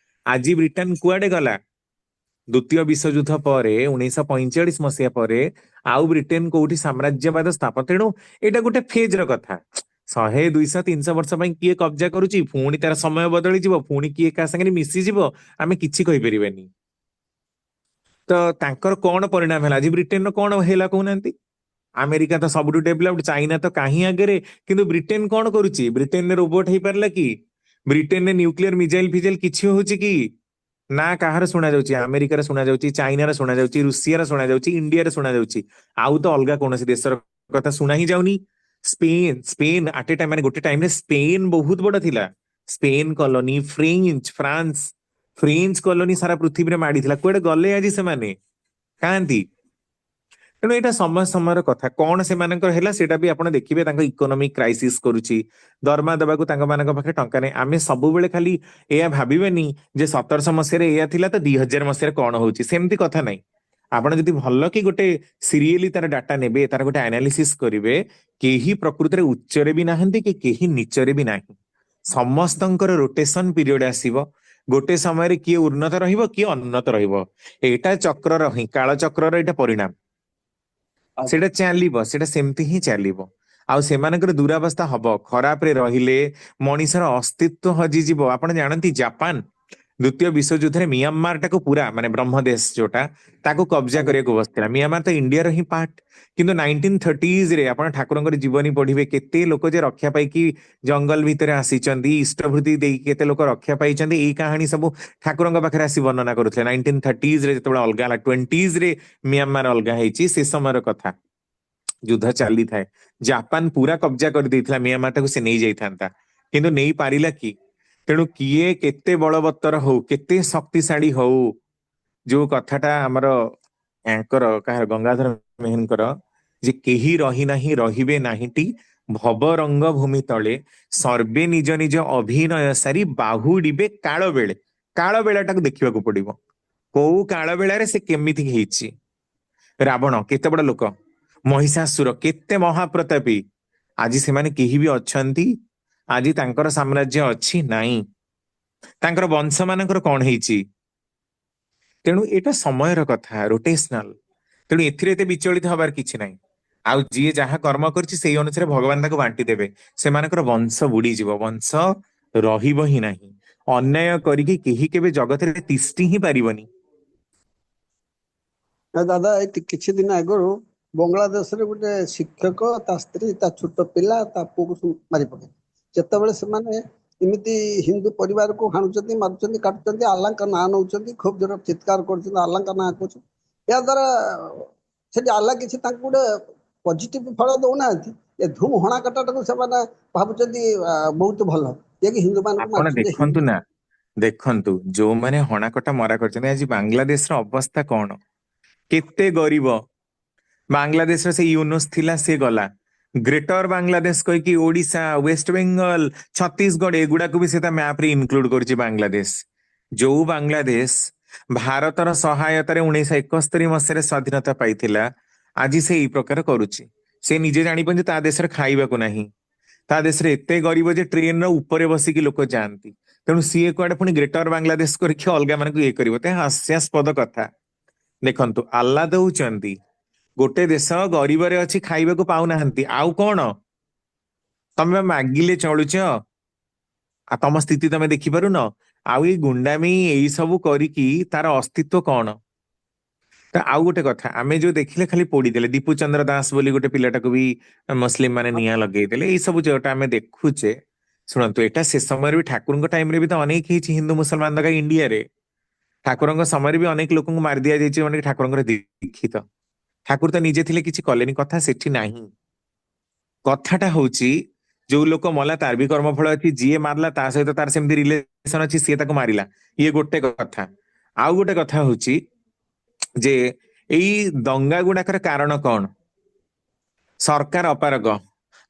आज ब्रिटेन कुआडे गला? द्वितीय विश्वयुद्ध पर 1945 मसीहा पर आउ ब्रिटेन कोठी साम्राज्यवाद स्थापन। तेणु एटा गोटे फेज र कथा। 100 200 300 वर्ष ପାଇଁ କିଏ କବ୍ଜା କରୁଛି, ପୁଣି ତାର ସମୟ ବଦଳିଯିବ, ପୁଣି କିଏ କାହା ସାଙ୍ଗରେ ମିଶିଯିବ, ଆମେ କିଛି କହିପାରିବାନି। ତ ତାଙ୍କର କଣ ପରିଣାମ ହେଲା? ଆଜି ବ୍ରିଟେନର କଣ ହେଲା କହୁନାହାନ୍ତି? ଆମେରିକା ତ ସବୁଠୁ ଡେଭଲପଡ, ଚାଇନା ତ କାହିଁ ଆଗରେ, କିନ୍ତୁ ବ୍ରିଟେନ କଣ କରୁଛି? ବ୍ରିଟେନରେ ରୋବୋଟ ହେଇପାରିଲା କି? ବ୍ରିଟେନରେ ନ୍ୟୁକ୍ଲିୟର ମିଜାଇଲ ଫିଜାଇଲ କିଛି ହଉଛି କି? ନା କାହାର ଶୁଣା ଯାଉଛି? ଆମେରିକାର ଶୁଣା ଯାଉଛି, ଚାଇନାର ଶୁଣା ଯାଉଛି, ରୁଷିଆର ଶୁଣା ଯାଉଛି, ଇଣ୍ଡିଆର ଶୁଣା ଯାଉଛି। ଆଉ ତ ଅଲଗା କୌଣସି ଦେଶର କଥା ଶୁଣା ହିଁ ଯାଉନି। ସ୍ପେନ ଆଟ ଏ ଟାଇମ, ମାନେ ଗୋଟେ ଟାଇମରେ ସ୍ପେନ ବହୁତ ବଡ ଥିଲା। ସ୍ପେନ କଲୋନି, ଫ୍ରେଞ୍ଚ କଲୋନି ସାରା ପୃଥିବୀରେ ମାଡିଥିଲା। କୁଆଡେ ଗଲେ ଆଜି ସେମାନେ? କାହାନ୍ତି? ତେଣୁ ଏଇଟା ସମୟ ସମୟର କଥା। କଣ ସେମାନଙ୍କର ହେଲା ସେଇଟା ବି ଆପଣ ଦେଖିବେ। ତାଙ୍କ ଇକୋନୋମିକ କ୍ରାଇସିସ କରୁଛି, ଦରମା ଦେବାକୁ ତାଙ୍କ ମାନଙ୍କ ପାଖରେ ଟଙ୍କା ନାହିଁ। ଆମେ ସବୁବେଳେ ଖାଲି ଏଇଆ ଭାବିବେନି ଯେ 1700 ମସିହାରେ ଏଇଆ ଥିଲା ତ 2000 ମସିହାରେ କଣ ହଉଛି, ସେମିତି କଥା ନାହିଁ। ଆପଣ ଯଦି ଭଲ କି ଗୋଟେ ସିରିଏଲି ତାର ଡାଟା ନେବେ, ତାର ଗୋଟେ ଆନାଲିସିସ୍ କରିବେ, କେହି ପ୍ରକୃତରେ ଉଚ୍ଚରେ ବି ନାହାନ୍ତି କି କେହି ନିଚରେ ବି ନାହିଁ। ସମସ୍ତଙ୍କର ରୋଟେସନ ପିରିୟଡ ଆସିବ। ଗୋଟେ ସମୟରେ କିଏ ଉନ୍ନତ ରହିବ, କିଏ ଅନୁନ୍ନତ ରହିବ। ଏଇଟା ଚକ୍ରର ହିଁ, କାଳ ଚକ୍ରର ଏଇଟା ପରିଣାମ। ସେଇଟା ଚାଲିବ, ସେଇଟା ସେମିତି ହିଁ ଚାଲିବ। ଆଉ ସେମାନଙ୍କର ଦୁରାବସ୍ଥା ହବ। ଖରାପରେ ରହିଲେ ମଣିଷର ଅସ୍ତିତ୍ୱ ହଜିଯିବ। ଆପଣ ଜାଣନ୍ତି ଜାପାନ ଦ୍ୱିତୀୟ ବିଶ୍ୱଯୁଦ୍ଧରେ ମିଆଁମାର ଟାକୁ ପୁରା, ମାନେ ବ୍ରହ୍ମଦେଶ ଯୋଉଟା, ତାକୁ କବ୍ଜା କରିବାକୁ ବସିଥିଲା। ମିଆଁମାର ତ ଇଣ୍ଡିଆର ହିଁ ପାର୍ଟ। କିନ୍ତୁ 1930s ରେ ଆପଣ ଠାକୁରଙ୍କର ଜୀବନୀ ପଢିବେ, କେତେ ଲୋକ ଯେ ରକ୍ଷା ପାଇକି ଜଙ୍ଗଲ ଭିତରେ ଆସିଛନ୍ତି, ଇଷ୍ଟଭୃତି ଦେଇକି କେତେ ଲୋକ ରକ୍ଷା ପାଇଛନ୍ତି, ଏଇ କାହାଣୀ ସବୁ ଠାକୁରଙ୍କ ପାଖରେ ଆସି ବର୍ଣ୍ଣନା କରୁଥିଲେ। 1930s ରେ ଯେତେବେଳେ ଅଲଗା ହେଲା, 20s ରେ ମିଆଁମାର ଅଲଗା ହେଇଛି, ସେ ସମୟର କଥା। ଯୁଦ୍ଧ ଚାଲିଥାଏ, ଜାପାନ ପୁରା କବ୍ଜା କରିଦେଇଥିଲା ମିଆଁମାର ଟାକୁ, ସେ ନେଇ ଯାଇଥାନ୍ତା କିନ୍ତୁ ନେଇ ପାରିଲା କି? ତେଣୁ କିଏ କେତେ ବଳବତ୍ତର ହଉ, କେତେ ଶକ୍ତିଶାଳୀ ହଉ, ଯୋଉ କଥାଟା ଆମର ୟାଙ୍କର କାହାର, ଗଙ୍ଗାଧର ମେହେରଙ୍କର, ଯେ କେହି ରହିନାହିଁ ରହିବେ ନାହିଁଟି ଭବ ରଙ୍ଗ ଭୂମି ତଳେ, ସର୍ବେ ନିଜ ନିଜ ଅଭିନୟ ସାରି ବାହୁଡିବେ କାଳ ବେଳେ। କାଳ ବେଳାଟାକୁ ଦେଖିବାକୁ ପଡିବ। କୋଉ କାଳ ବେଳାରେ ସେ କେମିତି ହେଇଛି। ରାବଣ କେତେ ବଡ ଲୋକ, ମହିଷାସୁର କେତେ ମହାପ୍ରତାପୀ, ଆଜି ସେମାନେ କେହି ବି ଅଛନ୍ତି? ଆଜି ତାଙ୍କର ସାମ୍ରାଜ୍ୟ ଅଛି? ନାହିଁ। ତାଙ୍କର ବଂଶ ମାନଙ୍କର କଣ ହେଇଛି? ତେଣୁ ଏଇଟା ସମୟର କଥା, ରୋଟେସନାଲ। ତେଣୁ ଏଥିରେ ଏତେ ବିଚଳିତ ହବାର କିଛି ନାହିଁ। ଆଉ ଯିଏ ଯାହା କର୍ମ କରିଛି ସେଇ ଅନୁସାରେ ଭଗବାନ ତାକୁ ବାଣ୍ଟି ଦେବେ। ସେମାନଙ୍କର ବଂଶ ବୁଡିଯିବ, ବଂଶ ରହିବ ହିଁ ନାହିଁ। ଅନ୍ୟାୟ କରିକି କେହି କେବେ ଜଗତରେ ତିଷ୍ଠି ହିଁ ପାରିବନି। ଦାଦା ଏଇ କିଛି ଦିନ ଆଗରୁ ବାଂଲାଦେଶରେ ଗୋଟେ ଶିକ୍ଷକ, ତା ସ୍ତ୍ରୀ, ତା ଛୋଟ ପିଲା, ତା ପୁଅକୁ ମାରି ପକେଇ, ଯେତେବେଳେ ସେମାନେ ଏମିତି ହିନ୍ଦୁ ପରିବାରକୁ ହାଣୁଛନ୍ତି, ମାରୁଛନ୍ତି, କାଟୁଛନ୍ତି, ଆଲ୍ଲାଙ୍କ ନାଁ ନେଉଛନ୍ତି, ଖୁବ୍ ଜୋର ଚିତ୍କାର କରୁଛନ୍ତି, ଆଲ୍ଲାଙ୍କ ନାଁ କହୁଛନ୍ତି। ଏହା ଦ୍ୱାରା ସେଠି ଆଲ୍ଲା କିଛି ତାଙ୍କୁ ଗୋଟେ ପଜିଟିଭ ଫଳ ଦଉନାହାନ୍ତି। ଏ ଧୁମ ହଣା କଟାଟାକୁ ସେମାନେ ଭାବୁଛନ୍ତି ବହୁତ ଭଲ, ଯିଏକି ହିନ୍ଦୁମାନଙ୍କୁ ଆପଣ ମାରୁଛନ୍ତି। ଦେଖନ୍ତୁ ନା, ଦେଖନ୍ତୁ ଯୋଉମାନେ ହଣାକଟା ମରା କରିଛନ୍ତି, ଆଜି ବାଂଲାଦେଶର ଅବସ୍ଥା କଣ? କେତେ ଗରିବ। ବାଂଲାଦେଶର ସେ ୟୁନୁସ ଥିଲା, ସେ ଗଲା। ଗ୍ରେଟର ବାଂଲାଦେଶ କହିକି ଓଡିଶା, ୱେଷ୍ଟବେଙ୍ଗଲ, ଛତିଶଗଡ ଏଗୁଡାକୁ ବି ସେ ତା ମ୍ୟାପରେ ଇନକ୍ଲୁଡ କରିଛି ବାଂଲାଦେଶ। ଯୋଉ ବାଂଲାଦେଶ ଭାରତର ସହାୟତାରେ 1971 ମସିହାରେ ସ୍ୱାଧୀନତା ପାଇଥିଲା, ଆଜି ସେ ଏଇ ପ୍ରକାର କରୁଛି। ସେ ନିଜେ ଜାଣିପାରୁଛି ତା ଦେଶରେ ଖାଇବାକୁ ନାହିଁ, ତା ଦେଶରେ ଏତେ ଗରିବ ଯେ ଟ୍ରେନର ଉପରେ ବସିକି ଲୋକ ଯାଆନ୍ତି। ତେଣୁ ସିଏ କୁଆଡେ ପୁଣି ଗ୍ରେଟର ବାଂଲାଦେଶ କରିକି ଅଲଗା ମାନଙ୍କୁ ଇଏ କରିବ? ତେଣୁ ହାସ୍ୟାସ୍ପଦ କଥା। ଦେଖନ୍ତୁ ଆଲ୍ଲା ଦଉଛନ୍ତି, ଗୋଟେ ଦେଶ ଗରିବରେ ଅଛି, ଖାଇବାକୁ ପାଉନାହାନ୍ତି, ଆଉ କଣ? ତମେ ମାଗିଲେ ଚଳୁଛ? ଆଉ ତମ ସ୍ଥିତି ତମେ ଦେଖିପାରୁନ? ଆଉ ଏଇ ଗୁଣ୍ଡାମି ଏଇ ସବୁ କରିକି ତାର ଅସ୍ତିତ୍ବ କଣ? ତ ଆଉ ଗୋଟେ କଥା, ଆମେ ଯୋଉ ଦେଖିଲେ ଖାଲି ପୋଡିଦେଲେ, ଦୀପୁ ଚନ୍ଦ୍ର ଦାସ ବୋଲି ଗୋଟେ ପିଲାଟାକୁ ବି ମୁସଲିମ ମାନେ ନିଆଁ ଲଗେଇଦେଲେ, ଏଇ ସବୁ ଯୋଉଟା ଆମେ ଦେଖୁଛେ। ଶୁଣନ୍ତୁ, ଏଇଟା ସେ ସମୟରେ ବି ଠାକୁରଙ୍କ ଟାଇମରେ ବି ତ ଅନେକ ହେଇଛି ହିନ୍ଦୁ ମୁସଲମାନ ଦଗା ଇଣ୍ଡିଆରେ। ଠାକୁରଙ୍କ ସମୟରେ ବି ଅନେକ ଲୋକଙ୍କୁ ମାରି ଦିଆଯାଇଛି, ମାନେ ଠାକୁରଙ୍କର ଦୀକ୍ଷିତ। ଠାକୁର ତ ନିଜେ ଥିଲେ କିଛି କଲେନି, କଥା ସେଠି ନାହିଁ। କଥାଟା ହଉଛି ଯୋଉ ଲୋକ ମଲା ତାର ବି କର୍ମଫଳ ଅଛି, ଯିଏ ମାରିଲା ତା ସହିତ ତାର ସେମିତି ରିଲେସନ ଅଛି, ସିଏ ତାକୁ ମାରିଲା, ଇଏ ଗୋଟେ କଥା। ଆଉ ଗୋଟେ କଥା ହଉଛି ଯେ ଏଇ ଦଙ୍ଗା ଗୁଡାକର କାରଣ କଣ? ସରକାର ଅପାରଗ,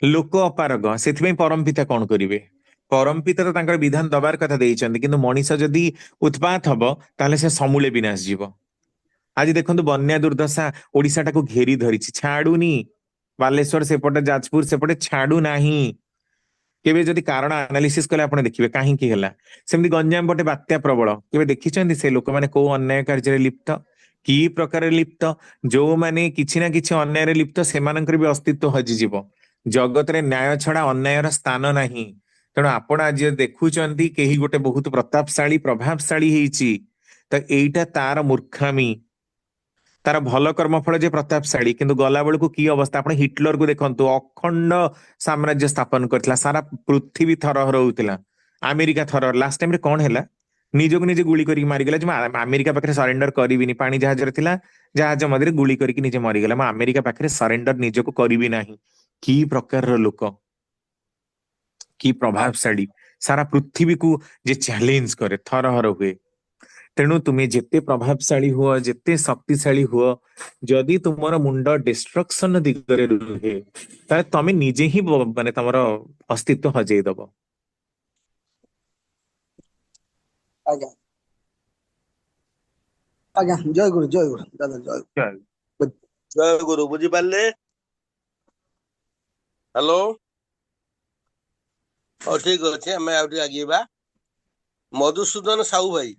ଲୋକ ଅପାରଗ, ସେଥିପାଇଁ ପରମପିତା କଣ କରିବେ? ପରମପିତା ତ ତାଙ୍କର ବିଧାନ ଦବାର କଥା ଦେଇଛନ୍ତି, କିନ୍ତୁ ମଣିଷ ଯଦି ଉତ୍ପାତ ହବ ତାହେଲେ ସେ ସମୂଳେ ବିନାଶ ଯିବ। ଆଜି ଦେଖନ୍ତୁ ବନ୍ୟା ଦୁର୍ଦ୍ଦଶା ଓଡିଶାଟାକୁ ଘେରି ଧରିଛି, ଛାଡୁନି। ବାଲେଶ୍ୱର ସେପଟେ, ଯାଜପୁର ସେପଟେ ଛାଡୁନାହିଁ। କେବେ ଯଦି କାରଣ ଆନାଲିସିସ କଲେ ଆପଣ ଦେଖିବେ କାହିଁକି ହେଲା। ସେମିତି ଗଞ୍ଜାମ ପଟେ ବାତ୍ୟା ପ୍ରବଳ, କେବେ ଦେଖିଛନ୍ତି ସେ ଲୋକମାନେ କୋଉ ଅନ୍ୟାୟ କାର୍ଯ୍ୟରେ ଲିପ୍ତ, କି ପ୍ରକାରରେ ଲିପ୍ତ? ଯୋଉମାନେ କିଛି ନା କିଛି ଅନ୍ୟାୟରେ ଲିପ୍ତ ସେମାନଙ୍କର ବି ଅସ୍ତିତ୍ୱ ହଜିଯିବ। ଜଗତରେ ନ୍ୟାୟ ଛଡା ଅନ୍ୟାୟର ସ୍ଥାନ ନାହିଁ। ତେଣୁ ଆପଣ ଆଜି ଯଦି ଦେଖୁଛନ୍ତି କେହି ଗୋଟେ ବହୁତ ପ୍ରତାପଶାଳୀ ପ୍ରଭାବଶାଳୀ ହେଇଛି, ତ ଏଇଟା ତାର ମୂର୍ଖାମି, ତାର ଭଲ କର୍ମଫଳ ଯେ ପ୍ରତାପଶାଳୀ, କିନ୍ତୁ ଗଲା ବେଳକୁ କି ଅବସ୍ଥା। ଆପଣ ହିଟଲରକୁ ଦେଖନ୍ତୁ, ଅଖଣ୍ଡ ସାମ୍ରାଜ୍ୟ ସ୍ଥାପନ କରିଥିଲା, ସାରା ପୃଥିବୀ ଥରହର ହଉଥିଲା। ଆମେରିକା ଥରହର, ଲାଷ୍ଟ ଟାଇମରେ କଣ ହେଲା? ନିଜକୁ ନିଜେ ଗୁଳି କରିକି ମାରିଗଲା ଯେ ମୁଁ ଆମେରିକା ପାଖରେ ସରେଣ୍ଡର କରିବିନି। ପାଣି ଜାହାଜରେ ଥିଲା, ଜାହାଜ ମଧ୍ୟରେ ଗୁଳି କରିକି ନିଜେ ମରିଗଲା, ମୁଁ ଆମେରିକା ପାଖରେ ସରେଣ୍ଡର ନିଜକୁ କରିବି ନାହିଁ। କି ପ୍ରକାରର ଲୋକ, କି ପ୍ରଭାବଶାଳୀ, ସାରା ପୃଥିବୀକୁ ଯେ ଚ୍ୟାଲେଞ୍ଜ କରେ, ଥରହର ହୁଏ। ତେଣୁ ତୁମେ ଯେତେ ପ୍ରଭାବଶାଳୀ ହୁଅ, ଯେତେ ଶକ୍ତିଶାଳୀ ହୁଅ, ଯଦି ତୁମର ମୁଣ୍ଡ ଡିଷ୍ଟ୍ରକ୍ସନ ଦିଗରେ ରୁହେ, ତାହେଲେ ତମେ ନିଜେ ହିଁ ମାନେ ତମର ଅସ୍ତିତ୍ୱ ହଜେଇ ଦବ। ଆଜ୍ଞା ଆଜ୍ଞା, ଜୟ ଗୁରୁ ଦାଦା, ଜୟ ଗୁରୁ। ଜୟ ଗୁରୁ, ବୁଝିପାରିଲେ? ହ୍ୟାଲୋ, ହଉ ଠିକ ଅଛି, ଆମେ ଆଉ ଟିକେ ଆଗେଇବା। ମଧୁସୂଦନ ସାହୁ ଭାଇ।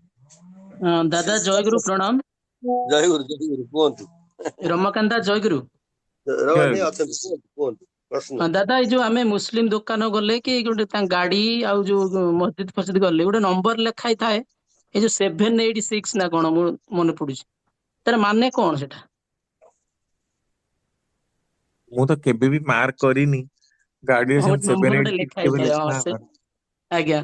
ଦାଦା ଜୟଗୁରୁ ପ୍ରଣାମ। ଜୟ ଗୁରୁ, ଜୟ ଗୁରୁ, କୁହନ୍ତୁ। ରମାକାନ୍ତ ଦା ଜୟଗୁରୁ। ରମଣୀ ଅଛନ୍ତି, କୁହନ୍ତୁ କୁହନ୍ତୁ ପ୍ରଶ୍ନ। ଦାଦା ଏଇ ଯୋଉ ଆମେ ମୁସଲିମ ଦୋକାନ ଗଲେ କି ଗୋଟେ ତାଙ୍କ ଗାଡି ଆଉ ଯୋଉ ମସଜିଦ ଫସଜିଦ ଗଲେ ଗୋଟେ ନମ୍ବର ଲେଖା ହେଇଥାଏ, ଏଇ ଯୋଉ 786 ନା କଣ ମୋର ମନେ ପଡୁଛି, ତାର ମାନେ କଣ ସେଟା? ମୁଁ ତ କେବେ ବି ମାର୍କ କରିନି ଗାଡିରେ, ଗୋଟେ ସେମିତି ନମ୍ବର ଗୋଟେ 786 ଲେଖା କେବେ ହେଇଥାଏ, ଲେଖା ସେ ହବ? ଆଜ୍ଞା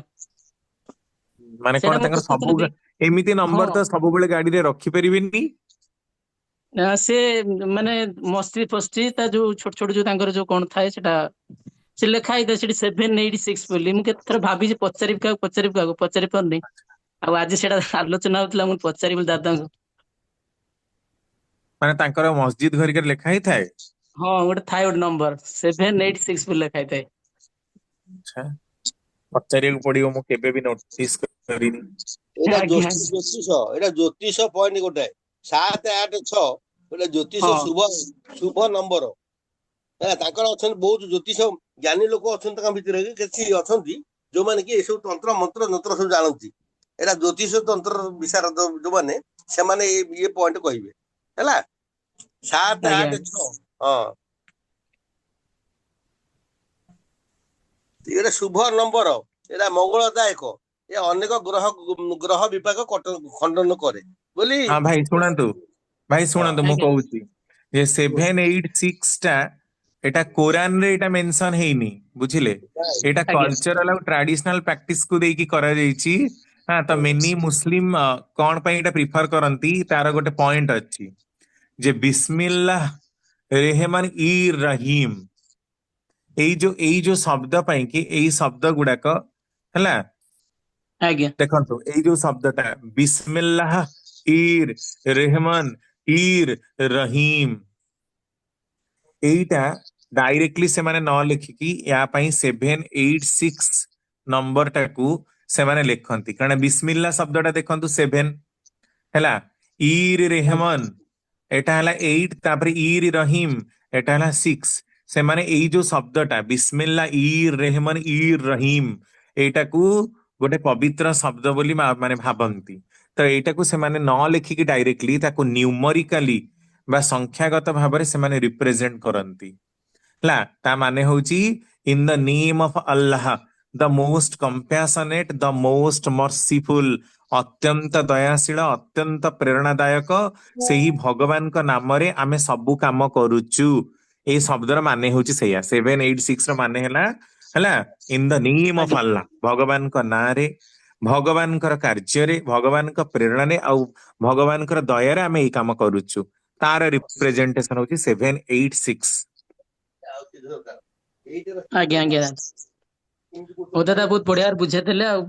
ମାନେ କଣ ସେଇଟା ମୁଁ ତାଙ୍କର ସବୁ କେତେଥର ଏମିତି ହଁ ନମ୍ବର ତ ସବୁବେଳେ ଗାଡିରେ ରଖିପାରିବେନି? ସେ ମାନେ ମସ୍ଜିଦ ଫସ୍ଜିଦ ତା ଯୋଉ ଛୋଟ ଛୋଟ ଯୋଉ ତାଙ୍କର ଯୋଉ କଣ ଥାଏ ସେଟା ସେ ଲେଖା ହେଇଥାଏ ସେଠି 786 ବୋଲି। ମୁଁ କେତେଥର ଭାବିଛି ପଚାରିବି କାହାକୁ ପଚାରି ପାରୁନି। ଆଉ ଆଜି ସେଟା ଆଲୋଚନା ହଉଥିଲା, ମୁଁ ପଚାରିବି ଦାଦାଙ୍କୁ। ମାନେ ତାଙ୍କର ମସଜିଦ ଘରିକାରେ ଲେଖା ହେଇଥାଏ? ହଁ ଗୋଟେ ଥାଏ ଗୋଟେ ନମ୍ବର 786 ବୋଲି ଲେଖା ହେଇଥାଏ। ଆଚ୍ଛା, ପଚାରିବାକୁ ପଡିବ, ମୁଁ କେବେ ବି ନୋଟିସ କରିନି। ଏଇଟା ଆଜ୍ଞା ଏଇଟା ଜ୍ୟୋତିଷ ପଏଣ୍ଟ ଗୋଟାଏ 786, ଗୋଟେ ଜ୍ୟୋତିଷ ହଁ ଶୁଭ ନମ୍ବର। ହେଲା, ତାଙ୍କର ଅଛନ୍ତି ବହୁତ ଜ୍ୟୋତିଷ ଜ୍ଞାନୀ ଲୋକ ଅଛନ୍ତି ତାଙ୍କ ଭିତରେ, କିଛି ଅଛନ୍ତି ଯୋଉମାନେ କି ଏସବୁ ତନ୍ତ୍ର ମନ୍ତ୍ର ଯନ୍ତ୍ର ସବୁ ଜାଣନ୍ତି। ଏଇଟା ଜ୍ୟୋତିଷ ତନ୍ତ୍ର ବିଶାରଦ ଯୋଉମାନେ, ସେମାନେ ଇଏ ପଏଣ୍ଟ କହିବେ। ହେଲା, 786। ହଁ, ଏଇଟା ଶୁଭ ନମ୍ବର, ଏଇଟା ମଙ୍ଗଳଦାୟକ, ଏ ଅନେକ ଗ୍ରହ ବିପାକ ଖଣ୍ଡନ କରେ ବୋଲି। ହଁ ଭାଇ ଶୁଣନ୍ତୁ, ମୁଁ ଆଜ୍ଞା କହୁଛି ଯେ 786 ଟା ଏଟା କୋରାନରେ ଏଟା ମେନସନ ହେଇନି, ବୁଝିଲେ? ଏଇଟା ଆଜ୍ଞା କଲଚରାଲ ଆଉ ଟ୍ରାଡିସନାଲ ପ୍ରାକ୍ଟିସ କୁ ଦେଇକି କରାଯାଇଛି। ହଁ, ତ ମେନି ମୁସଲିମ କଣ ପାଇଁ ଏଟା ପ୍ରିଫର କରନ୍ତି, ତାର ଗୋଟେ ପଏଣ୍ଟ ଅଛି ଯେ ବିସ୍ମିଲ୍ଲାହ ରେହମାନ ଇ ରହିମ। ଏଇ ଯୋଉ ଶବ୍ଦ ପାଇଁ କି ଏଇ ଶବ୍ଦ ଗୁଡାକ, ହେଲା, ଆଜ୍ଞା ଦେଖନ୍ତୁ ଏଇ ଯୋଉ ଶବ୍ଦଟା ବିସ୍ମିଲ୍ଲାହ ଇର୍ ରେହମାନ ଇର୍ ରହିମ, ଏଇଟା ଡାଇରେକ୍ଟଲି ସେମାନେ ନ ଲେଖିକି ୟା ପାଇଁ 786 ନମ୍ବରଟାକୁ ସେମାନେ ଲେଖନ୍ତି। କାରଣ ବିସ୍ମିଲ୍ଲା ଶବ୍ଦଟା ଦେଖନ୍ତୁ 7, ହେଲା, ଇର୍ ରେହମାନ ଏଟା ହେଲା 8, ତାପରେ ଇର୍ ରହିମ ଏଟା ହେଲା 6। ସେମାନେ ଏଇ ଯୋଉ ଶବ୍ଦଟା ବିସ୍ମିଲ୍ଲା ଇର୍ ରେହମାନ ଇର୍ ରହିମ, ଏଇଟାକୁ ଗୋଟେ ପବିତ୍ର ଶବ୍ଦ ବୋଲି ମାନେ ଭାବନ୍ତି। ତ ଏଇଟାକୁ ସେମାନେ ନ ଲେଖିକି ଡାଇରେକ୍ଟଲି ତାକୁ ନ୍ୟୁମରିକାଲି ବା ସଂଖ୍ୟାଗତ ଭାବରେ ସେମାନେ ରିପ୍ରେଜେଣ୍ଟ କରନ୍ତି। ହେଲା, ତା ମାନେ ହଉଛି in the name of Allah the most compassionate the most merciful, ଅତ୍ୟନ୍ତ ଦୟାଶୀଳ, ଅତ୍ୟନ୍ତ ପ୍ରେରଣାଦାୟକ ସେହି ଭଗବାନଙ୍କ ନାମରେ ଆମେ ସବୁ କାମ କରୁଛୁ। ଏଇ ଶବ୍ଦର ମାନେ ହଉଛି ସେଇଆ। 786 ର ମାନେ ହେଲା ଇନ ଦ ନେମ୍ ଅଫ ଆଜ୍ଞା ଆଲ୍ଲାହ, ଭଗବାନଙ୍କ ନାଁରେ, ଭଗବାନଙ୍କର କାର୍ଯ୍ୟରେ, ଭଗବାନଙ୍କ ପ୍ରେରଣାରେ ଆଉ ଭଗବାନଙ୍କର ଦୟାରେ ଆମେ ଏଇ କାମ କରୁଛୁ। ତାର ରିପ୍ରେଜେଣ୍ଟେସନ ହଉଛି 786। ଆଜ୍ଞା ଆଜ୍ଞା ହଉ ଦାଦା, ବହୁତ ବଢିଆ ବୁଝେଇଥିଲେ। ଆଉ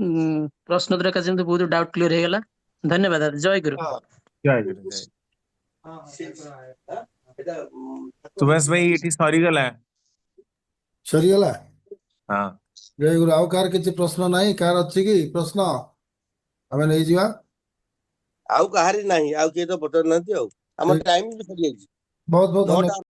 ପ୍ରଶ୍ନ ଉତ୍ତର ଯେମିତି ବହୁତ ଡାଉଟ କ୍ଲିୟର ହେଇଗଲା। ଧନ୍ୟବାଦ ଦାଦା, ଜୟ ଗୁରୁ। ଜୟ ଗୁରୁ, ଜୟ। ସୁଭାଷ ଭାଇ ଏଠି ସରିଗଲା। ସରିଗଲା। ହଁ, ଜୟ ଗୁରୁ। ଆଉ କାହାର କିଛି ପ୍ରଶ୍ନ ନାହିଁ? କାହାର ଅଛି କି ପ୍ରଶ୍ନ? ଆମେ ନେଇଯିବା। ଆଉ କାହାରି ନାହିଁ, ଆଉ କିଏ ତ ପଚାରୁନାହାନ୍ତି। ଆଉ ଆମ ଠିକ ଟାଇମ ବି ସରିଯାଇଛି। ବହୁତ ବହୁତ ଧନ୍ୟବାଦ। 9ଟା